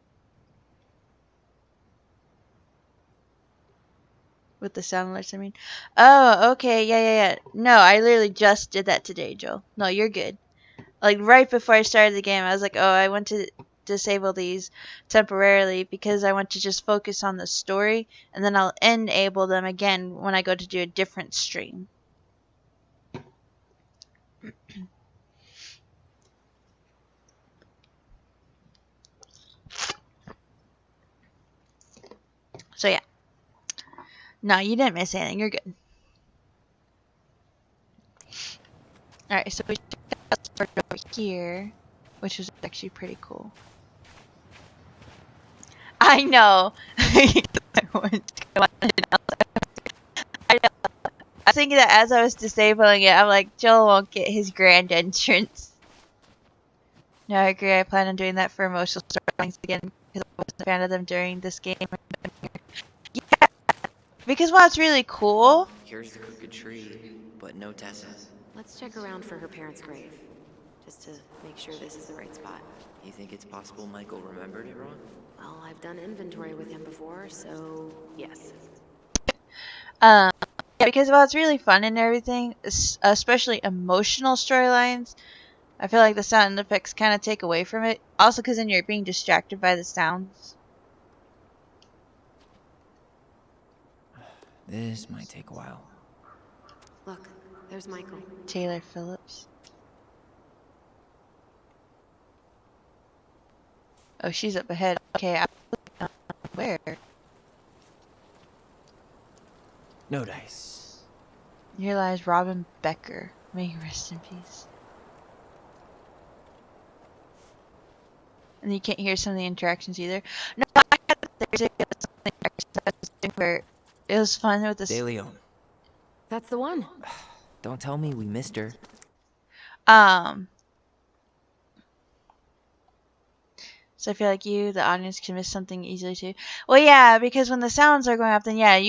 With the sound alerts, I mean. Oh, okay, yeah. No, I literally just did that today, Joe. No, you're good. Like, right before I started the game, I was like, oh, I want to disable these temporarily because I want to just focus on the story, and then I'll enable them again when I go to do a different stream. So, yeah. No, you didn't miss anything. You're good. Alright, so we started over here, which was actually pretty cool. I know. I was thinking that as I was disabling it, I'm like, Joel won't get his grand entrance. No, I agree. I plan on doing that for emotional storylines again because I wasn't a fan of them during this game. Yeah, because what's really cool. Here's the crooked tree, but no Tessa. Let's check around for her parents' grave, just to make sure this is the right spot. You think it's possible Michael remembered it wrong? Well, I've done inventory with him before, so yes. Yeah, because while it's really fun and everything, especially emotional storylines, I feel like the sound effects kind of take away from it. Also, because then you're being distracted by the sounds. This might take a while. Look, there's Michael. Taylor Phillips. Oh, she's up ahead. Okay, where? No dice. Here lies Robin Becker. May he rest in peace. And you can't hear some of the interactions either. No, I had Thursday something where it was fun with De this. Leon. That's the one. Don't tell me we missed her. So I feel like you, the audience, can miss something easily too. Well, yeah, because when the sounds are going up, then where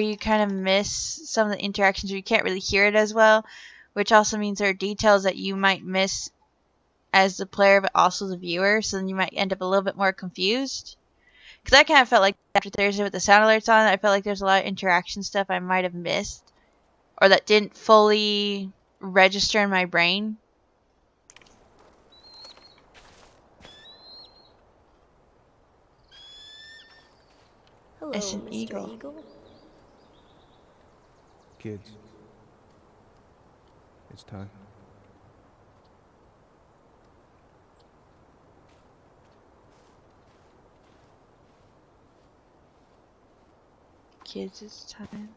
you kind of miss some of the interactions, where you can't really hear it as well, which also means there are details that you might miss as the player, but also the viewer. So then you might end up a little bit more confused. Because I kind of felt like after Thursday with the sound alerts on, I felt like there's a lot of interaction stuff I might have missed, or that didn't fully register in my brain. Hello, It's an Mr. eagle. Kids, it's time. Kids, it's time.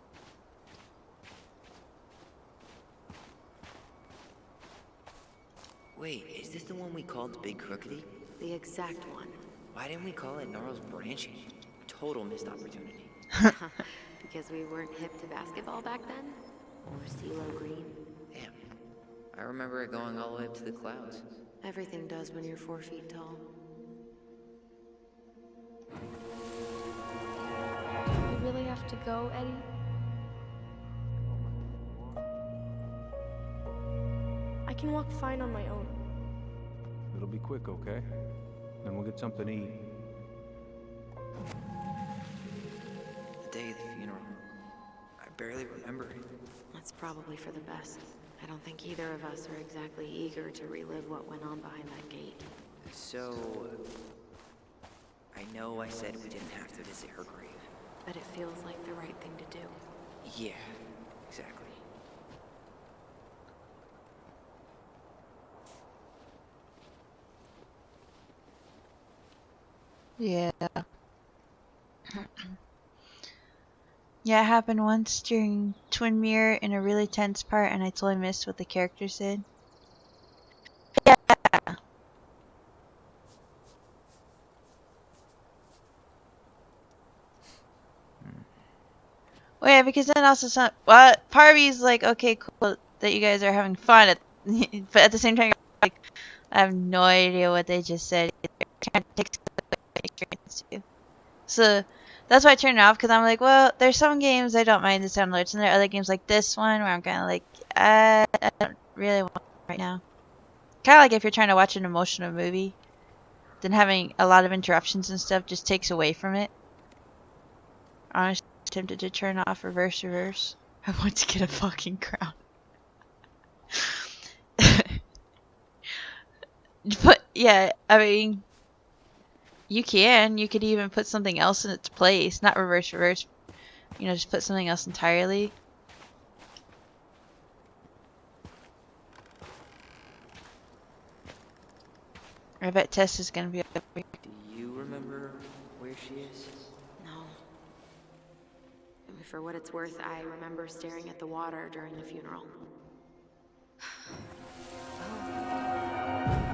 Wait, is this the one we called Big Crookedy? The exact one. Why didn't we call it Gnarls Branching? Total missed opportunity. Because we weren't hip to basketball back then? Or CeeLo Green? Damn. I remember it going all the way up to the clouds. Everything does when you're 4 feet tall. Do we really have to go, Eddie? I can walk fine on my own. It'll be quick, okay? Then we'll get something to eat. The day of the funeral. I barely remember it. That's probably for the best. I don't think either of us are exactly eager to relive what went on behind that gate. So... I know I said we didn't have to visit her grave. But it feels like the right thing to do. Yeah, exactly. Yeah. Yeah, it happened once during Twin Mirror in a really tense part, and I totally missed what the character said. Yeah. Well, yeah, because then also some. Well, part of me is like, okay, cool that you guys are having fun, but at the same time, like, I have no idea what they just said. They're trying to take some experience too. So that's why I turned it off, because I'm like, well, there's some games I don't mind the sound alerts, and there are other games like this one where I'm kind of like, I don't really want it right now. Kind of like if you're trying to watch an emotional movie, then having a lot of interruptions and stuff just takes away from it. Honestly, I'm tempted to turn off reverse. I want to get a fucking crown. But yeah, I mean, you could even put something else in its place, not reverse, you know, just put something else entirely. I bet Tess is gonna be over here. Do you remember where she is? No. And for what it's worth, I remember staring at the water during the funeral.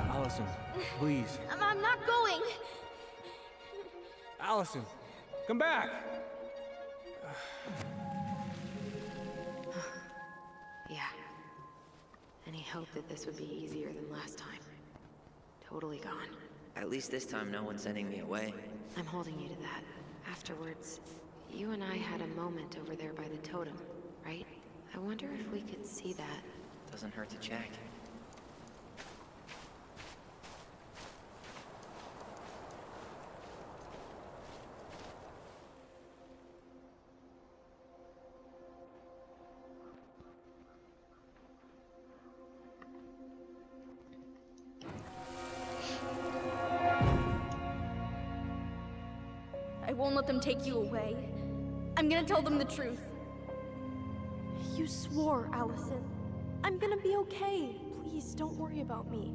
Allison, please. I'm not going. Allison, come back! Yeah. Any hope that this would be easier than last time? Totally gone. At least this time no one's sending me away. I'm holding you to that. Afterwards, you and I had a moment over there by the totem, right? I wonder if we could see that. Doesn't hurt to check. I won't let them take you away. I'm gonna tell them the truth. You swore, Allison. I'm gonna be okay. Please, don't worry about me.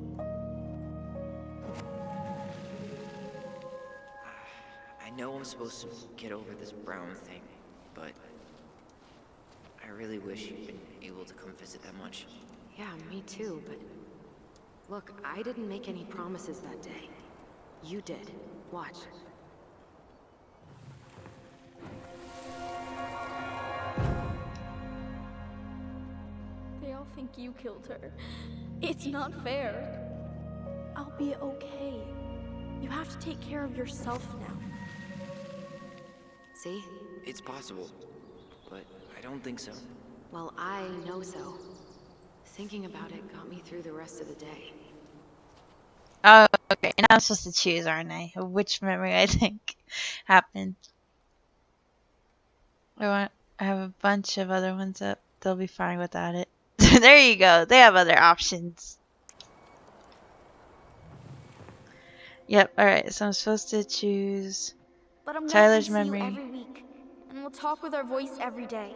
I know I'm supposed to get over this Brown thing, but I really wish you'd been able to come visit that much. Yeah, me too, but... Look, I didn't make any promises that day. You did. Watch. like you killed her. It's not fair. I'll be okay. You have to take care of yourself now. See? It's possible, but I don't think so. Well, I know so. Thinking about it got me through the rest of the day. Oh, okay. And I'm supposed to choose, aren't I? Which memory I think happened. I have a bunch of other ones up. They'll be fine without it. There you go. They have other options. Yep. All right. So I'm supposed to choose But I'm gonna Tyler's come see you memory. every week, and we'll talk with our voice every day.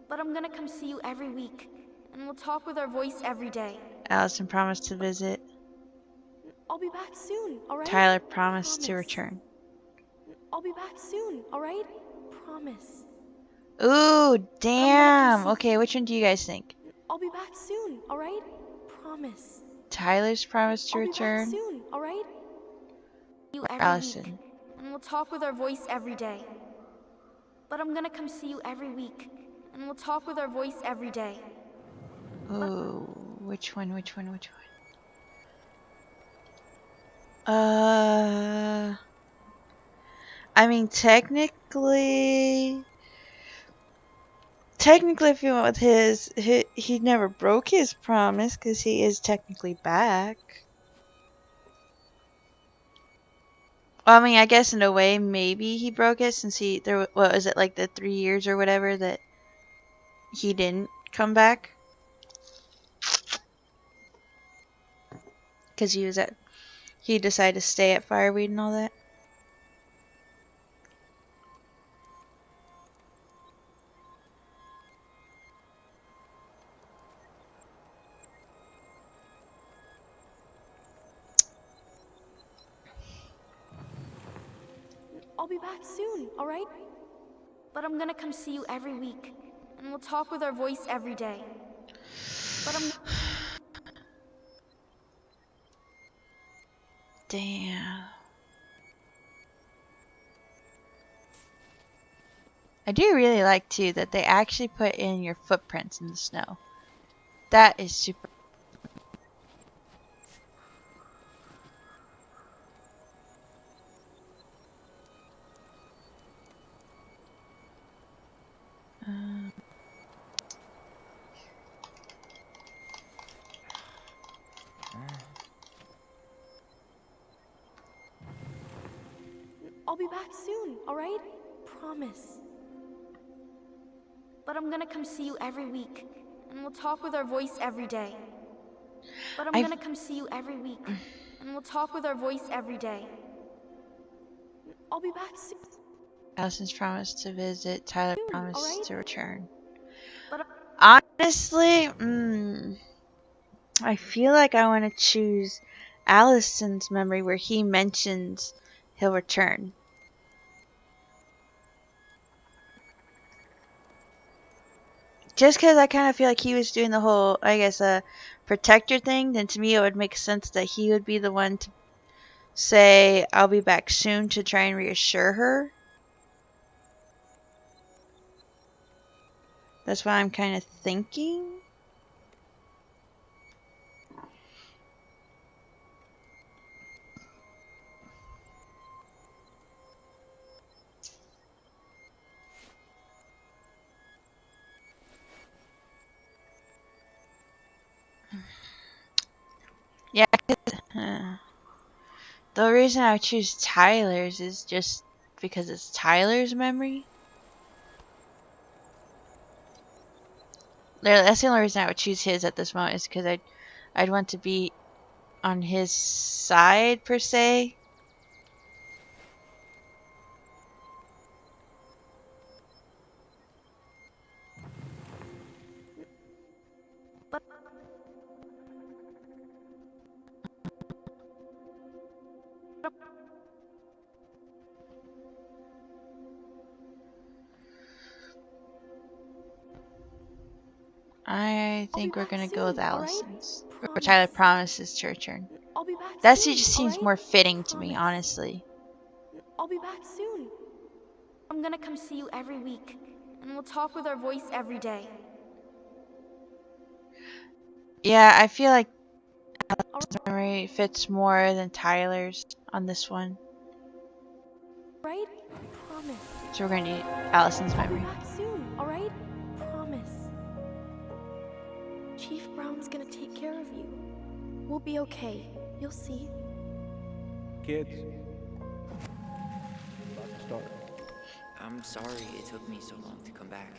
But I'm gonna come see you every week, and we'll talk with our voice every day. Allison promised to visit. I'll be back soon, alright? Tyler promised to Promise. return. I'll be back soon, alright? Promise. Ooh, damn. see- Okay, which one do you guys think? I'll be back soon, alright? Promise. Tyler's promised to I'll be back return? soon, alright? You Or every Allison? week, and we'll talk with our voice every day. But I'm gonna come see you every week, and we'll talk with our voice every day. Ooh, which one? I mean, technically, if you went with his, he never broke his promise because he is technically back. Well, I mean, I guess in a way, maybe he broke it since what was it, like the 3 years or whatever that he didn't come back? Because he decided to stay at Fireweed and all that. I'll be back soon, alright? But I'm gonna come see you every week, and we'll talk with our voice every day. But I'm... Damn. I do really like, too, that they actually put in your footprints in the snow. That is super. I'll be back soon, alright? Promise. But I'm gonna come see you every week, and we'll talk with our voice every day. But I'm gonna come see you every week, and we'll talk with our voice every day. I'll be back soon. Allison's promised to visit. Tyler promised to return. But Honestly, I feel like I want to choose Allison's memory where he mentions he'll return. Just because I kind of feel like he was doing the whole, I guess, protector thing, then to me it would make sense that he would be the one to say, I'll be back soon, to try and reassure her. That's what I'm kind of thinking. Yeah, the reason I would choose Tyler's is just because it's Tyler's memory. That's the only reason I would choose his at this moment, is because I'd want to be on his side, per se. I think we're gonna go with Allison's. Or Tyler promises to return. I'll be back That soon, just seems alright? more fitting to me, honestly. I'll be back soon. I'm gonna come see you every week, and we'll talk with our voice every day. Yeah, I feel like Allison's memory fits more than Tyler's on this one. Right? Promise. So we're gonna do Allison's I'll be memory. back soon, alright? Promise. Chief Brown's gonna take care of you. We'll be okay. You'll see. Kids. About to start. I'm sorry it took me so long to come back.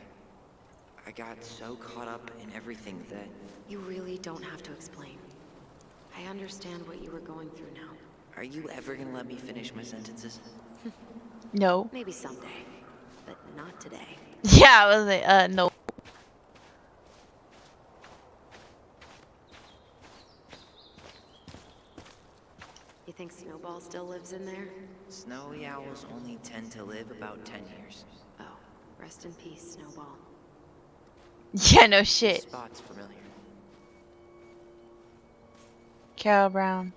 I got so caught up in everything that... You really don't have to explain. I understand what you were going through now. Are you ever gonna let me finish my sentences? No. Maybe someday, but not today. Yeah, I was like, no. You think Snowball still lives in there? Snowy owls only tend to live about 10 years. Oh, rest in peace, Snowball. Yeah, no This shit. spot's familiar. Carol Brown.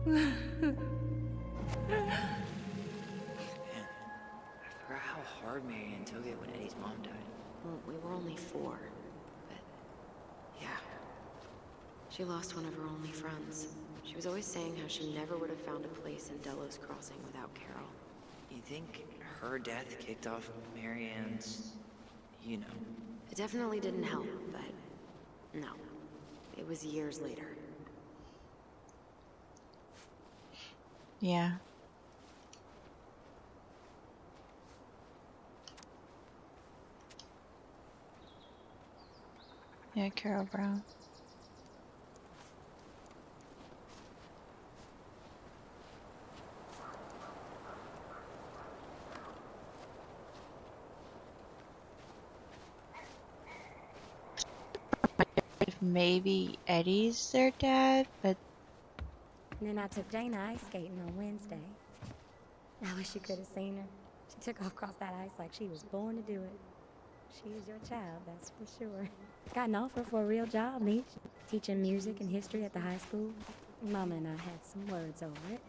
I forgot how hard Marianne took it when Eddie's mom died. Well, we were only 4, but yeah. She lost one of her only friends. She was always saying how she never would have found a place in Delos Crossing without Carol. You think her death kicked off Marianne's, you know? It definitely didn't help, but no. It was years later. Yeah. Yeah, Carol Brown. Maybe Eddie's their dad, but And then I took Jana ice skating on Wednesday. I wish you could have seen her. She took off across that ice like she was born to do it. She is your child, that's for sure. Got an offer for a real job, Meech. Teaching music and history at the high school. Mama and I had some words over it.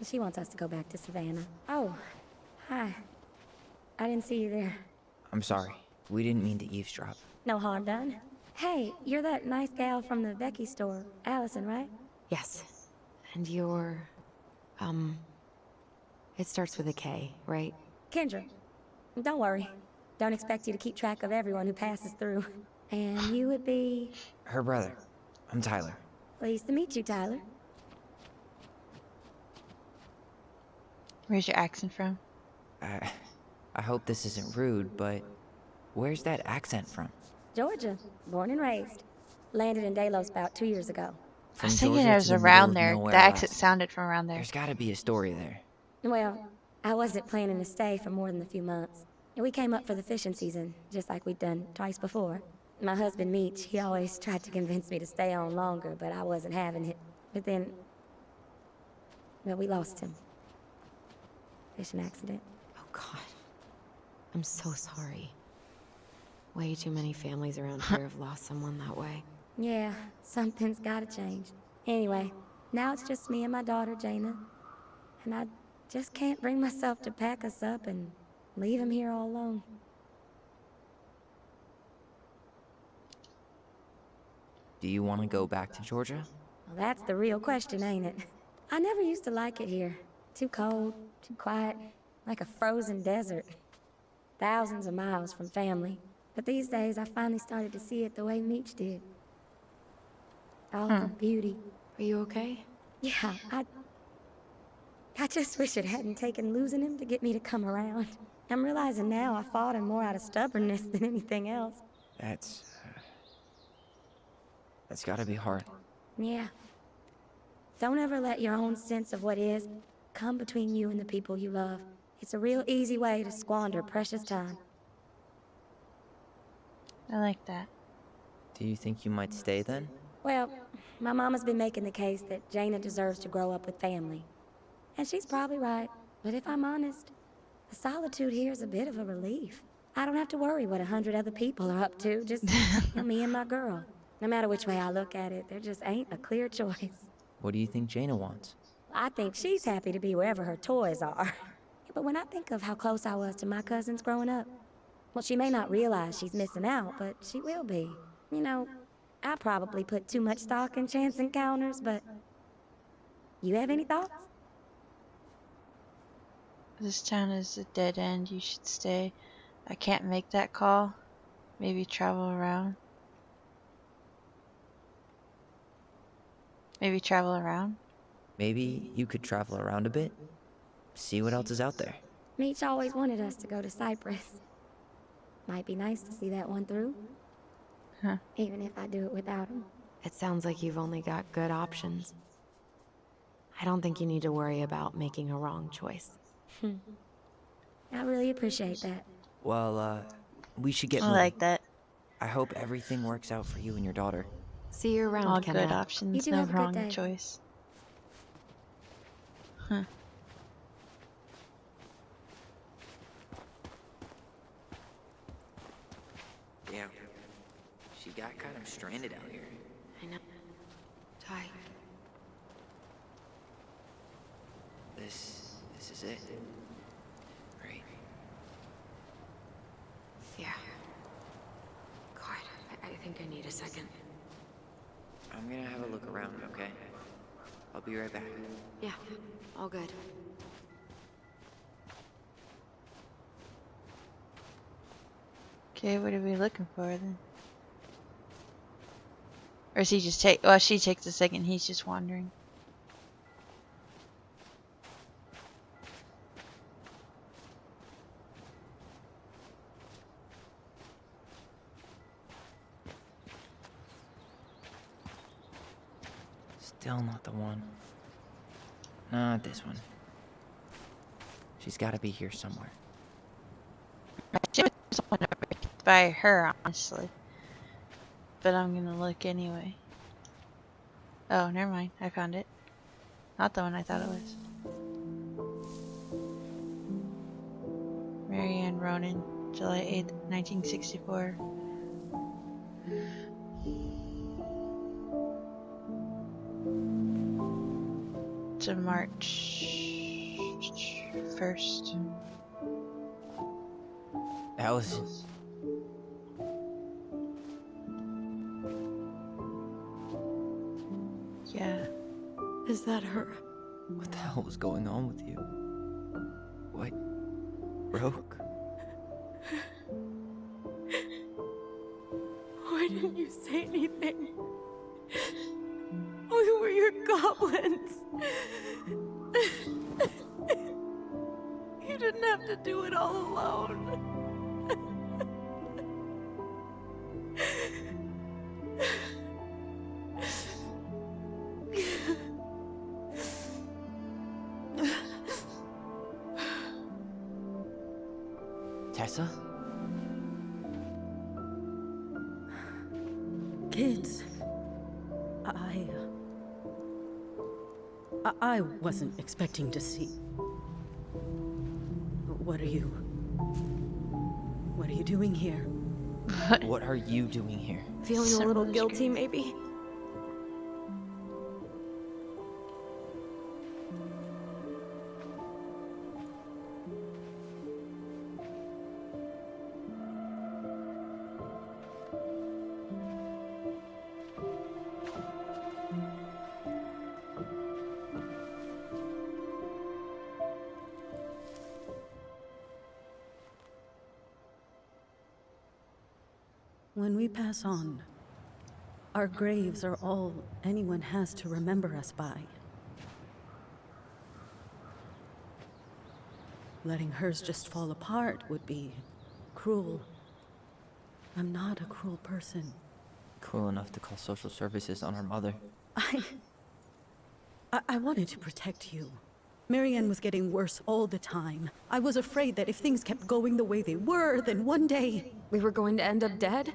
She wants us to go back to Savannah. Oh, hi. I didn't see you there. I'm sorry. We didn't mean to eavesdrop. No harm done. Hey, you're that nice gal from the Becky store, Allison, right? Yes. And you're... It starts with a K, right? Kendra. Don't worry. Don't expect you to keep track of everyone who passes through. And you would be... Her brother. I'm Tyler. Pleased to meet you, Tyler. where's your accent from? I hope this isn't rude, but where's that accent from? Georgia. Born and raised. Landed in Delos about 2 years ago. I was thinking it was around there. The accent sounded from around there. There's gotta be a story there. Well, I wasn't planning to stay for more than a few months. We came up for the fishing season, just like we'd done twice before. My husband, Meech, he always tried to convince me to stay on longer, but I wasn't having it. But then... well, we lost him. Fishing accident. Oh, God. I'm so sorry. Way too many families around here have lost someone that way. Yeah, something's gotta change. Anyway, now it's just me and my daughter, Jana. And I just can't bring myself to pack us up and leave him here all alone. Do you want to go back to Georgia? Well, that's the real question, ain't it? I never used to like it here. Too cold, too quiet, like a frozen desert. Thousands of miles from family. But these days, I finally started to see it the way Meech did. All the beauty. Are you okay? Yeah, I just wish it hadn't taken losing him to get me to come around. I'm realizing now I fought him more out of stubbornness than anything else. That's gotta be hard. Yeah. Don't ever let your own sense of what is come between you and the people you love. It's a real easy way to squander precious time. I like that. Do you think you might stay then? Well, my mama's been making the case that Jana deserves to grow up with family. And she's probably right. But if I'm honest, the solitude here is a bit of a relief. I don't have to worry what 100 other people are up to, just me and my girl. No matter which way I look at it, there just ain't a clear choice. What do you think Jaina wants? I think she's happy to be wherever her toys are. But when I think of how close I was to my cousins growing up, well, she may not realize she's missing out, but she will be. You know, I probably put too much stock in chance encounters, but... You have any thoughts? This town is a dead end. You should stay. I can't make that call. Maybe travel around. Maybe travel around? Maybe you could travel around a bit. See what else is out there. Meech always wanted us to go to Cyprus. Might be nice to see that one through. Huh. Even if I do it without him. It sounds like you've only got good options. I don't think you need to worry about making a wrong choice. I really appreciate that. Well, we should get I moving. like that. I hope everything works out for you and your daughter. See you around, All Kenneth. good options, You two no have a good wrong day. choice. Huh. Yeah. She got kind of stranded out here. I know. Ty. This is it. Right. Yeah. God, I think I need a second. I'm gonna have a look around, okay? I'll be right back. Yeah, all good. Okay, what are we looking for then? Or is he just take? Well, she takes a second. He's just wandering. Still not the one. Not this one. She's gotta be here somewhere. By her, honestly. But I'm gonna look anyway. Oh, never mind. I found it. Not the one I thought it was. Marianne Ronan, July 8th, 1964. To March 1st. Allisons. Yeah. Is that her? What the hell was going on with you? What? Broke? Why didn't you say anything? We were your goblins. You didn't have to do it all alone. Tessa? Kids, I wasn't expecting to see. What are you doing here? What are you doing here? Feeling a little guilty, maybe? When we pass on, our graves are all anyone has to remember us by. Letting hers just fall apart would be cruel. I'm not a cruel person. Cruel enough to call social services on her mother. I wanted to protect you. Marianne was getting worse all the time. I was afraid that if things kept going the way they were, then one day... We were going to end up dead?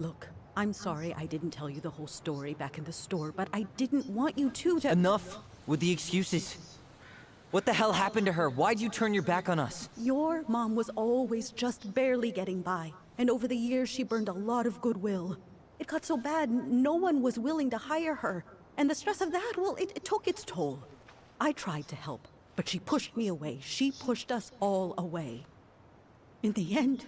Look, I'm sorry I didn't tell you the whole story back in the store, but I didn't want you to... Enough with the excuses. What the hell happened to her? Why'd you turn your back on us? Your mom was always just barely getting by, and over the years she burned a lot of goodwill. It got so bad, no one was willing to hire her. And the stress of that, well, it took its toll. I tried to help, but she pushed me away. She pushed us all away. In the end,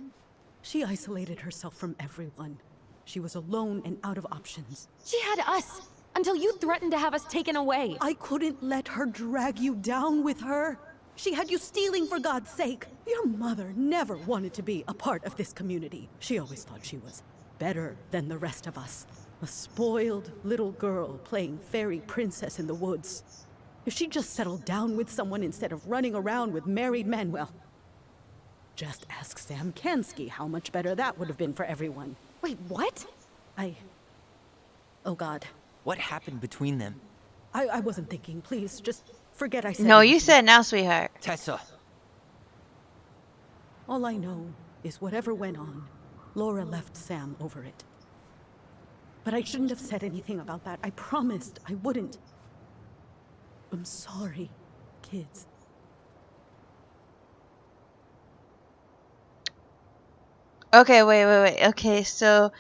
she isolated herself from everyone. She was alone and out of options. She had us, until you threatened to have us taken away. I couldn't let her drag you down with her. She had you stealing for God's sake. Your mother never wanted to be a part of this community. She always thought she was better than the rest of us. A spoiled little girl playing fairy princess in the woods. If she just settled down with someone instead of running around with married men, well, just ask Sam Kansky how much better that would have been for everyone. Wait, what? Oh God. What happened between them? I wasn't thinking. Please, just forget I said No, anything. you said now, sweetheart. Tessa. All I know is whatever went on, Laura left Sam over it. But I shouldn't have said anything about that. I promised I wouldn't. I'm sorry, kids. Okay, wait. Okay, so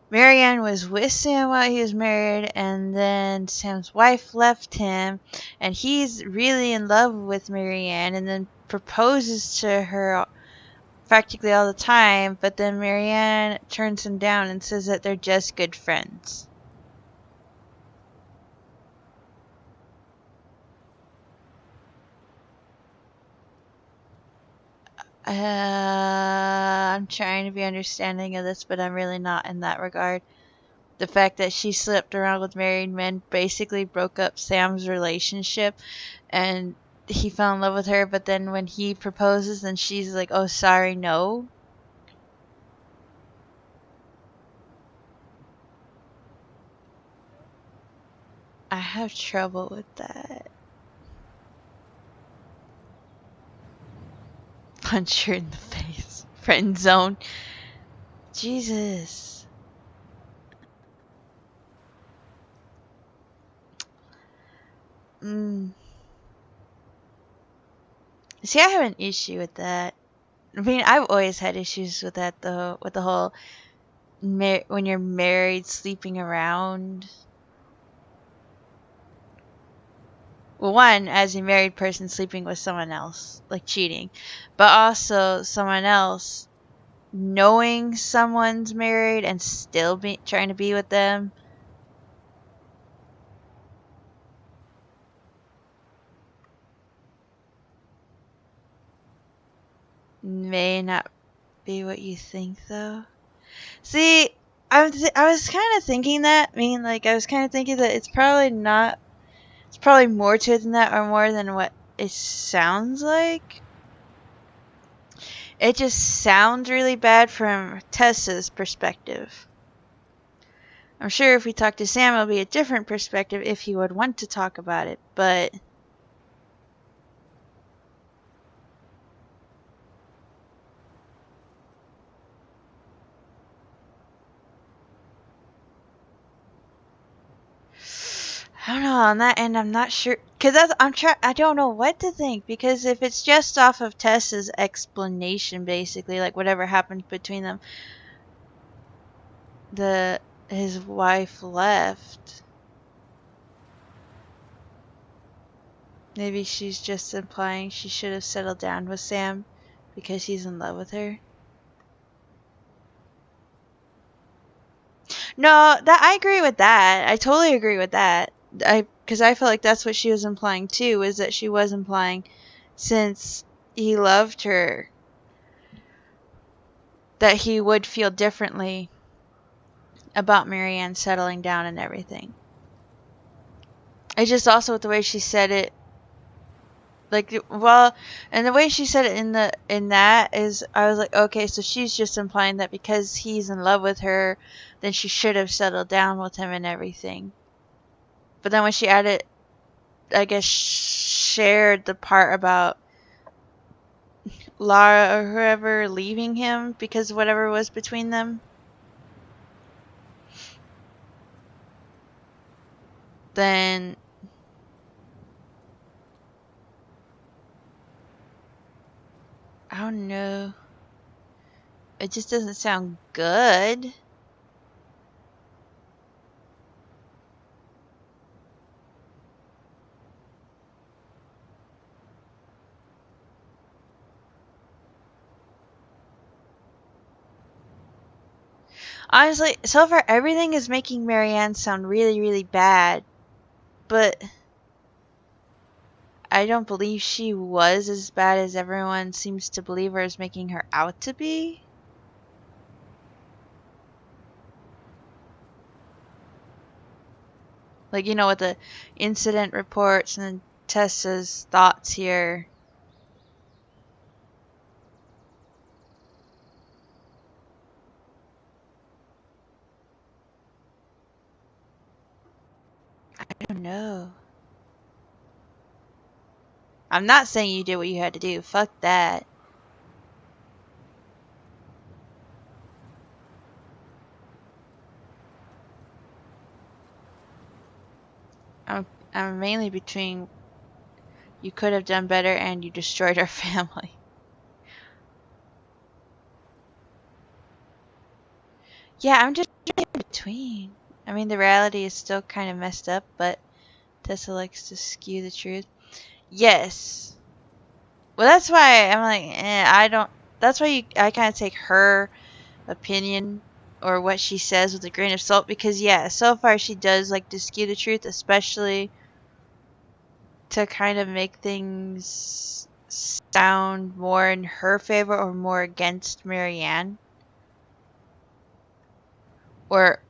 Marianne was with Sam while he was married, and then Sam's wife left him, and he's really in love with Marianne, and then proposes to her practically all the time, but then Marianne turns him down and says that they're just good friends. I'm trying to be understanding of this, but I'm really not in that regard. The fact that she slept around with married men basically broke up Sam's relationship, and he fell in love with her, but then when he proposes, then she's like, oh, sorry, no. I have trouble with that. Punch her in the face. Friend zone. Jesus. See, I have an issue with that. I mean, I've always had issues with that, though, with the whole when you're married, sleeping around. Well, one, as a married person sleeping with someone else, like cheating, but also someone else knowing someone's married and still trying to be with them. May not be what you think, though. See, I was kind of thinking that. I mean, like, I was kind of thinking that it's probably not. It's probably more to it than that, or more than what it sounds like. It just sounds really bad from Tessa's perspective. I'm sure if we talk to Sam, it'll be a different perspective if he would want to talk about it, but I don't know, on that end, I'm not sure, because I don't know what to think, because if it's just off of Tessa's explanation, basically, like whatever happened between them, his wife left. Maybe she's just implying she should have settled down with Sam because he's in love with her. No, that I agree with that. I totally agree with that. Because I feel like that's what she was implying too, is that she was implying since he loved her that he would feel differently about Marianne settling down and everything. It's just also with the way she said it. Like, well, and the way she said it in that is, I was like, okay, so she's just implying that because he's in love with her, then she should have settled down with him and everything. But then when she added, I guess, shared the part about Lara or whoever leaving him because of whatever was between them, then I don't know. It just doesn't sound good. Honestly, so far everything is making Marianne sound really, really bad. But I don't believe she was as bad as everyone seems to believe her is making her out to be. Like, you know, with the incident reports and then Tessa's thoughts here. I don't know. I'm not saying you did what you had to do. Fuck that. I'm mainly between you could have done better and you destroyed our family. Yeah, I'm just in between. I mean, the reality is still kind of messed up, but Tessa likes to skew the truth. Yes. Well, that's why I'm like, I don't. That's why I kind of take her opinion or what she says with a grain of salt because, yeah, so far she does like to skew the truth, especially to kind of make things sound more in her favor or more against Marianne. Or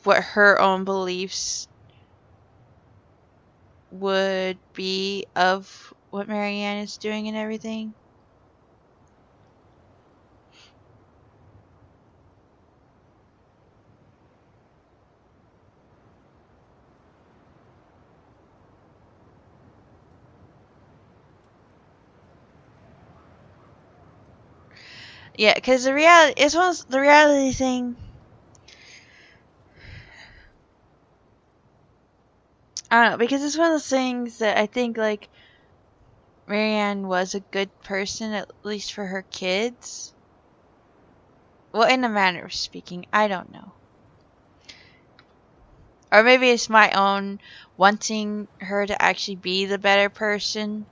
what her own beliefs would be of what Marianne is doing and everything. Yeah, because the reality thing. I don't know, because it's one of those things that I think like Marianne was a good person, at least for her kids. Well, in a manner of speaking, I don't know. Or maybe it's my own wanting her to actually be the better person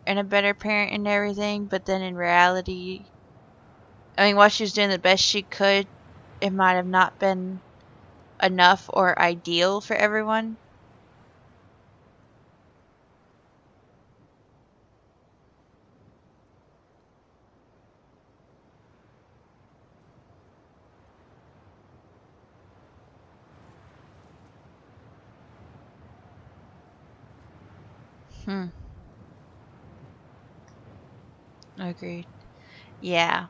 and a better parent and everything, but then in reality, I mean, while she was doing the best she could, it might have not been enough or ideal for everyone. Agreed. Yeah.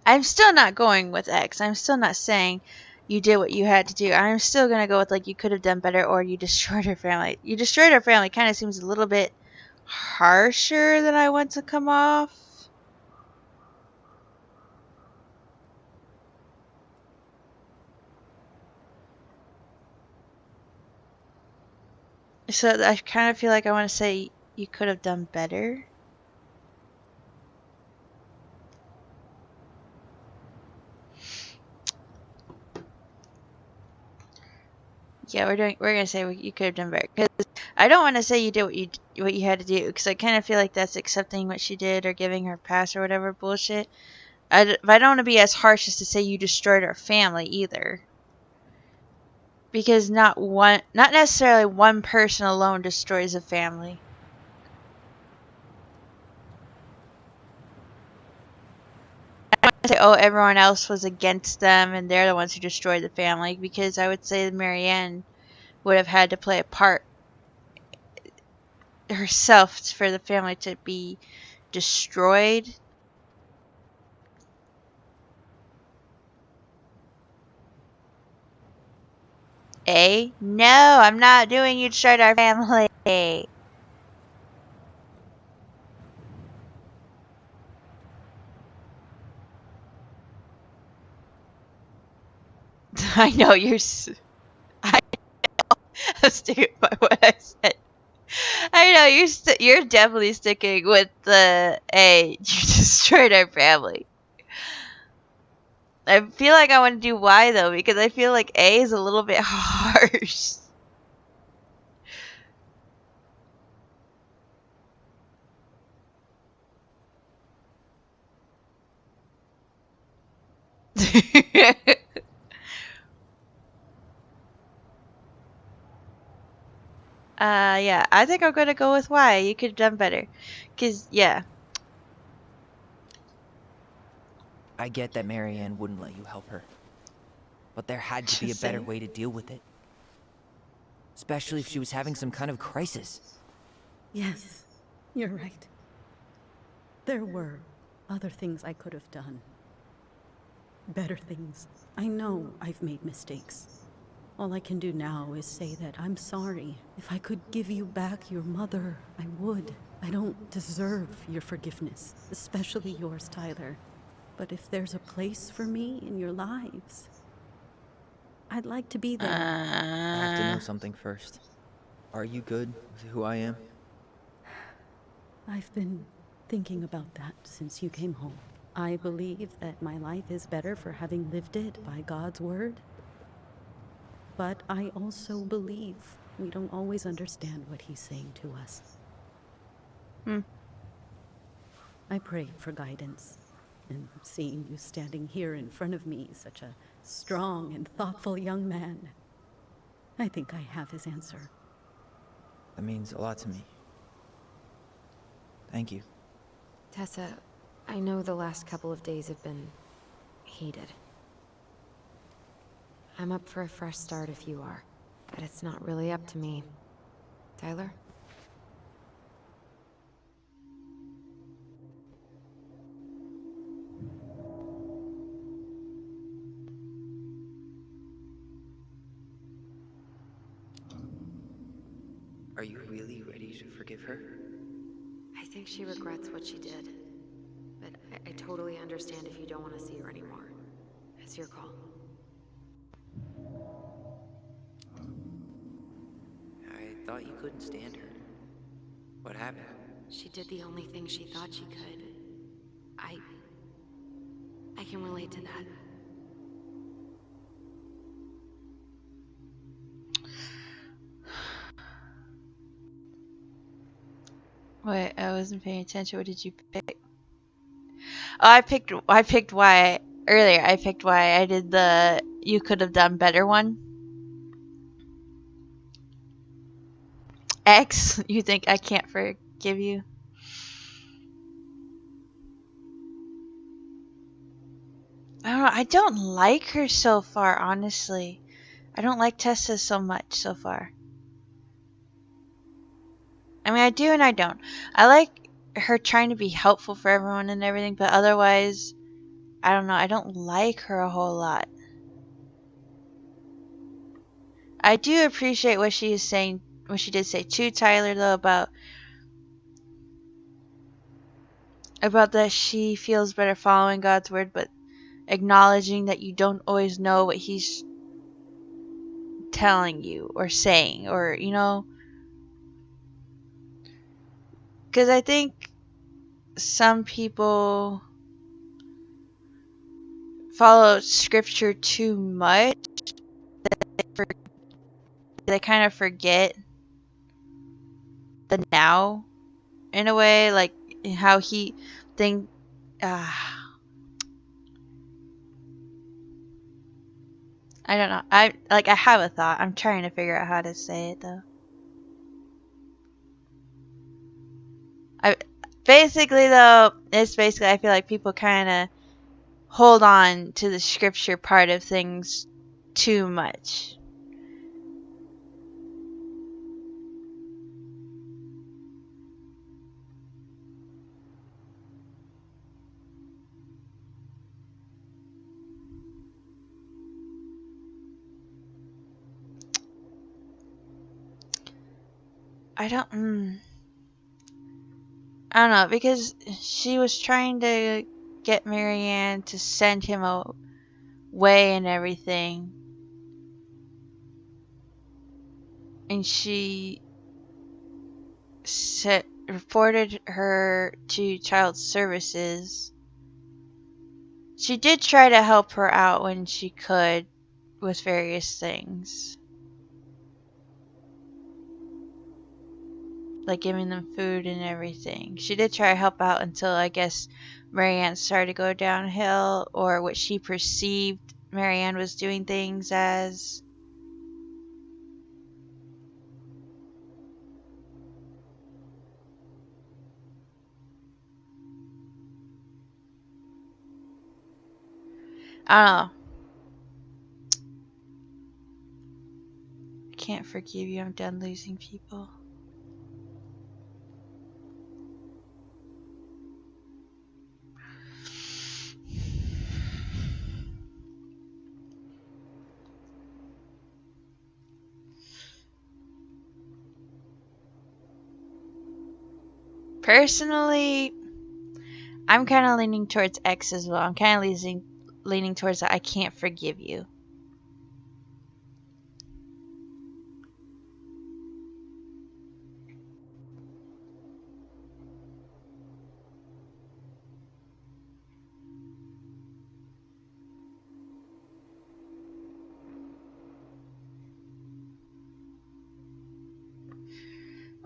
I'm still not going with X. I'm still not saying you did what you had to do. I'm still going to go with like you could have done better or you destroyed her family. You destroyed her family kind of seems a little bit harsher than I want to come off. So I kind of feel like I want to say you could have done better. Yeah, we're gonna say you could have done better because I don't want to say you did what you had to do because I kind of feel like that's accepting what she did or giving her pass or whatever bullshit. But I don't want to be as harsh as to say you destroyed our family either. Because not necessarily one person alone destroys a family. I don't want to say, oh, everyone else was against them and they're the ones who destroyed the family, because I would say that Marianne would have had to play a part herself for the family to be destroyed. No, I'm not doing you destroyed our family. I know you're. I know. I'm sticking by what I said. I know you're definitely sticking with the A. You destroyed our family. I feel like I want to do Y though because I feel like A is a little bit harsh. Yeah, I think I'm gonna go with why. You could have done better. Cause yeah. I get that Marianne wouldn't let you help her. But there had to be a Just better saying. way to deal with it. Especially if she was having some kind of crisis. Yes, you're right. There were other things I could have done. Better things. I know I've made mistakes. All I can do now is say that I'm sorry. If I could give you back your mother, I would. I don't deserve your forgiveness, especially yours, Tyler. But if there's a place for me in your lives, I'd like to be there. I have to know something first. Are you good with who I am? I've been thinking about that since you came home. I believe that my life is better for having lived it by God's word. But I also believe we don't always understand what he's saying to us. I pray for guidance. And seeing you standing here in front of me, such a strong and thoughtful young man, I think I have his answer. That means a lot to me. Thank you. Tessa, I know the last couple of days have been heated. I'm up for a fresh start if you are, but it's not really up to me. Tyler? Are you really ready to forgive her? I think she regrets what she did, but I totally understand if you don't want to see her anymore. It's your call. I thought you couldn't stand her. What happened? She did the only thing she thought she could. I can relate to that. Wait, I wasn't paying attention. What did you pick? Oh, I picked why earlier. I picked why I did the you could have done better one. X, you think I can't forgive you? I don't know. I don't like her so far, honestly. I don't like Tessa so much so far. I mean, I do and I don't. I like her trying to be helpful for everyone and everything, but otherwise, I don't know. I don't like her a whole lot. I do appreciate what she is saying, what she did say to Tyler, though, about that she feels better following God's word, but acknowledging that you don't always know what he's telling you or saying, or, you know, because I think some people follow scripture too much. They kind of forget the now in a way, like how he think. I don't know. I have a thought. I'm trying to figure out how to say it though. Basically though, it's basically I feel like people kind of hold on to the scripture part of things too much. I don't know, because she was trying to get Marianne to send him away and everything. And she reported her to child services. She did try to help her out when she could with various things. like giving them food and everything. She did try to help out until I guess Marianne started to go downhill, or what she perceived Marianne was doing things as. I don't know. I can't forgive you. I'm done losing people. Personally, I'm kind of leaning towards X as well. I'm kind of leaning towards that I can't forgive you.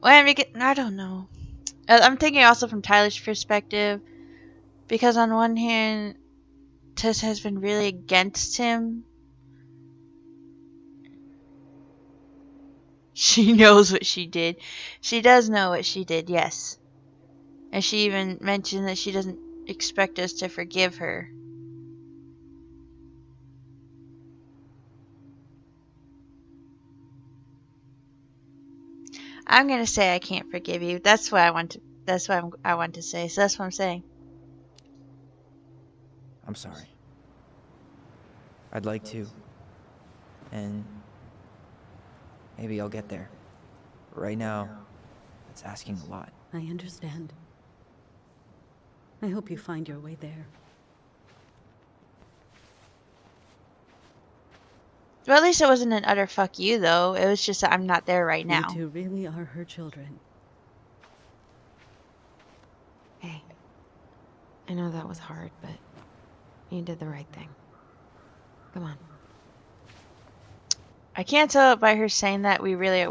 Well, I don't know. I'm thinking also from Tyler's perspective, because on one hand, Tess has been really against him. She knows what she did. She does know what she did, yes. And she even mentioned that she doesn't expect us to forgive her. I'm gonna say I can't forgive you. That's what I want to. That's what I want to say. So that's what I'm saying. I'm sorry. I'd like to. And maybe I'll get there. Right now, it's asking a lot. I understand. I hope you find your way there. Well, at least it wasn't an utter fuck you, though. It was just that I'm not there right now. You two really are her children. Hey, I know that was hard, but you did the right thing. Come on. I can't tell by her saying that we really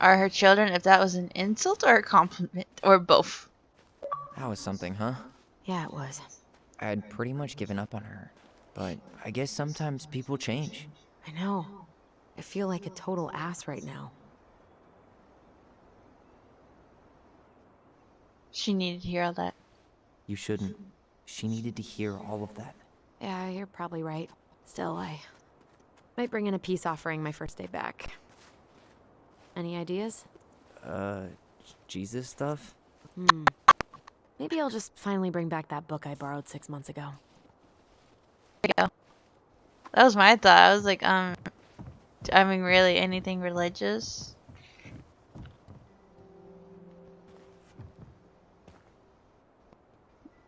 are her children if that was an insult or a compliment, or both. That was something, huh? Yeah, it was. I had pretty much given up on her, but I guess sometimes people change. I know. I feel like a total ass right now. She needed to hear all that. You shouldn't. She needed to hear all of that. Yeah, you're probably right. Still, I might bring in a peace offering my first day back. Any ideas? Jesus stuff? Maybe I'll just finally bring back that book I borrowed 6 months ago. There you go. That was my thought. I was like, I mean, really, anything religious?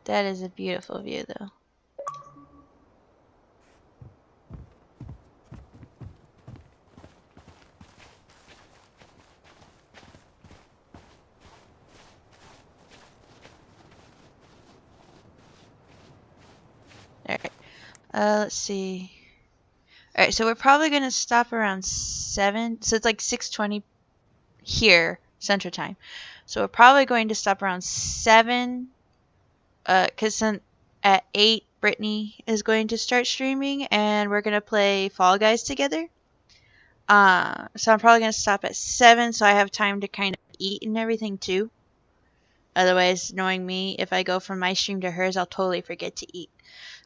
That is a beautiful view, though. Alright. Let's see. Alright, so we're probably going to stop around 7. So it's like 6:20 here, Central Time. So we're probably going to stop around 7. Because at 8, Brittany is going to start streaming, and we're going to play Fall Guys together. So I'm probably going to stop at 7, so I have time to kind of eat and everything, too. Otherwise, knowing me, if I go from my stream to hers, I'll totally forget to eat.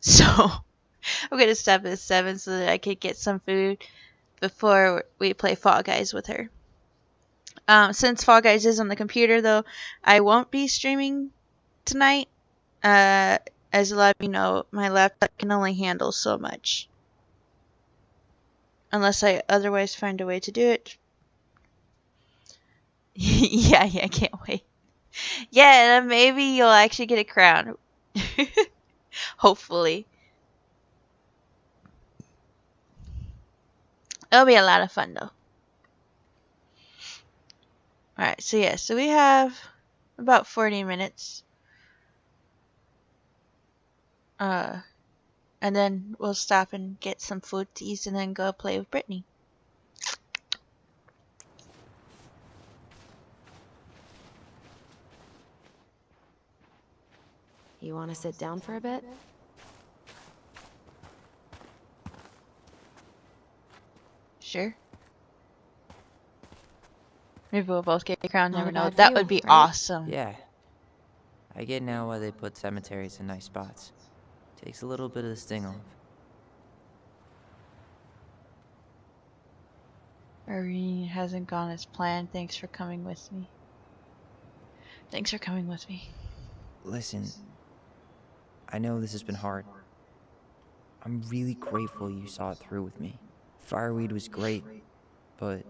So I'm going to stop at 7 so that I could get some food before we play Fall Guys with her. Since Fall Guys is on the computer, though, I won't be streaming tonight. As a lot of you know, my laptop can only handle so much. Unless I otherwise find a way to do it. yeah, I can't wait. Yeah, and maybe you'll actually get a crown. Hopefully. It'll be a lot of fun, though. Alright, so yeah, so we have about 40 minutes. And then we'll stop and get some food to eat and then go play with Brittany. You want to sit down for a bit? Sure. Maybe we'll both get a crown, Not never a know. bad That view, would be right? awesome. Yeah. I get now why they put cemeteries in nice spots. Takes a little bit of the sting off. Irene hasn't gone as planned. Thanks for coming with me. Thanks for coming with me. Listen, I know this has been hard. I'm really grateful you saw it through with me. Fireweed was great, but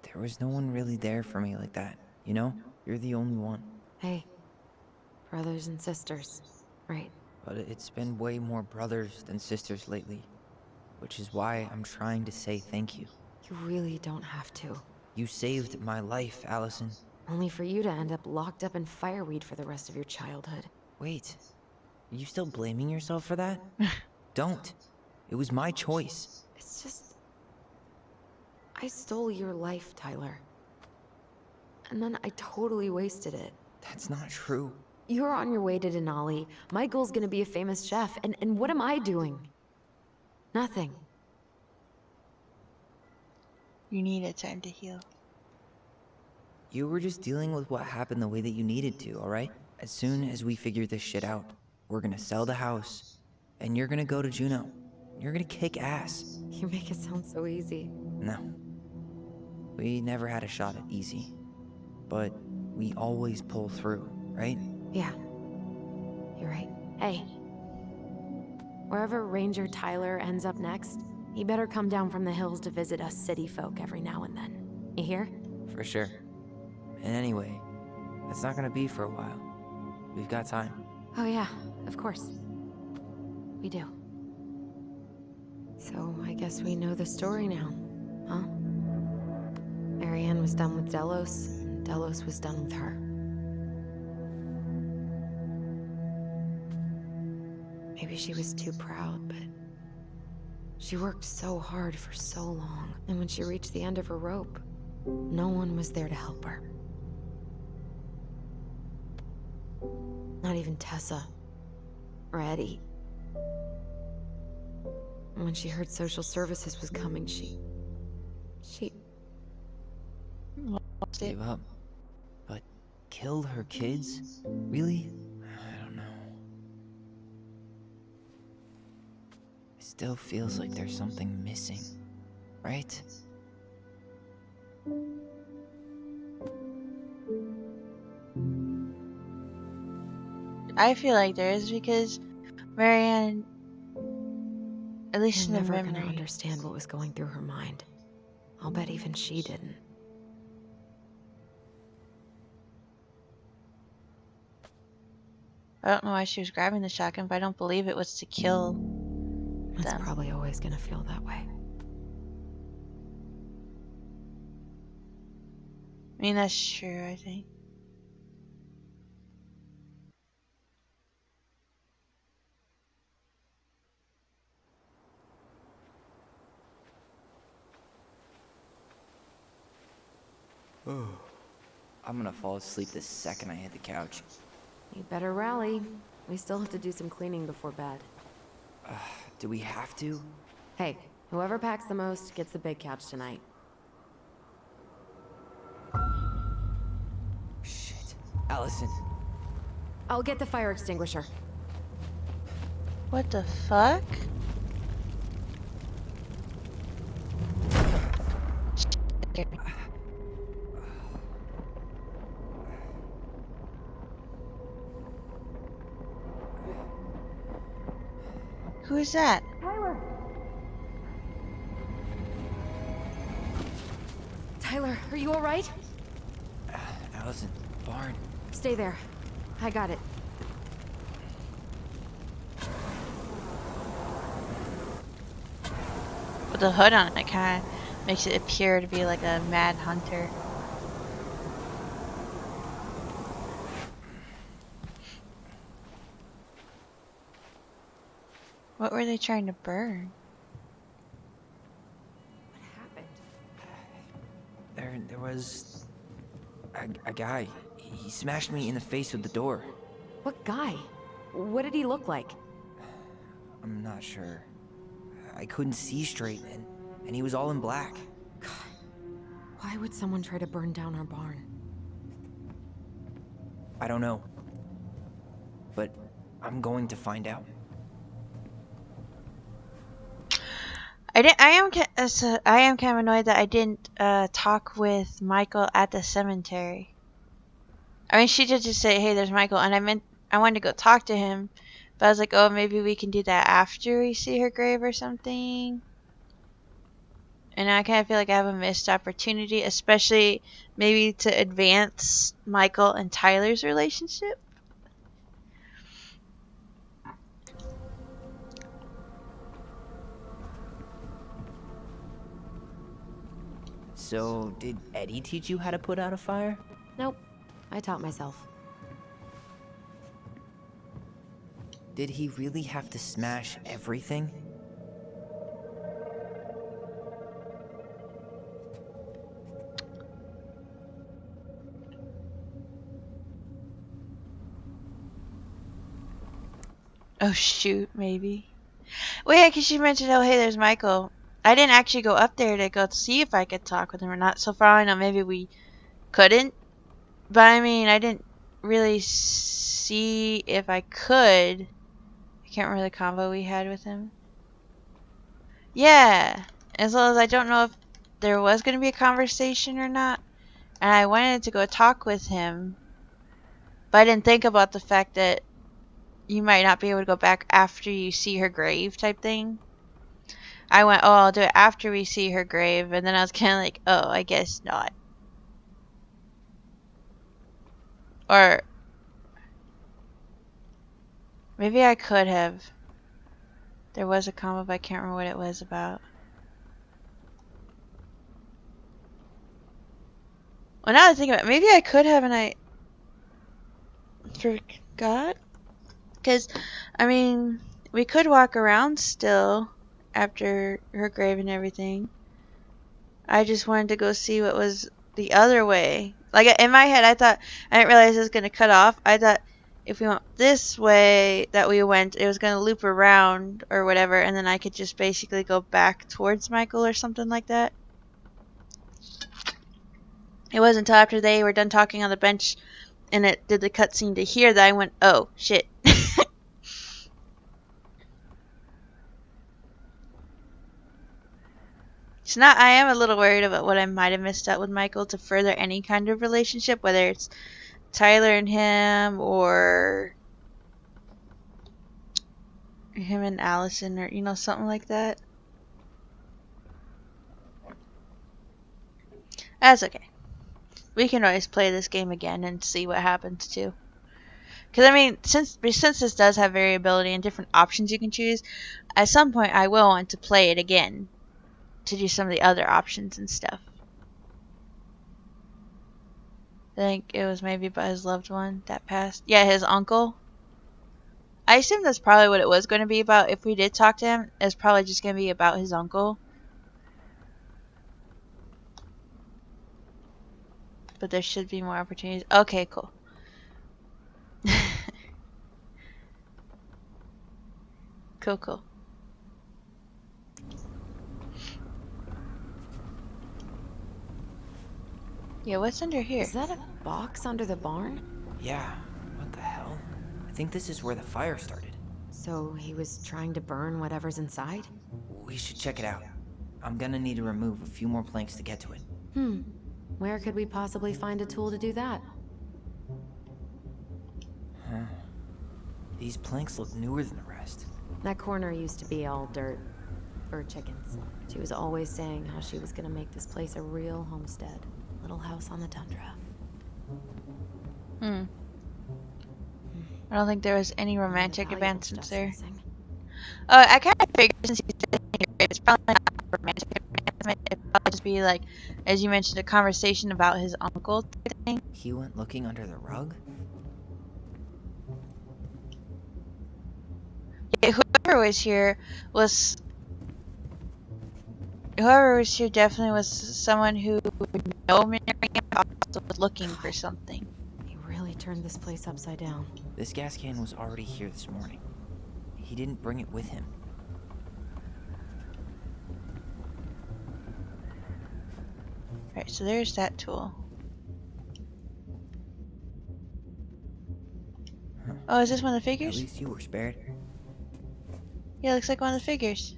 there was no one really there for me like that, you know? You're the only one. Hey, brothers and sisters, right? But it's been way more brothers than sisters lately, which is why I'm trying to say thank you. You really don't have to. You saved my life, Allison. Only for you to end up locked up in fireweed for the rest of your childhood. Wait, are you still blaming yourself for that? Don't. It was my choice. It's just... I stole your life, Tyler. And then I totally wasted it. That's not true. You're on your way to Denali. My goal's gonna be a famous chef, and what am I doing? Nothing. You needed time to heal. You were just dealing with what happened the way that you needed to, alright? As soon as we figure this shit out, we're gonna sell the house, and you're gonna go to Juneau. You're gonna kick ass. You make it sound so easy. No. We never had a shot at easy. But we always pull through, right? Yeah. You're right. Hey. Wherever Ranger Tyler ends up next, he better come down from the hills to visit us city folk every now and then. You hear? For sure. And anyway, that's not gonna be for a while. We've got time. Oh yeah, of course. We do. So I guess we know the story now, huh? Marianne was done with Delos, and Delos was done with her. Maybe she was too proud, but she worked so hard for so long, and when she reached the end of her rope, no one was there to help her. Not even Tessa or Eddie. And when she heard social services was coming, she Gave up. But killed her kids? Really? I don't know. It still feels like there's something missing, right? I feel like there is because Marianne, at least in the never memory, gonna understand what was going through her mind. I'll bet even she didn't. I don't know why she was grabbing the shotgun, but I don't believe it was to kill It's them. probably always gonna feel that way. I mean, that's true, I think. I'm gonna fall asleep the second I hit the couch. You better rally. We still have to do some cleaning before bed. Do we have to? Hey, whoever packs the most gets the big couch tonight. Shit. Allison. I'll get the fire extinguisher. What the fuck? Who is that? Tyler, are you alright? Allison. Barn. Stay there. I got it. With the hood on it, kind of makes it appear to be like a mad hunter. What were they trying to burn? There was a guy. He smashed me in the face with the door. What guy? What did he look like? I'm not sure. I couldn't see straight, and he was all in black. God, why would someone try to burn down our barn? I don't know. But I'm going to find out. I am kind of annoyed that I didn't talk with Michael at the cemetery. I mean, she did just say, "Hey, there's Michael," and I wanted to go talk to him, but I was like, "Oh, maybe we can do that after we see her grave or something." And I kind of feel like I have a missed opportunity, especially maybe to advance Michael and Tyler's relationship. So, did Eddie teach you how to put out a fire? Nope. I taught myself. Did he really have to smash everything? Oh shoot, maybe. Well, yeah, because she mentioned, "Oh, hey, there's Michael." I didn't actually go up there to go see if I could talk with him or not. So far, I know maybe we couldn't. But I mean, I didn't really see if I could. I can't remember the convo we had with him. Yeah, as well as I don't know if there was going to be a conversation or not. And I wanted to go talk with him. But I didn't think about the fact that you might not be able to go back after you see her grave type thing. I went, "Oh, I'll do it after we see her grave." And then I was kind of like, "Oh, I guess not." Or maybe I could have. There was a comment, but I can't remember what it was about. Well, now that I think about it, maybe I could have and I forgot. Because, I mean, we could walk around still after her grave and everything. I just wanted to go see what was the other way. Like, in my head, I thought, I didn't realize it was going to cut off. I thought if we went this way that we went, it was going to loop around or whatever, and then I could just basically go back towards Michael or something like that. It wasn't until after they were done talking on the bench and it did the cutscene to hear that I went, "Oh, shit." It's not, I am a little worried about what I might have missed out with Michael to further any kind of relationship, whether it's Tyler and him or him and Allison or, you know, something like that. That's okay. We can always play this game again and see what happens too. Because, I mean, since this does have variability and different options you can choose, at some point I will want to play it again to do some of the other options and stuff. I think it was maybe about his loved one that passed. Yeah, his uncle. I assume that's probably what it was going to be about. If we did talk to him, it's probably just going to be about his uncle. But there should be more opportunities. Okay, cool. Cool. Yeah, what's under here? Is that a box under the barn? Yeah, what the hell? I think this is where the fire started. So he was trying to burn whatever's inside? We should check it out. I'm gonna need to remove a few more planks to get to it. Where could we possibly find a tool to do that? Huh. These planks look newer than the rest. That corner used to be all dirt for chickens. She was always saying how she was gonna make this place a real homestead. Little house on the tundra. I don't think there was any romantic advancements there. I kind of figured since he's sitting here, it's probably not a romantic advancement. It'd probably just be like, as you mentioned, a conversation about his uncle thing. He went looking under the rug? Yeah, whoever was here definitely was someone who would know Miriam, also was looking for something. He really turned this place upside down. This gas can was already here this morning. He didn't bring it with him. Alright, so there's that tool. Huh. Oh, is this one of the figures? At least you were spared. Yeah, looks like one of the figures.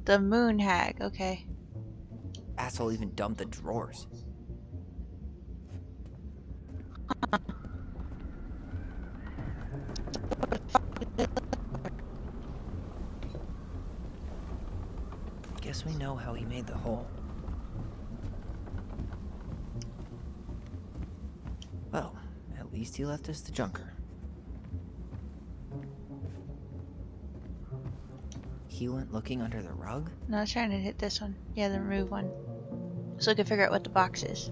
The moon hag, okay. Asshole even dumped the drawers. Guess we know how he made the hole. Well, at least he left us the junker. He went looking under the rug? No, I was trying to hit this one. Yeah, the remove one. So I can figure out what the box is.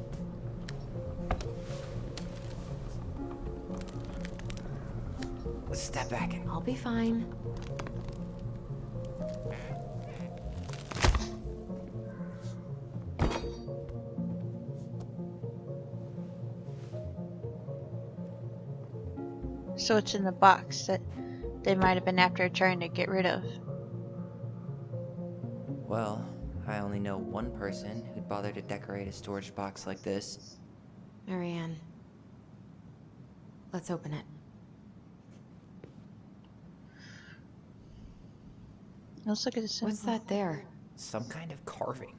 Let's step back. I'll be fine. So it's in the box that they might have been after trying to get rid of. Well, I only know one person who'd bother to decorate a storage box like this. Marianne. Let's open it. Let's look at the symbol. What's that there? Some kind of carving.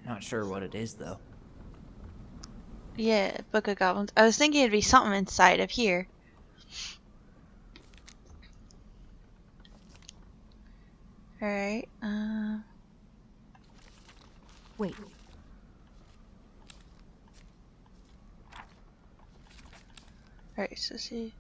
Not sure what it is, though. Yeah, Book of Goblins. I was thinking it'd be something inside of here. Alright, Wait. Alright, so see.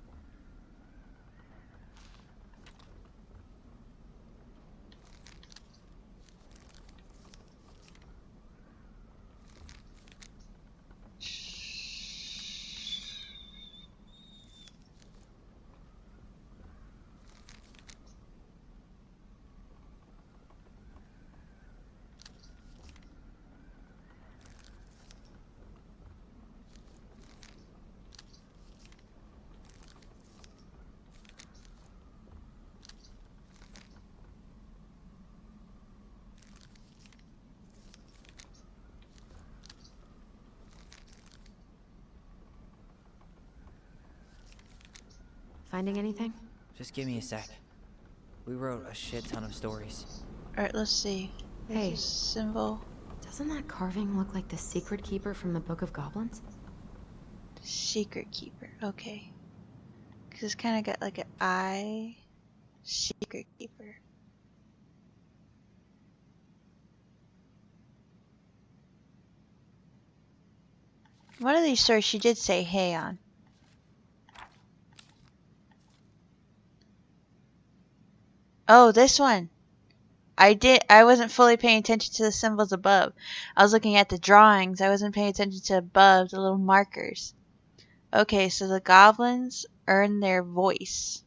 Finding anything? Just give me a sec. We wrote a shit ton of stories. Alright, let's see. There's Hey. a symbol. Doesn't that carving look like the secret keeper from the Book of Goblins? Secret Keeper, okay. Because it's kind of got like an eye. Secret Keeper. One of these stories she did say hey on. Oh, this one. I wasn't fully paying attention to the symbols above. I was looking at the drawings. I wasn't paying attention to above, the little markers. Okay, so the goblins earn their voice.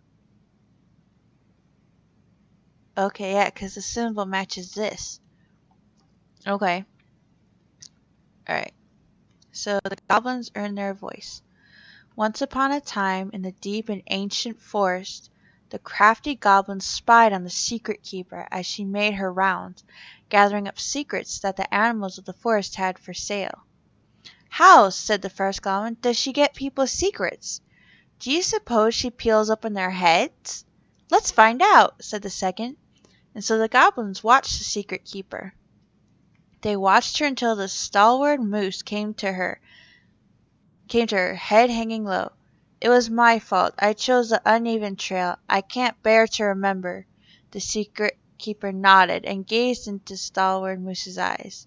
Okay, yeah, because the symbol matches this. Okay. Alright. So the goblins earn their voice. Once upon a time, in the deep and ancient forest, the crafty goblin spied on the secret keeper as she made her rounds, gathering up secrets that the animals of the forest had for sale. "How," said the first goblin, "does she get people's secrets? Do you suppose she peels open their heads?" "Let's find out," said the second. And so the goblins watched the secret keeper. They watched her until the stalwart moose came to her, head hanging low. "It was my fault. I chose the uneven trail. I can't bear to remember." The secret keeper nodded and gazed into Stalwart Moose's eyes.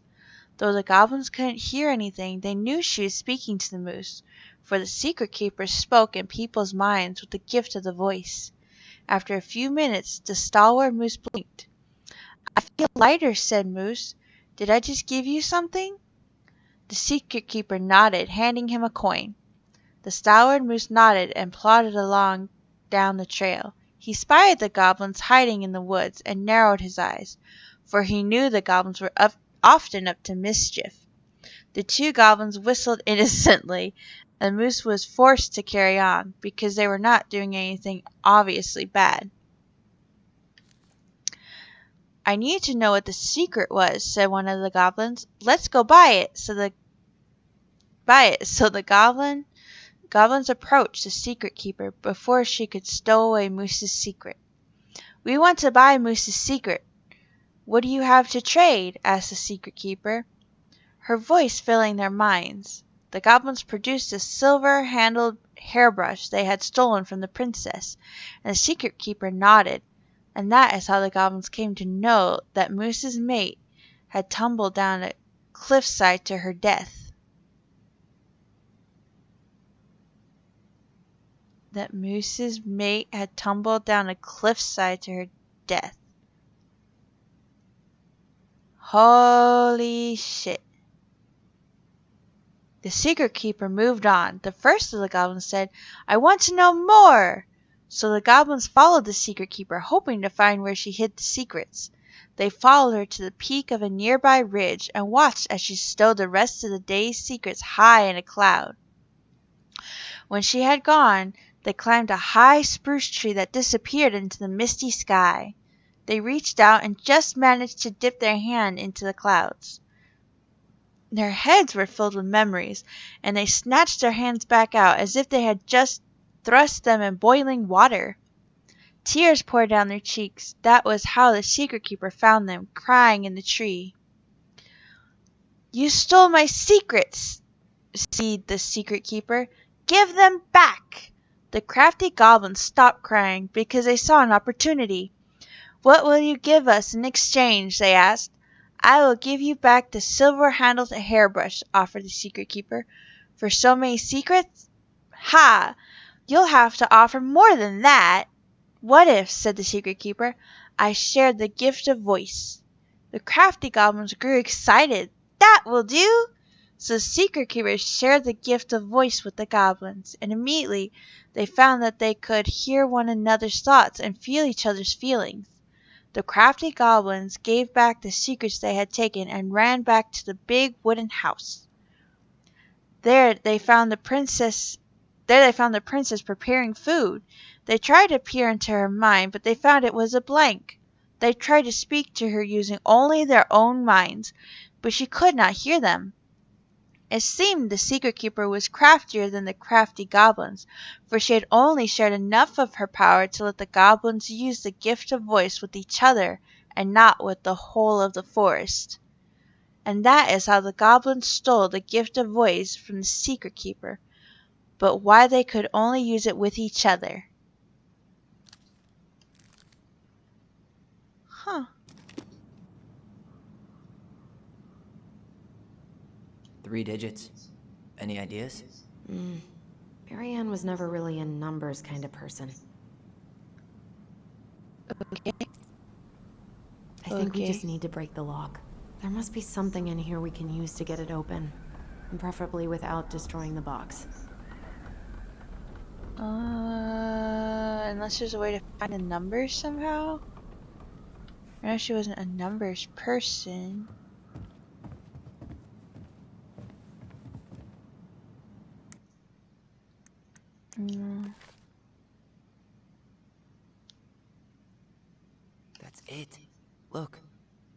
Though the goblins couldn't hear anything, they knew she was speaking to the moose, for the secret keeper spoke in people's minds with the gift of the voice. After a few minutes, the Stalwart Moose blinked. "I feel lighter," said Moose. "Did I just give you something?" The secret keeper nodded, handing him a coin. The stalwart moose nodded and plodded along down the trail. He spied the goblins hiding in the woods and narrowed his eyes, for he knew the goblins were often up to mischief. The two goblins whistled innocently and Moose was forced to carry on because they were not doing anything obviously bad. I need to know what the secret was, said one of the goblins. Let's go buy it. So the goblins approached the secret keeper before she could stow away Moose's secret. We want to buy Moose's secret. What do you have to trade? Asked the secret keeper, her voice filling their minds. The goblins produced a silver-handled hairbrush they had stolen from the princess, and the secret keeper nodded. And that is how the goblins came to know that Moose's mate had tumbled down a cliffside to her death. That Moose's mate had tumbled down a cliffside to her death. Holy shit. The secret keeper moved on. The first of the goblins said, I want to know more. So the goblins followed the secret keeper, hoping to find where she hid the secrets. They followed her to the peak of a nearby ridge and watched as she stowed the rest of the day's secrets high in a cloud. When she had gone, they climbed a high spruce tree that disappeared into the misty sky. They reached out and just managed to dip their hand into the clouds. Their heads were filled with memories, and they snatched their hands back out as if they had just thrust them in boiling water. Tears poured down their cheeks. That was how the secret keeper found them, crying in the tree. You stole my secrets, said the secret keeper. Give them back. The crafty goblins stopped crying because they saw an opportunity. What will you give us in exchange? They asked. I will give you back the silver-handled hairbrush, offered the secret keeper. For so many secrets? Ha! You'll have to offer more than that. What if, said the secret keeper, I shared the gift of voice? The crafty goblins grew excited. That will do! So the secret keeper shared the gift of voice with the goblins, and immediately they found that they could hear one another's thoughts and feel each other's feelings. The crafty goblins gave back the secrets they had taken and ran back to the big wooden house. There they found the princess preparing food. They tried to peer into her mind, but they found it was a blank. They tried to speak to her using only their own minds, but she could not hear them. It seemed the secret keeper was craftier than the crafty goblins, for she had only shared enough of her power to let the goblins use the gift of voice with each other and not with the whole of the forest. And that is how the goblins stole the gift of voice from the secret keeper, but why they could only use it with each other. Huh. 3 digits. Any ideas? Marianne was never really a numbers kind of person. Okay. I think we just need to break the lock. There must be something in here we can use to get it open. And preferably without destroying the box. Unless there's a way to find the numbers somehow? I know she wasn't a numbers person. That's it. Look,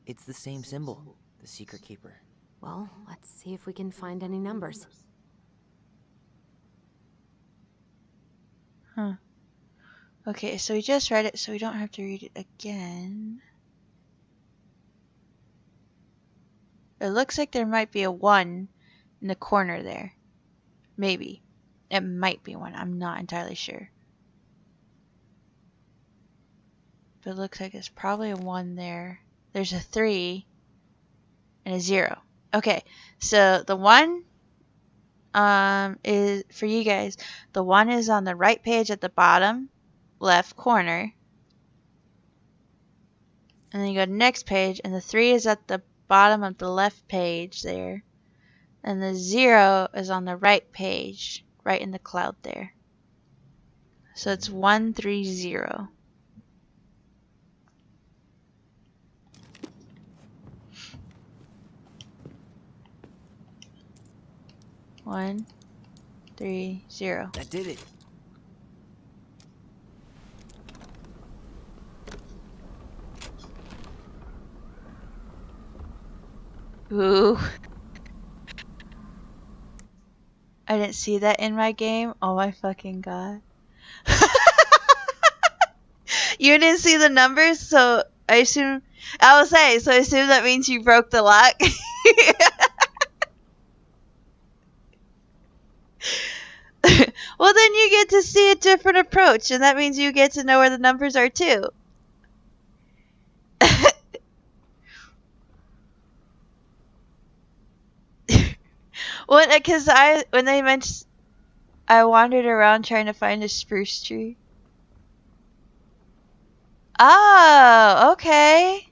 it's the same symbol, the secret keeper. Well, let's see if we can find any numbers. Huh. Okay, so we just read it, so we don't have to read it again. It looks like there might be a 1 in the corner there. Maybe. It might be 1. I'm not entirely sure. But it looks like it's probably a 1 there. There's a 3 and a 0. Okay, so the 1 is for you guys. The 1 is on the right page at the bottom left corner. And then you go to the next page, and the 3 is at the bottom of the left page there. And the 0 is on the right page, right in the cloud there. So it's 130. One, 3, 0. That did it. Ooh. I didn't see that in my game. Oh my fucking god. You didn't see the numbers, so I assume I will say, so I assume that means you broke the lock. Well, then you get to see a different approach, and that means you get to know where the numbers are too. Well, because when they mentioned, I wandered around trying to find a spruce tree. Oh, okay.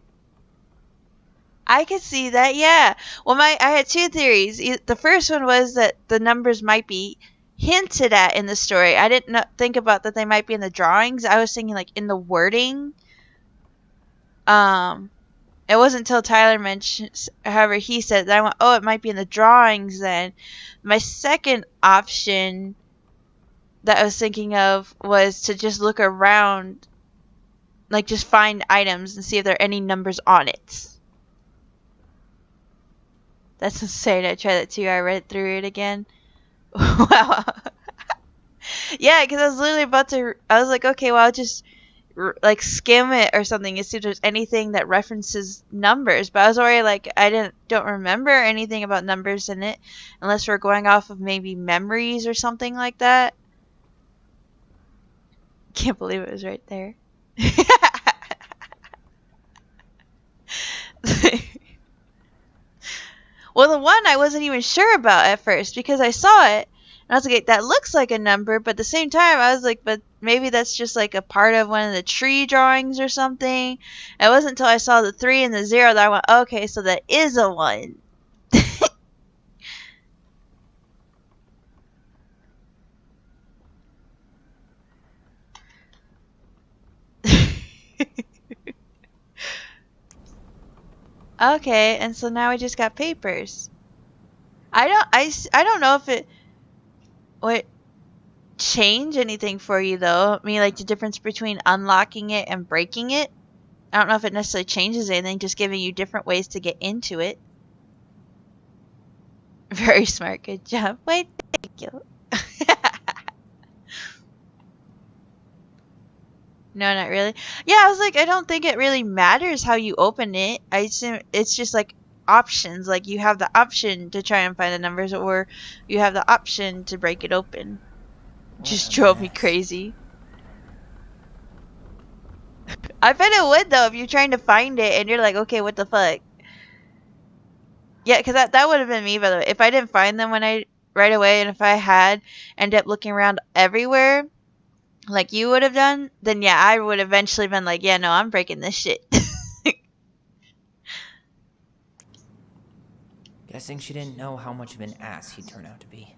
I could see that, yeah. Well, I had two theories. The first one was that the numbers might be hinted at in the story. I didn't think about that they might be in the drawings. I was thinking like in the wording. It wasn't until Tyler mentioned, however, he said that I went, oh, it might be in the drawings then. My second option that I was thinking of was to just look around, like just find items and see if there are any numbers on it. That's insane. I tried that too. I read through it again. Wow. Yeah, because I was literally about to. I was like, okay, well, I'll just like skim it or something and see if there's anything that references numbers. But I was already like, I don't remember anything about numbers in it, unless we're going off of maybe memories or something like that. Can't believe it was right there. Well, the one I wasn't even sure about at first because I saw it and I was like, that looks like a number, but at the same time I was like, but maybe that's just like a part of one of the tree drawings or something. It wasn't until I saw the 3 and the 0 that I went, okay, so that is a 1. Okay, and so now we just got papers. I don't know if it would change anything for you though. I mean, like the difference between unlocking it and breaking it. I don't know if it necessarily changes anything, just giving you different ways to get into it. Very smart, good job. Wait, thank you. No, not really. Yeah, I was like, I don't think it really matters how you open it. I assume it's just like options. Like you have the option to try and find the numbers, or you have the option to break it open. Just drove me crazy. I bet it would though if you're trying to find it and you're like, okay, what the fuck? Yeah, because that would have been me, by the way. If I didn't find them right away, and if I had ended up looking around everywhere, like you would have done, then yeah, I would eventually been like, yeah, no, I'm breaking this shit. Guessing she didn't know how much of an ass he'd turn out to be.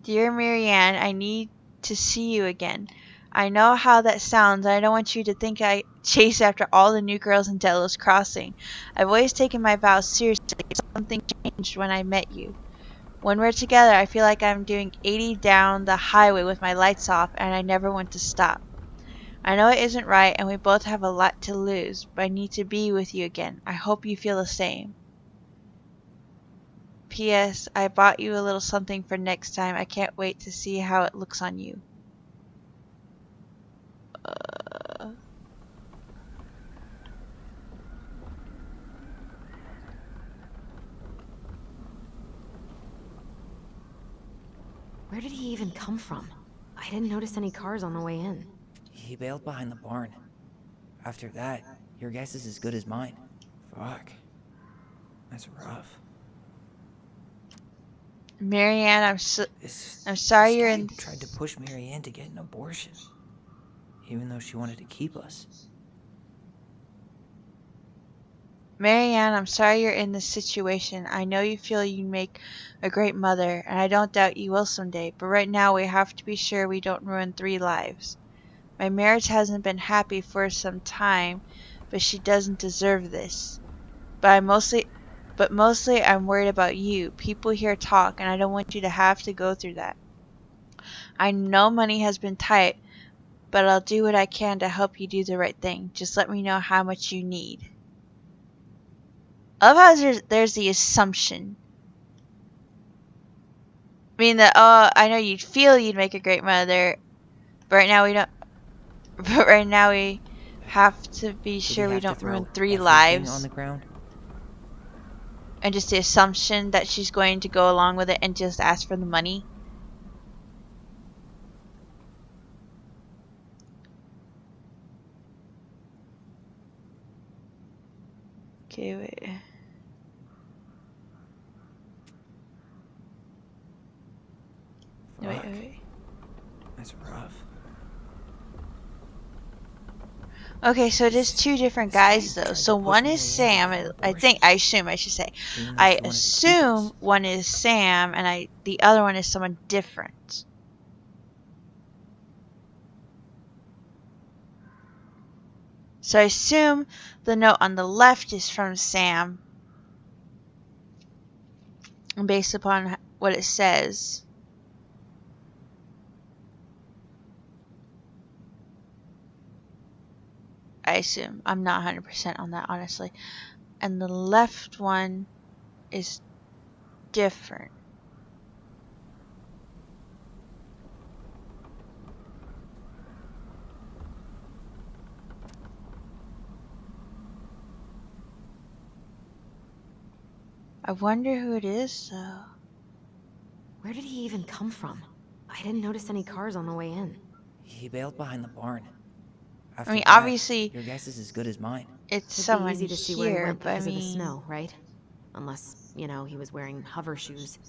Dear Marianne, I need to see you again. I know how that sounds, and I don't want you to think I chase after all the new girls in Delos Crossing. I've always taken my vows seriously. Something changed when I met you. When we're together, I feel like I'm doing 80 down the highway with my lights off, and I never want to stop. I know it isn't right, and we both have a lot to lose, but I need to be with you again. I hope you feel the same. P.S. I bought you a little something for next time. I can't wait to see how it looks on you. Where did he even come from? I didn't notice any cars on the way in. He bailed behind the barn. After that, your guess is as good as mine. Fuck. That's rough. Marianne, I'm sorry you're in. Tried to push Marianne to get an abortion, even though she wanted to keep us. Marianne, I'm sorry you're in this situation. I know you feel you make a great mother, and I don't doubt you will someday, but right now we have to be sure we don't ruin 3 lives. My marriage hasn't been happy for some time, but she doesn't deserve this. But But mostly I'm worried about you. People here talk, and I don't want you to have to go through that. I know money has been tight, but I'll do what I can to help you do the right thing. Just let me know how much you need. I love how there's the assumption. I mean that, oh, I know you'd feel you'd make a great mother, but right now we don't. But right now we have to be Did sure he we have to don't ruin throw 3 everything on lives. the ground? And just the assumption that she's going to go along with it and just ask for the money. Okay, wait. Fuck. Wait. That's rough. Okay, so it is 2 different guys though. So one is Sam. I assume I should say. Even though I she wanted to keep assume us. one is Sam and the other one is someone different. So I assume the note on the left is from Sam. And based upon what it says. I assume. I'm not 100% on that, honestly. And the left one is different. I wonder who it is, though. Where did he even come from? I didn't notice any cars on the way in. He bailed behind the barn. After I mean, that, obviously, your guess is as good as mine. it's Should be someone easy to see where he here, went but I because of the mean... snow, right? Unless, you know, he was wearing hover shoes.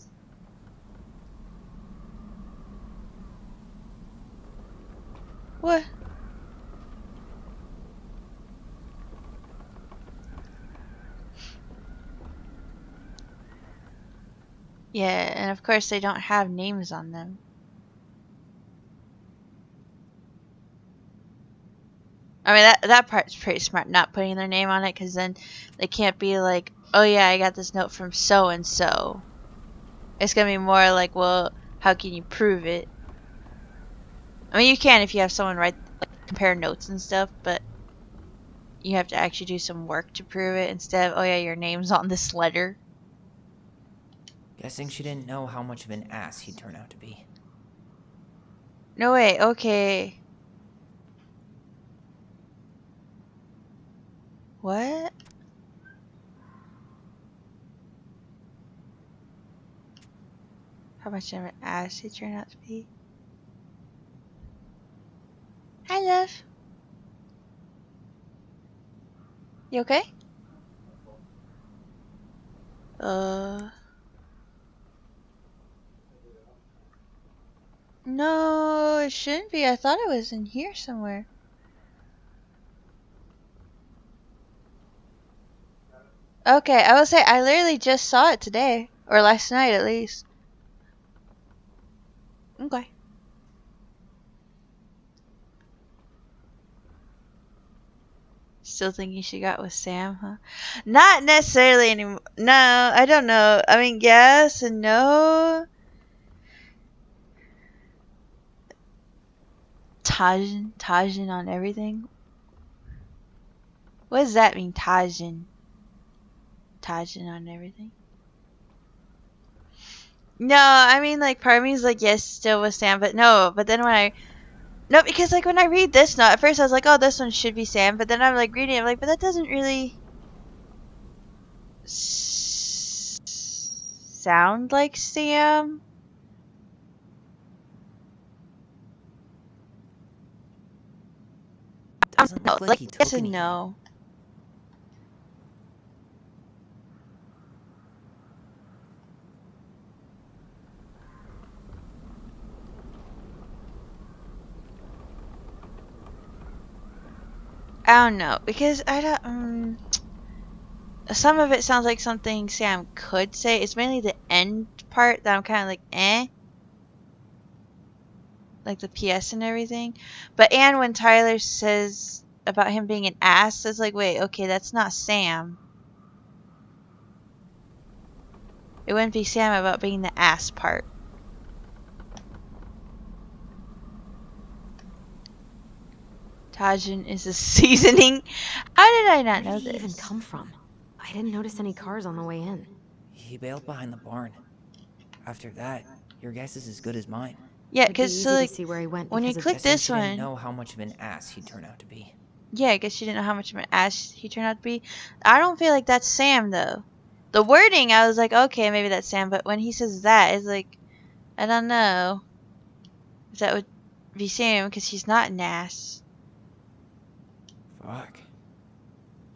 What? Yeah, and of course they don't have names on them. I mean, that part's pretty smart, not putting their name on it, because then they can't be like, oh yeah, I got this note from so-and-so. It's going to be more like, well, how can you prove it? I mean, you can if you have someone write, like, compare notes and stuff, but you have to actually do some work to prove it instead of, oh yeah, your name's on this letter. Guessing she didn't know how much of an ass he'd turn out to be. No way, okay. What? How much of an ass he turned out to be? Hi, love. You okay? No, it shouldn't be. I thought it was in here somewhere. Okay, I will say I literally just saw it today. Or last night at least. Okay. Still thinking she got with Sam, huh? Not necessarily anymore. No, I don't know. I mean, yes and no. Tajin on everything. What does that mean, Tajin? Tajin on everything? No, I mean, like, part of me is like, yes, still with Sam, but no. But then no, because, like, when I read this note, at first I was like, oh, this one should be Sam. But then I'm, like, reading it, I'm like, but that doesn't really sound like Sam. Doesn't look like he Yes took and anything. no. I don't know, because I don't, some of it sounds like something Sam could say. It's mainly the end part that I'm kind of like, eh. Like the PS and everything. But and when Tyler says about him being an ass, it's like, wait, okay, that's not Sam. It wouldn't be Sam about being the ass part. Tajin is a seasoning. How did I not know Where did this? he even come from? I didn't notice any cars on the way in. He bailed behind the barn. After that, your guess is as good as mine. Yeah, Should be because so easy like to see where he went when you because of click Guessing this she didn't one, know how much of an ass he'd turn out to be. yeah, I guess you didn't know how much of an ass he turned out to be. I don't feel like that's Sam though. The wording, I was like, okay, maybe that's Sam, but when he says that, it's like, I don't know if that would be Sam because he's not an ass. Fuck.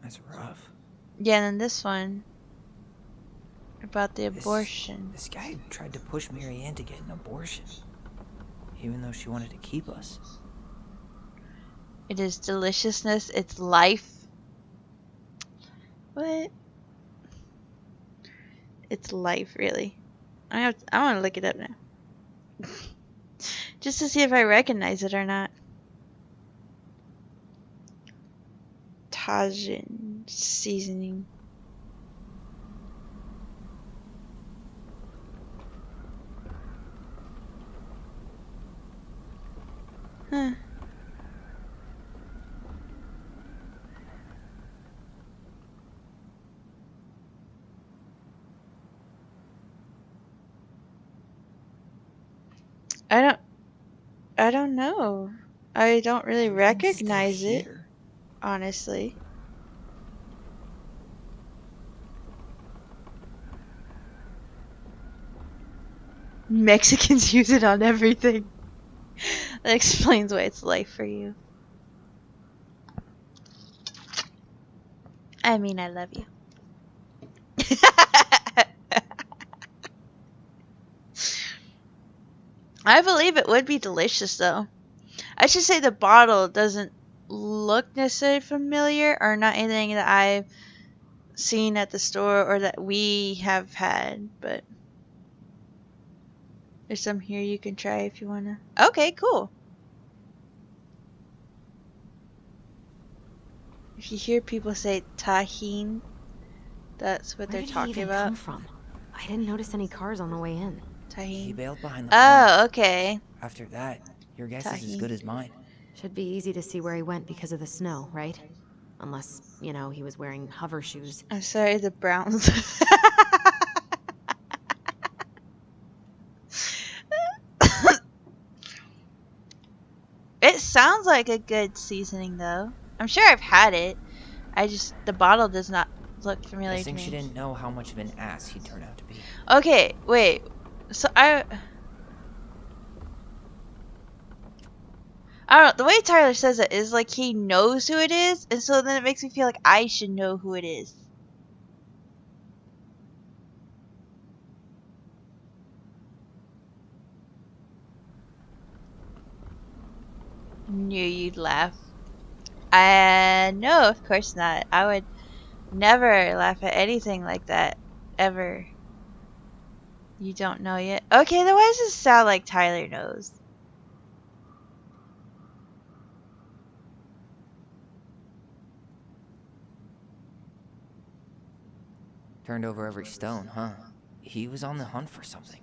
That's rough. Yeah, and then this one about the abortion. This guy tried to push Mary Ann to get an abortion, even though she wanted to keep us. It is deliciousness. It's life. What? It's life, really. I want to look it up now, just to see if I recognize it or not. Tajin seasoning. Huh. I don't know. I don't really recognize it, honestly. Mexicans use it on everything. That explains why it's life for you. I mean, I love you. I believe it would be delicious, though. I should say the bottle doesn't look necessarily familiar, or not anything that I've seen at the store or that we have had, but there's some here you can try if you wanna. Okay, cool. If you hear people say tahine, that's what Where they're did he talking even about. come from? I didn't notice any cars on the way in. Tahine. He bailed behind the barn. Oh, okay. After that, your guess is as Tahine. good as mine. Should be easy to see where he went because of the snow, right? Unless, you know, he was wearing hover shoes. I'm sorry, the Browns. It sounds like a good seasoning, though. I'm sure I've had it. The bottle does not look familiar to Guessing she me. didn't know how much of an ass he'd turn out to be. Okay, wait. So I don't know. The way Tyler says it is like he knows who it is, and so then it makes me feel like I should know who it is. Knew you'd laugh. No, of course not. I would never laugh at anything like that. Ever. You don't know yet? Okay, then why does this sound like Tyler knows? Turned over every stone, huh? He was on the hunt for something.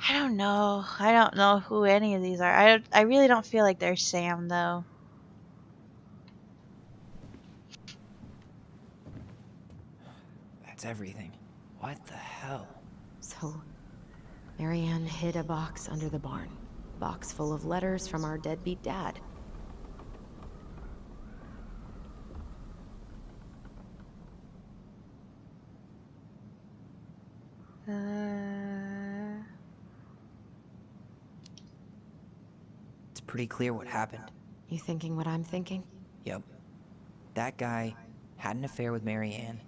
I don't know. I don't know who any of these are. I really don't feel like they're Sam, though. That's everything. What the hell? So, Marianne hid a box under the barn. Box full of letters from our deadbeat dad. It's pretty clear what happened. You thinking what I'm thinking? Yep. That guy had an affair with Mary Ann,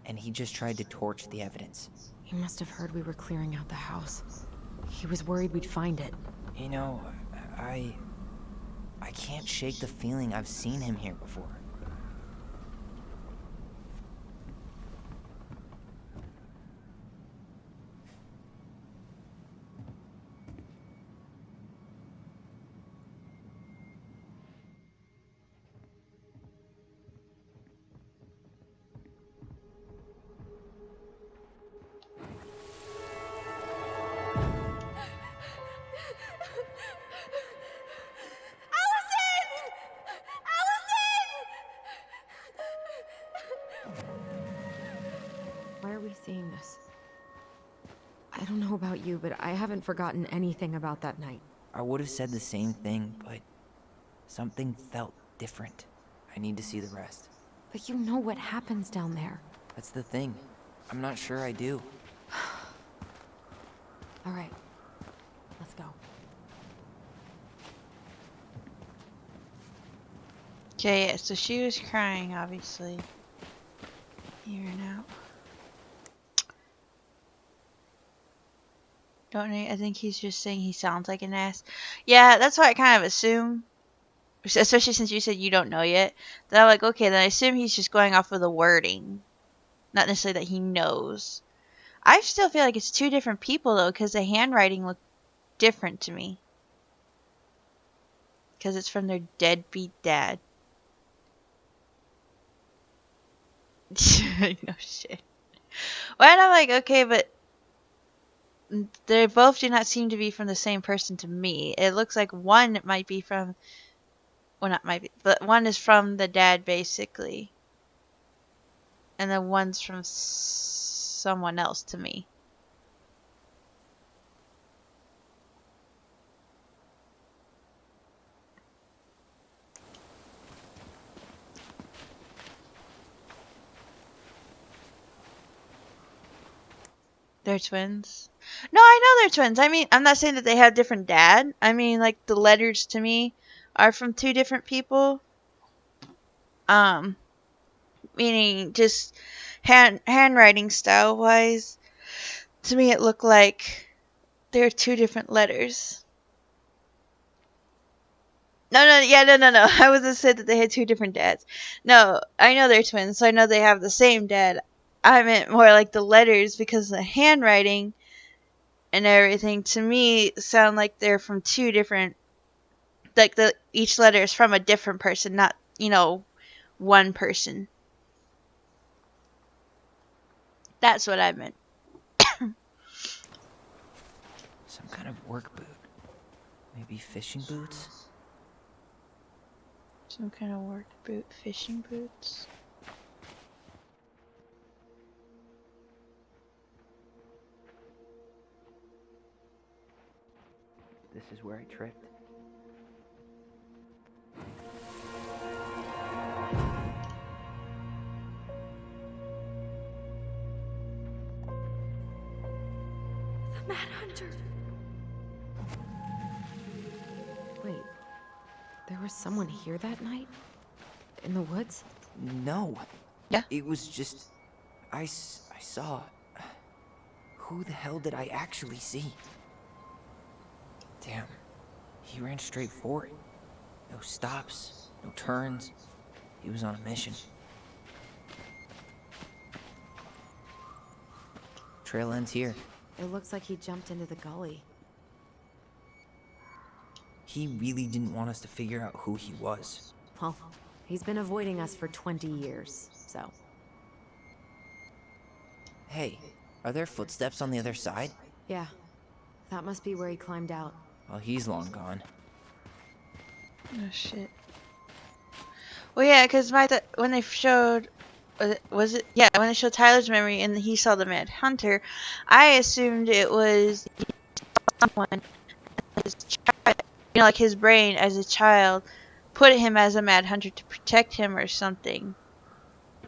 and he just tried to torch the evidence. He must have heard we were clearing out the house. He was worried we'd find it. You know, I can't shake the feeling I've seen him here before. Why are we seeing this? I don't know about you, but I haven't forgotten anything about that night. I would have said the same thing, but something felt different. I need to see the rest. But you know what happens down there. That's the thing. I'm not sure I do. All right, let's go. Okay, yeah, so she was crying, obviously. Here and out. Don't know, I think he's just saying he sounds like an ass. Yeah, that's what I kind of assume. Especially since you said you don't know yet. Then I'm like, okay, then I assume he's just going off of the wording. Not necessarily that he knows. I still feel like it's two different people, though, because the handwriting looked different to me. Because it's from their deadbeat dad. No shit. Well, and I'm like, okay, but they both do not seem to be from the same person to me. It looks like one might be from, well, not might be, but one is from the dad, basically. And then one's from someone else to me. They're twins? No, I know they're twins. I mean, I'm not saying that they have different dad. I mean, like, the letters to me are from two different people. Meaning just handwriting style wise. To me, it looked like they're two different letters. No. I wasn't said that they had two different dads. No, I know they're twins, so I know they have the same dad. I meant more like the letters because the handwriting and everything to me sound like they're from two different, like each letter is from a different person, not, one person. That's what I meant. Some kind of work boot. Maybe fishing boots? Some kind of work boot, fishing boots. This is where I tripped. The Mad Hunter. Wait, there was someone here that night? In the woods? No. Yeah? It was just... I saw... Who the hell did I actually see? Damn. He ran straight for it. No stops, no turns. He was on a mission. Trail ends here. It looks like he jumped into the gully. He really didn't want us to figure out who he was. Well, he's been avoiding us for 20 years, so... Hey, are there footsteps on the other side? Yeah, that must be where he climbed out. Well, he's long gone. Oh shit. Well, yeah, because when they showed, was it? Yeah, when they showed Tyler's memory and he saw the Mad Hunter, I assumed it was someone as a child, like his brain as a child, put him as a Mad Hunter to protect him or something.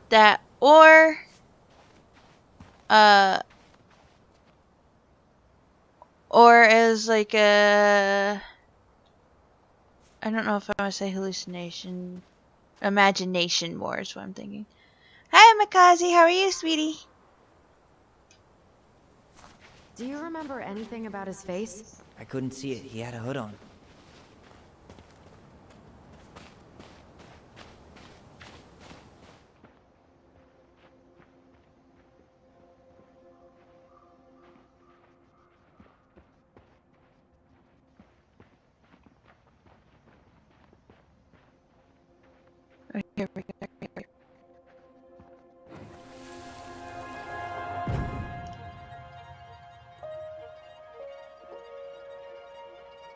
That or as like a, I don't know if I want to say hallucination, imagination more is what I'm thinking. Hi, Makazi. How are you, sweetie? Do you remember anything about his face? I couldn't see it. He had a hood on. Right here, right here, right here.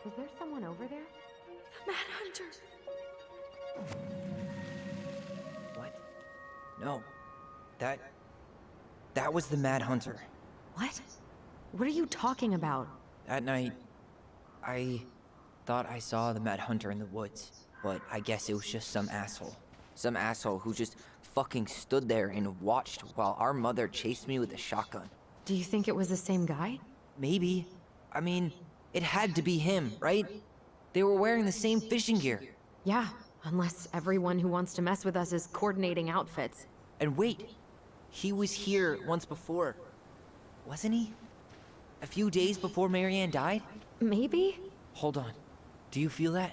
Was there someone over there? The Mad Hunter. What? No. That was the Mad Hunter. What? What are you talking about? That night, I thought I saw the Mad Hunter in the woods, but I guess it was just some asshole. Some asshole who just fucking stood there and watched while our mother chased me with a shotgun. Do you think it was the same guy? Maybe. I mean, it had to be him, right? They were wearing the same fishing gear. Yeah, unless everyone who wants to mess with us is coordinating outfits. And wait, he was here once before, wasn't he? A few days before Marianne died? Maybe? Hold on. Do you feel that?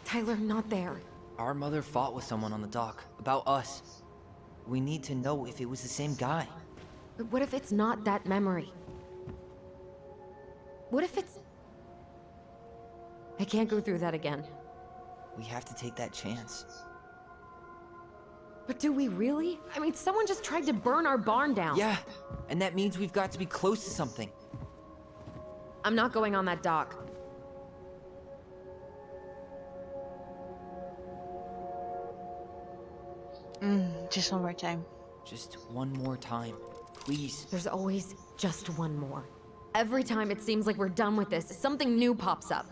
Tyler, not there. Our mother fought with someone on the dock about us. We need to know if it was the same guy. But what if it's not that memory? What if it's... I can't go through that again. We have to take that chance. But do we really? I mean, someone just tried to burn our barn down. Yeah, and that means we've got to be close to something. I'm not going on that dock. Just one more time. Just one more time, please. There's always just one more. Every time it seems like we're done with this, something new pops up.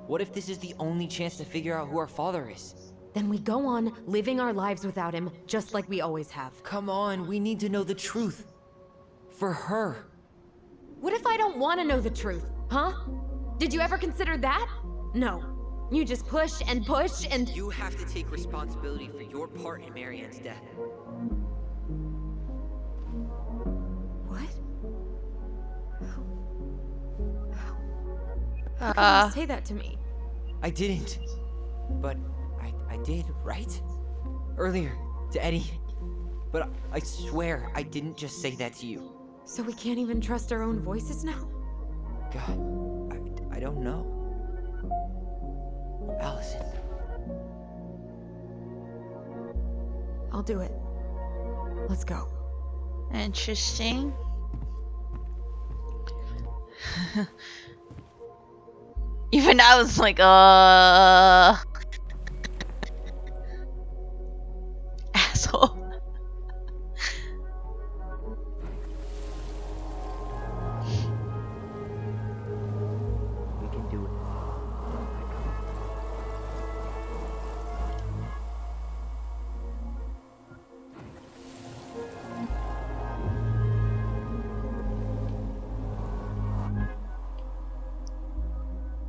What if this is the only chance to figure out who our father is? Then we go on living our lives without him, just like we always have. Come on, we need to know the truth. For her. What if I don't want to know the truth, huh? Did you ever consider that? No. You just push and push and... You have to take responsibility for your part in Marianne's death. What? How can you say that to me? I didn't. But I did, right? Earlier, to Eddie. But I swear I didn't just say that to you. So we can't even trust our own voices now? God, I don't know. Allison. I'll do it. Let's go. Interesting. Even I was like, asshole. We can do it.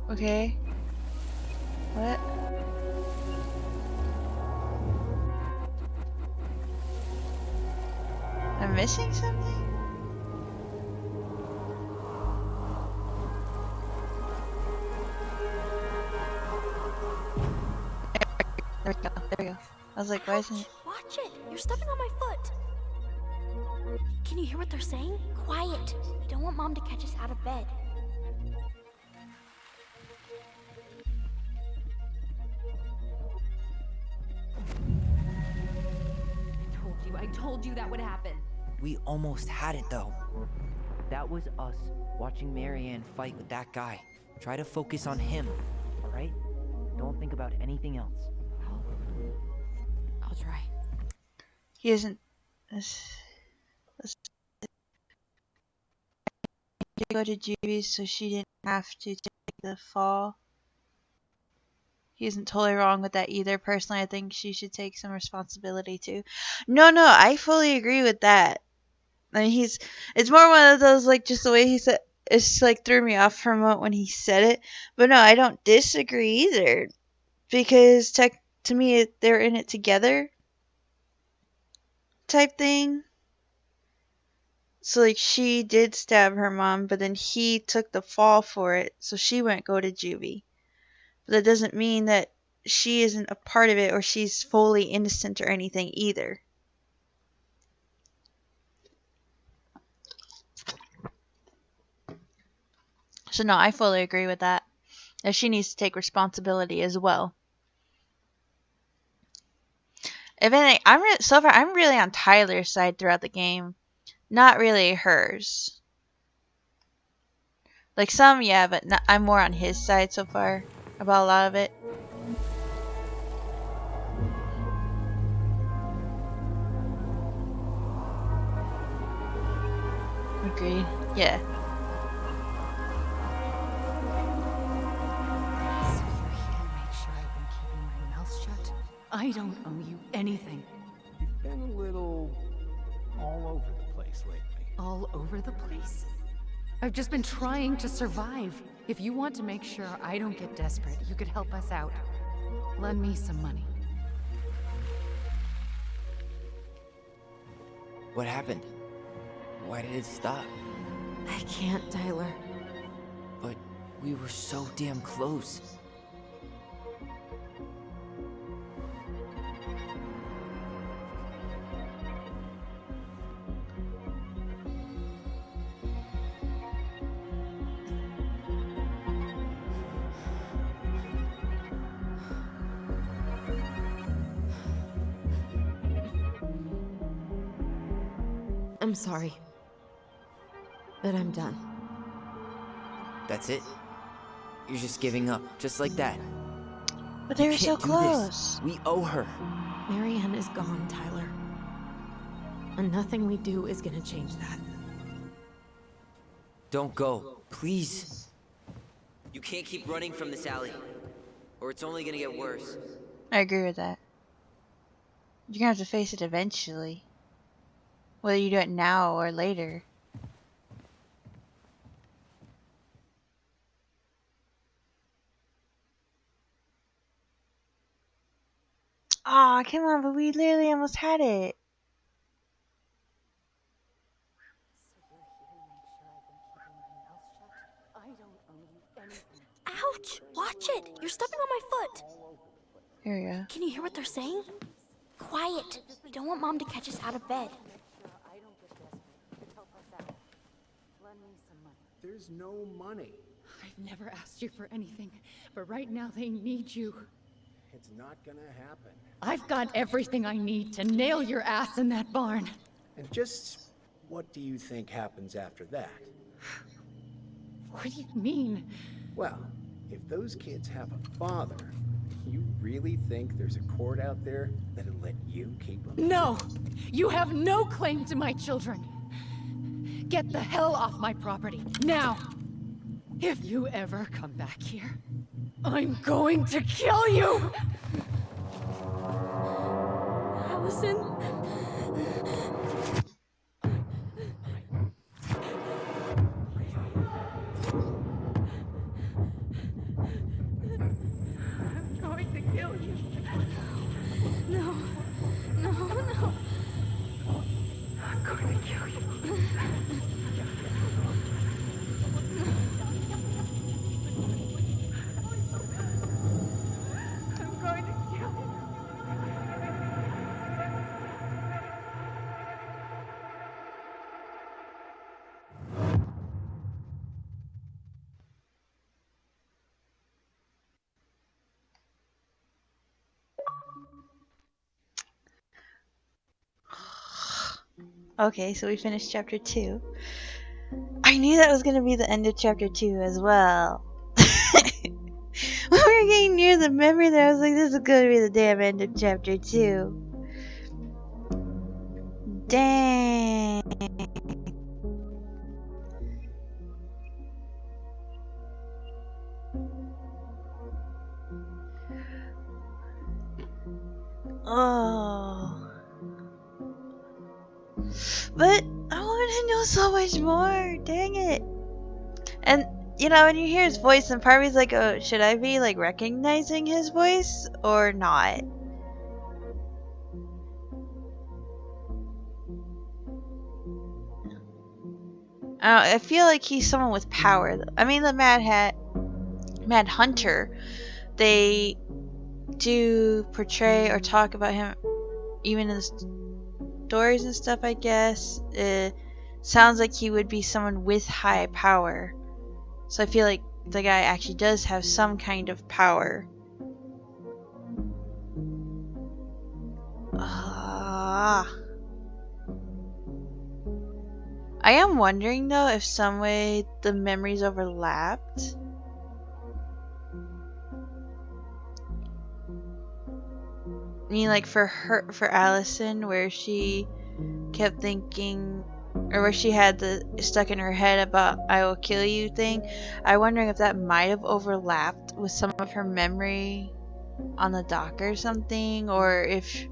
Okay. What? I'm missing something? There we go. There we go. I was like, why isn't it? Watch it! You're stepping on my foot! Can you hear what they're saying? Quiet! We don't want Mom to catch us out of bed. I told you that would happen. We almost had it, though. That was us watching Marianne fight with that guy. Try to focus on him, alright? Don't think about anything else. I'll try. He isn't. Go to Judy's so she didn't have to take the fall. He isn't totally wrong with that either. Personally, I think she should take some responsibility too. No, I fully agree with that. I mean, it's more one of those, like, just the way he said, it's like threw me off for a moment when he said it. But no, I don't disagree either. Because to me, they're in it together type thing. So, like, she did stab her mom, but then he took the fall for it, so she wouldn't go to juvie. But that doesn't mean that she isn't a part of it or she's fully innocent or anything either. So no, I fully agree with that. That she needs to take responsibility as well. If anything, so far I'm really on Tyler's side throughout the game, not really hers. Like some, yeah, but I'm more on his side so far about a lot of it. Agreed. Yeah. So you're here to make sure I've been keeping my mouth shut? I don't owe you anything. You've been a little all over the place lately. All over the place? I've just been trying to survive. If you want to make sure I don't get desperate, you could help us out. Lend me some money. What happened? Why did it stop? I can't, Tyler. But we were so damn close. I'm sorry. But I'm done. That's it? You're just giving up, just like that. But they were so close. We owe her. Marianne is gone, Tyler. And nothing we do is gonna change that. Don't go, please. You can't keep running from this alley, or it's only gonna get worse. I agree with that. You're gonna have to face it eventually. Whether you do it now or later. Aw, come on, but we literally almost had it. Ouch! Watch it! You're stepping on my foot! Here we go. Can you hear what they're saying? Quiet! We don't want Mom to catch us out of bed. There's no money. I've never asked you for anything, but right now they need you. It's not gonna happen. I've got everything I need to nail your ass in that barn. And just what do you think happens after that? What do you mean? Well, if those kids have a father, you really think there's a court out there that'll let you keep them? No! You have no claim to my children. Get the hell off my property, now! If you ever come back here, I'm going to kill you! Allison? I'm going to kill you. No. No, no. I'm going to kill you. I'm going to kill you. Okay, so we finished chapter 2. I knew that was going to be the end of chapter 2 as well. When we were getting near the memory there, I was like, this is going to be the damn end of chapter 2. Dang. Oh. But I want to know so much more. Dang it. And, you know, when you hear his voice, and part of me's like, oh, should I be, like, recognizing his voice or not? I feel like he's someone with power. I mean, the Mad Hunter, they do portray or talk about him even in the stories and stuff, I guess. Sounds like he would be someone with high power. So I feel like the guy actually does have some kind of power. I am wondering though if some way the memories overlapped. I mean, like for Allison, where she kept thinking, or where she had the stuck in her head about "I will kill you" thing. I'm wondering if that might have overlapped with some of her memory on the dock or something, or if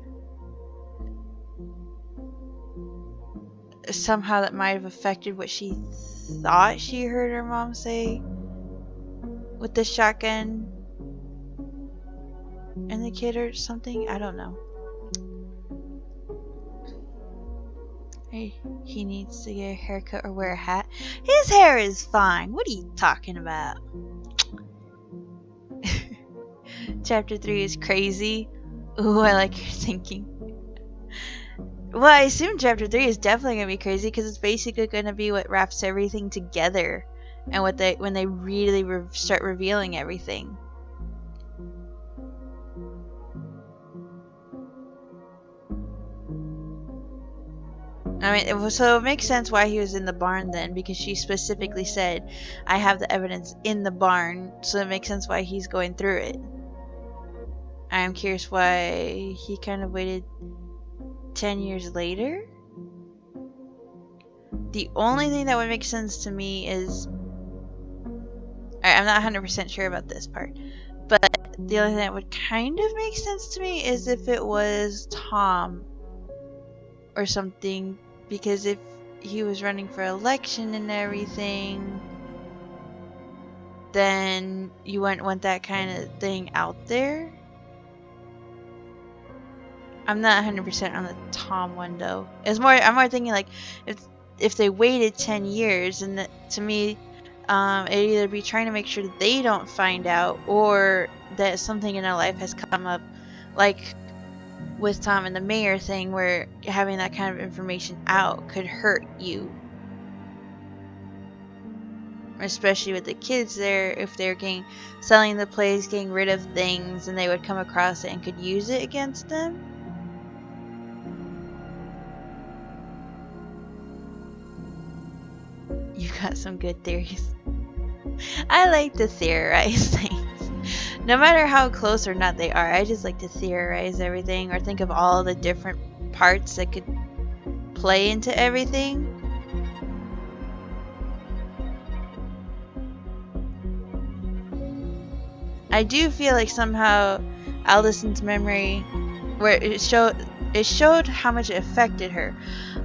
somehow that might have affected what she thought she heard her mom say with the shotgun and the kid or something. I don't know. Hey, he needs to get a haircut or wear a hat. His hair is fine. What are you talking about? Chapter 3 is crazy. Ooh, I like your thinking. Well, I assume chapter 3 is definitely going to be crazy because it's basically going to be what wraps everything together and what when they really start revealing everything. I mean, so it makes sense why he was in the barn then, because she specifically said, I have the evidence in the barn, so it makes sense why he's going through it. I am curious why he kind of waited 10 years later. The only thing that would make sense to me is, I'm not 100% sure about this part, but the only thing that would kind of make sense to me is if it was Tom or something, because if he was running for election and everything, then you wouldn't want that kind of thing out there. I'm not 100% on the Tom one though. I'm more thinking like if they waited 10 years, and to me, it'd either be trying to make sure that they don't find out, or that something in their life has come up, like with Tom and the mayor thing, where having that kind of information out could hurt you. Especially with the kids there, if they're selling the place, getting rid of things, and they would come across it and could use it against them. You got some good theories. I like to theorize things. No matter how close or not they are, I just like to theorize everything, or think of all the different parts that could play into everything. I do feel like somehow Allison's memory, where it showed how much it affected her.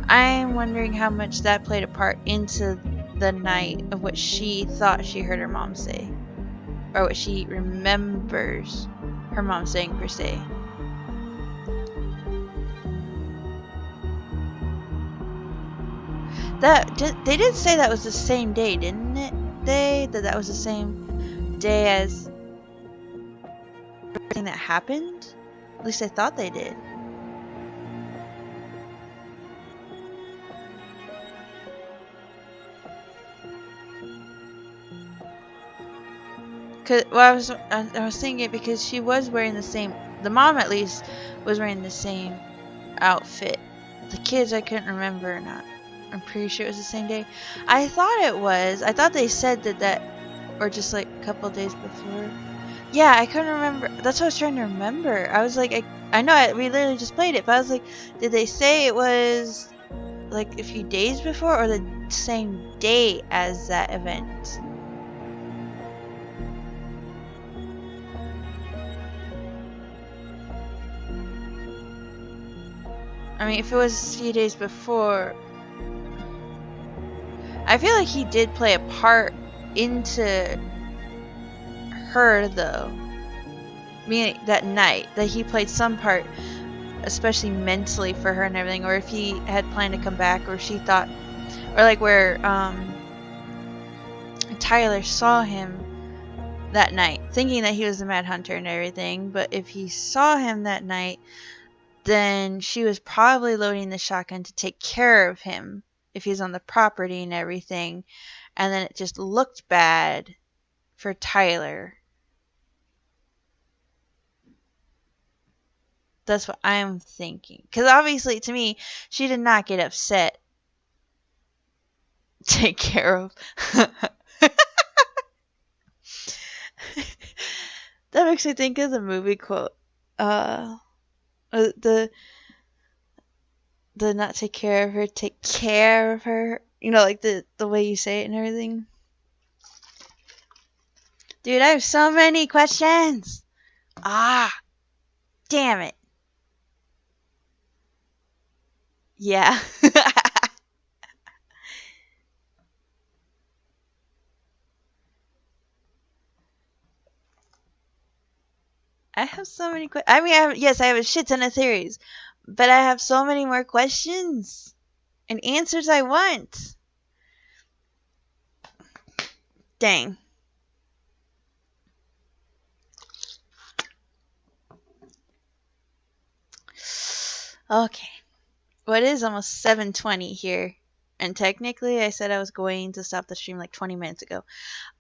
I'm wondering how much that played a part into the night of what she thought she heard her mom say, or what she remembers her mom saying per se. They did say that was the same day, didn't it? That was the same day as everything that happened. At least I thought they did. I was thinking it because she was wearing the same. The mom at least was wearing the same outfit. The kids I couldn't remember or not. I'm pretty sure it was the same day. I thought it was. I thought they said that, or just like a couple days before. Yeah, I couldn't remember. That's what I was trying to remember. I was like, I know we literally just played it, but I was like, did they say it was like a few days before, or the same day as that event? I mean, if it was a few days before, I feel like he did play a part into her, though. Meaning that night, that he played some part, especially mentally for her and everything, or if he had planned to come back, or she thought, or like where Tyler saw him that night, thinking that he was the Mad Hunter and everything, but if he saw him that night, then she was probably loading the shotgun to take care of him if he's on the property and everything, and then it just looked bad for Tyler. That's what I'm thinking. Because obviously, to me, she did not get upset. Take care of. That makes me think of the movie quote. The not take care of her, take care of her. You know, like the way you say it and everything. Dude, I have so many questions. Ah, damn it. Yeah. I have so many questions. I mean, yes, I have a shit ton of theories, but I have so many more questions and answers I want. Dang. Okay. Well, it is almost 7:20 here, and technically I said I was going to stop the stream like 20 minutes ago.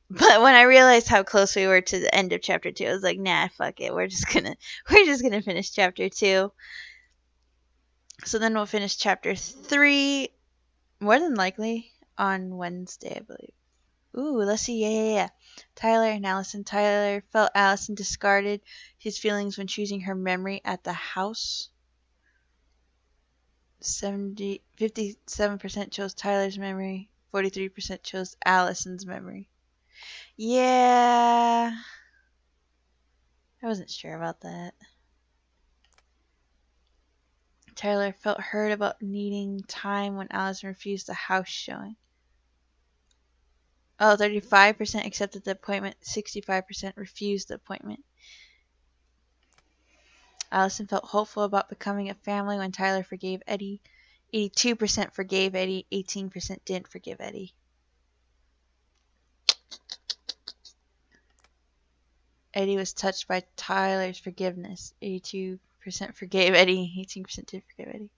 But when I realized how close we were to the end of chapter 2, I was like, nah, fuck it. We're just gonna finish chapter 2. So then we'll finish chapter 3, more than likely on Wednesday, I believe. Ooh, let's see. Yeah. Tyler and Allison. Tyler felt Allison discarded his feelings when choosing her memory at the house. 57% chose Tyler's memory. 43% chose Allison's memory. Yeah. I wasn't sure about that. Tyler felt hurt about needing time when Allison refused the house showing. Oh, 35% accepted the appointment. 65% refused the appointment. Allison felt hopeful about becoming a family when Tyler forgave Eddie. 82% forgave Eddie. 18% didn't forgive Eddie. Eddie was touched by Tyler's forgiveness. 82% forgave Eddie. 18% didn't forgive Eddie.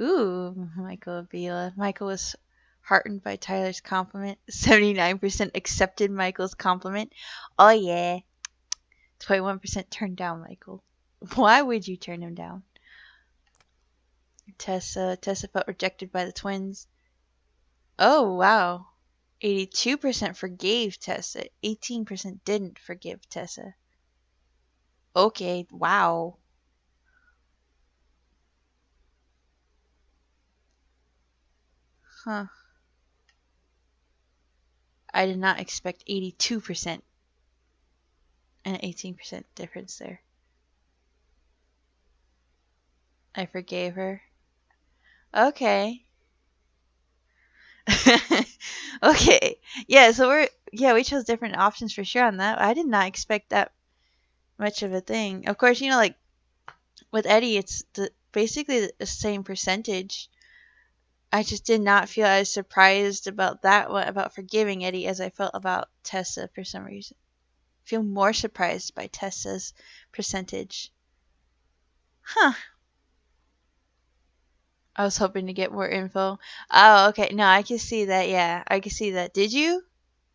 Ooh, Michael Avila. Michael was heartened by Tyler's compliment. 79% accepted Michael's compliment. Oh yeah. 21% turned down Michael. Why would you turn him down? Tessa felt rejected by the twins. Oh wow. 82% forgave Tessa. 18% didn't forgive Tessa. Okay, wow. Huh. I did not expect 82% and 18% difference there. I forgave her. Okay. Okay. Yeah, so we chose different options for sure on that. I did not expect that much of a thing. Of course, like with Eddie, it's basically the same percentage. I just did not feel as surprised about that one, about forgiving Eddie, as I felt about Tessa for some reason. I feel more surprised by Tessa's percentage. Huh. I was hoping to get more info. Oh, okay. No, I can see that. Yeah, I can see that. Did you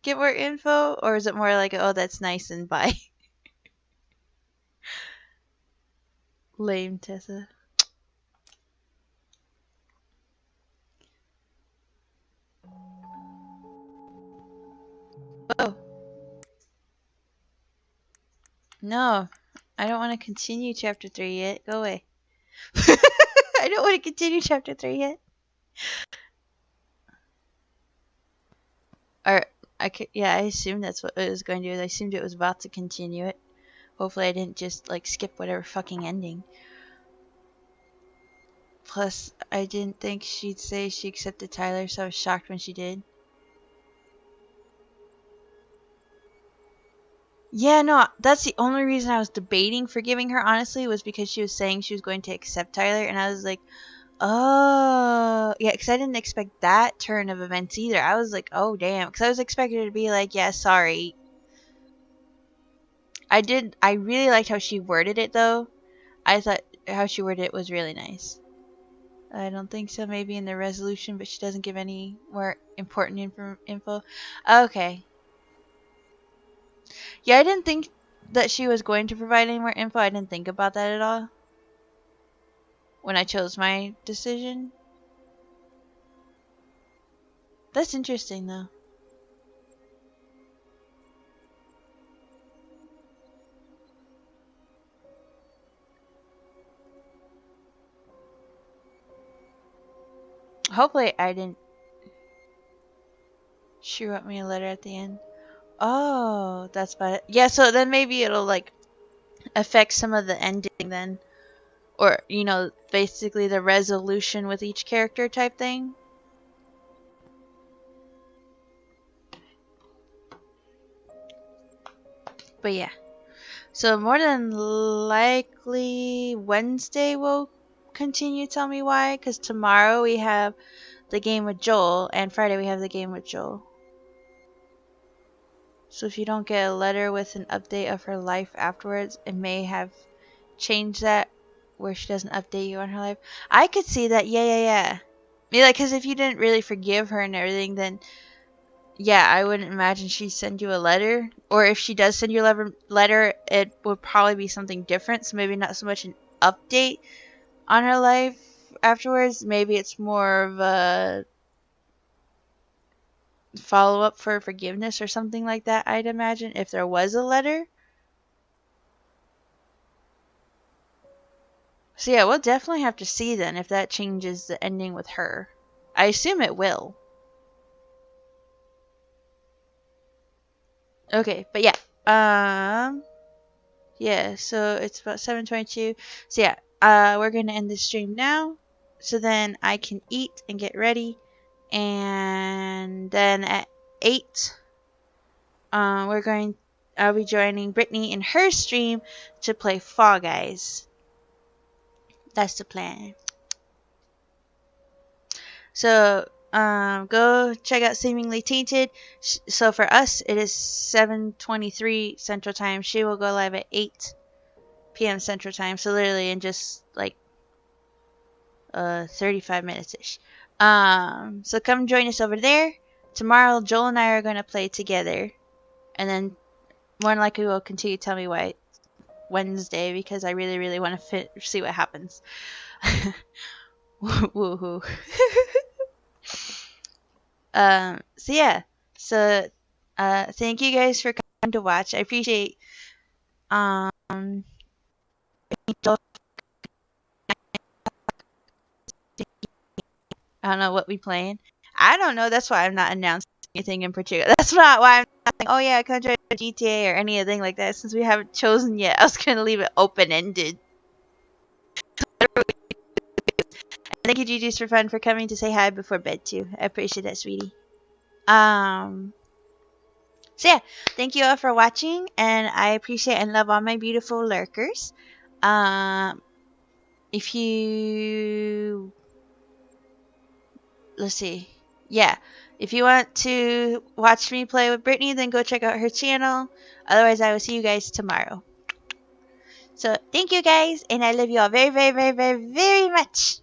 get more info? Or is it more like, oh, that's nice and bye? Lame, Tessa. Oh. No, I don't want to continue chapter 3 yet. Go away. I don't want to continue chapter 3 yet. Or I assumed that's what it was going to do. I assumed it was about to continue it. Hopefully I didn't just like skip whatever fucking ending. Plus, I didn't think she'd say she accepted Tyler, so I was shocked when she did. Yeah, no, that's the only reason I was debating forgiving her, honestly, was because she was saying she was going to accept Tyler, and I was like, oh, yeah, because I didn't expect that turn of events either. I was like, oh, damn, because I was expecting her to be like, yeah, sorry. I really liked how she worded it, though. I thought how she worded it was really nice. I don't think so, maybe in the resolution, but she doesn't give any more important info. Okay. Yeah, I didn't think that she was going to provide any more info. I didn't think about that at all when I chose my decision. That's interesting, though. Hopefully I didn't... She wrote me a letter at the end. Oh, that's about it. Yeah, so then maybe it'll, like, affect some of the ending then. Or, you know, basically the resolution with each character type thing. But yeah. So more than likely Wednesday will continue Tell Me Why. Because tomorrow we have the game with Joel. And Friday we have the game with Joel. So if you don't get a letter with an update of her life afterwards, it may have changed that where she doesn't update you on her life. I could see that. Yeah. Yeah, like, because if you didn't really forgive her and everything, then yeah, I wouldn't imagine she'd send you a letter. Or if she does send you a letter, it would probably be something different. So maybe not so much an update on her life afterwards. Maybe it's more of a follow up for forgiveness or something like that, I'd imagine, if there was a letter. So yeah, we'll definitely have to see then if that changes the ending with her. I assume it will. Okay, but yeah. Yeah, so it's about 7:22. So yeah, we're going to end this stream now. So then I can eat and get ready. And then at 8, I'll be joining Brittany in her stream to play Fall Guys. That's the plan. So go check out Seemingly Tainted. So for us, it is 7:23 Central Time. She will go live at 8 p.m. Central Time. So literally in just like 35 minutes ish. So come join us over there. Tomorrow, Joel and I are going to play together, and then more than likely we'll continue Tell Me Why Wednesday because I really want to see what happens. Woohoo. So yeah. So thank you guys for coming to watch. I appreciate I don't know what we playing. I don't know. That's why I'm not announcing anything in particular. That's not why I'm not saying, oh yeah, come join GTA or anything like that since we haven't chosen yet. I was going to leave it open-ended. Thank you, GG's for fun, for coming to say hi before bed too. I appreciate that, sweetie. So yeah, thank you all for watching, and I appreciate and love all my beautiful lurkers. If you... Let's see. Yeah. If you want to watch me play with Brittany, then go check out her channel. Otherwise, I will see you guys tomorrow. So, thank you guys, and I love you all very, very, very, very, very much.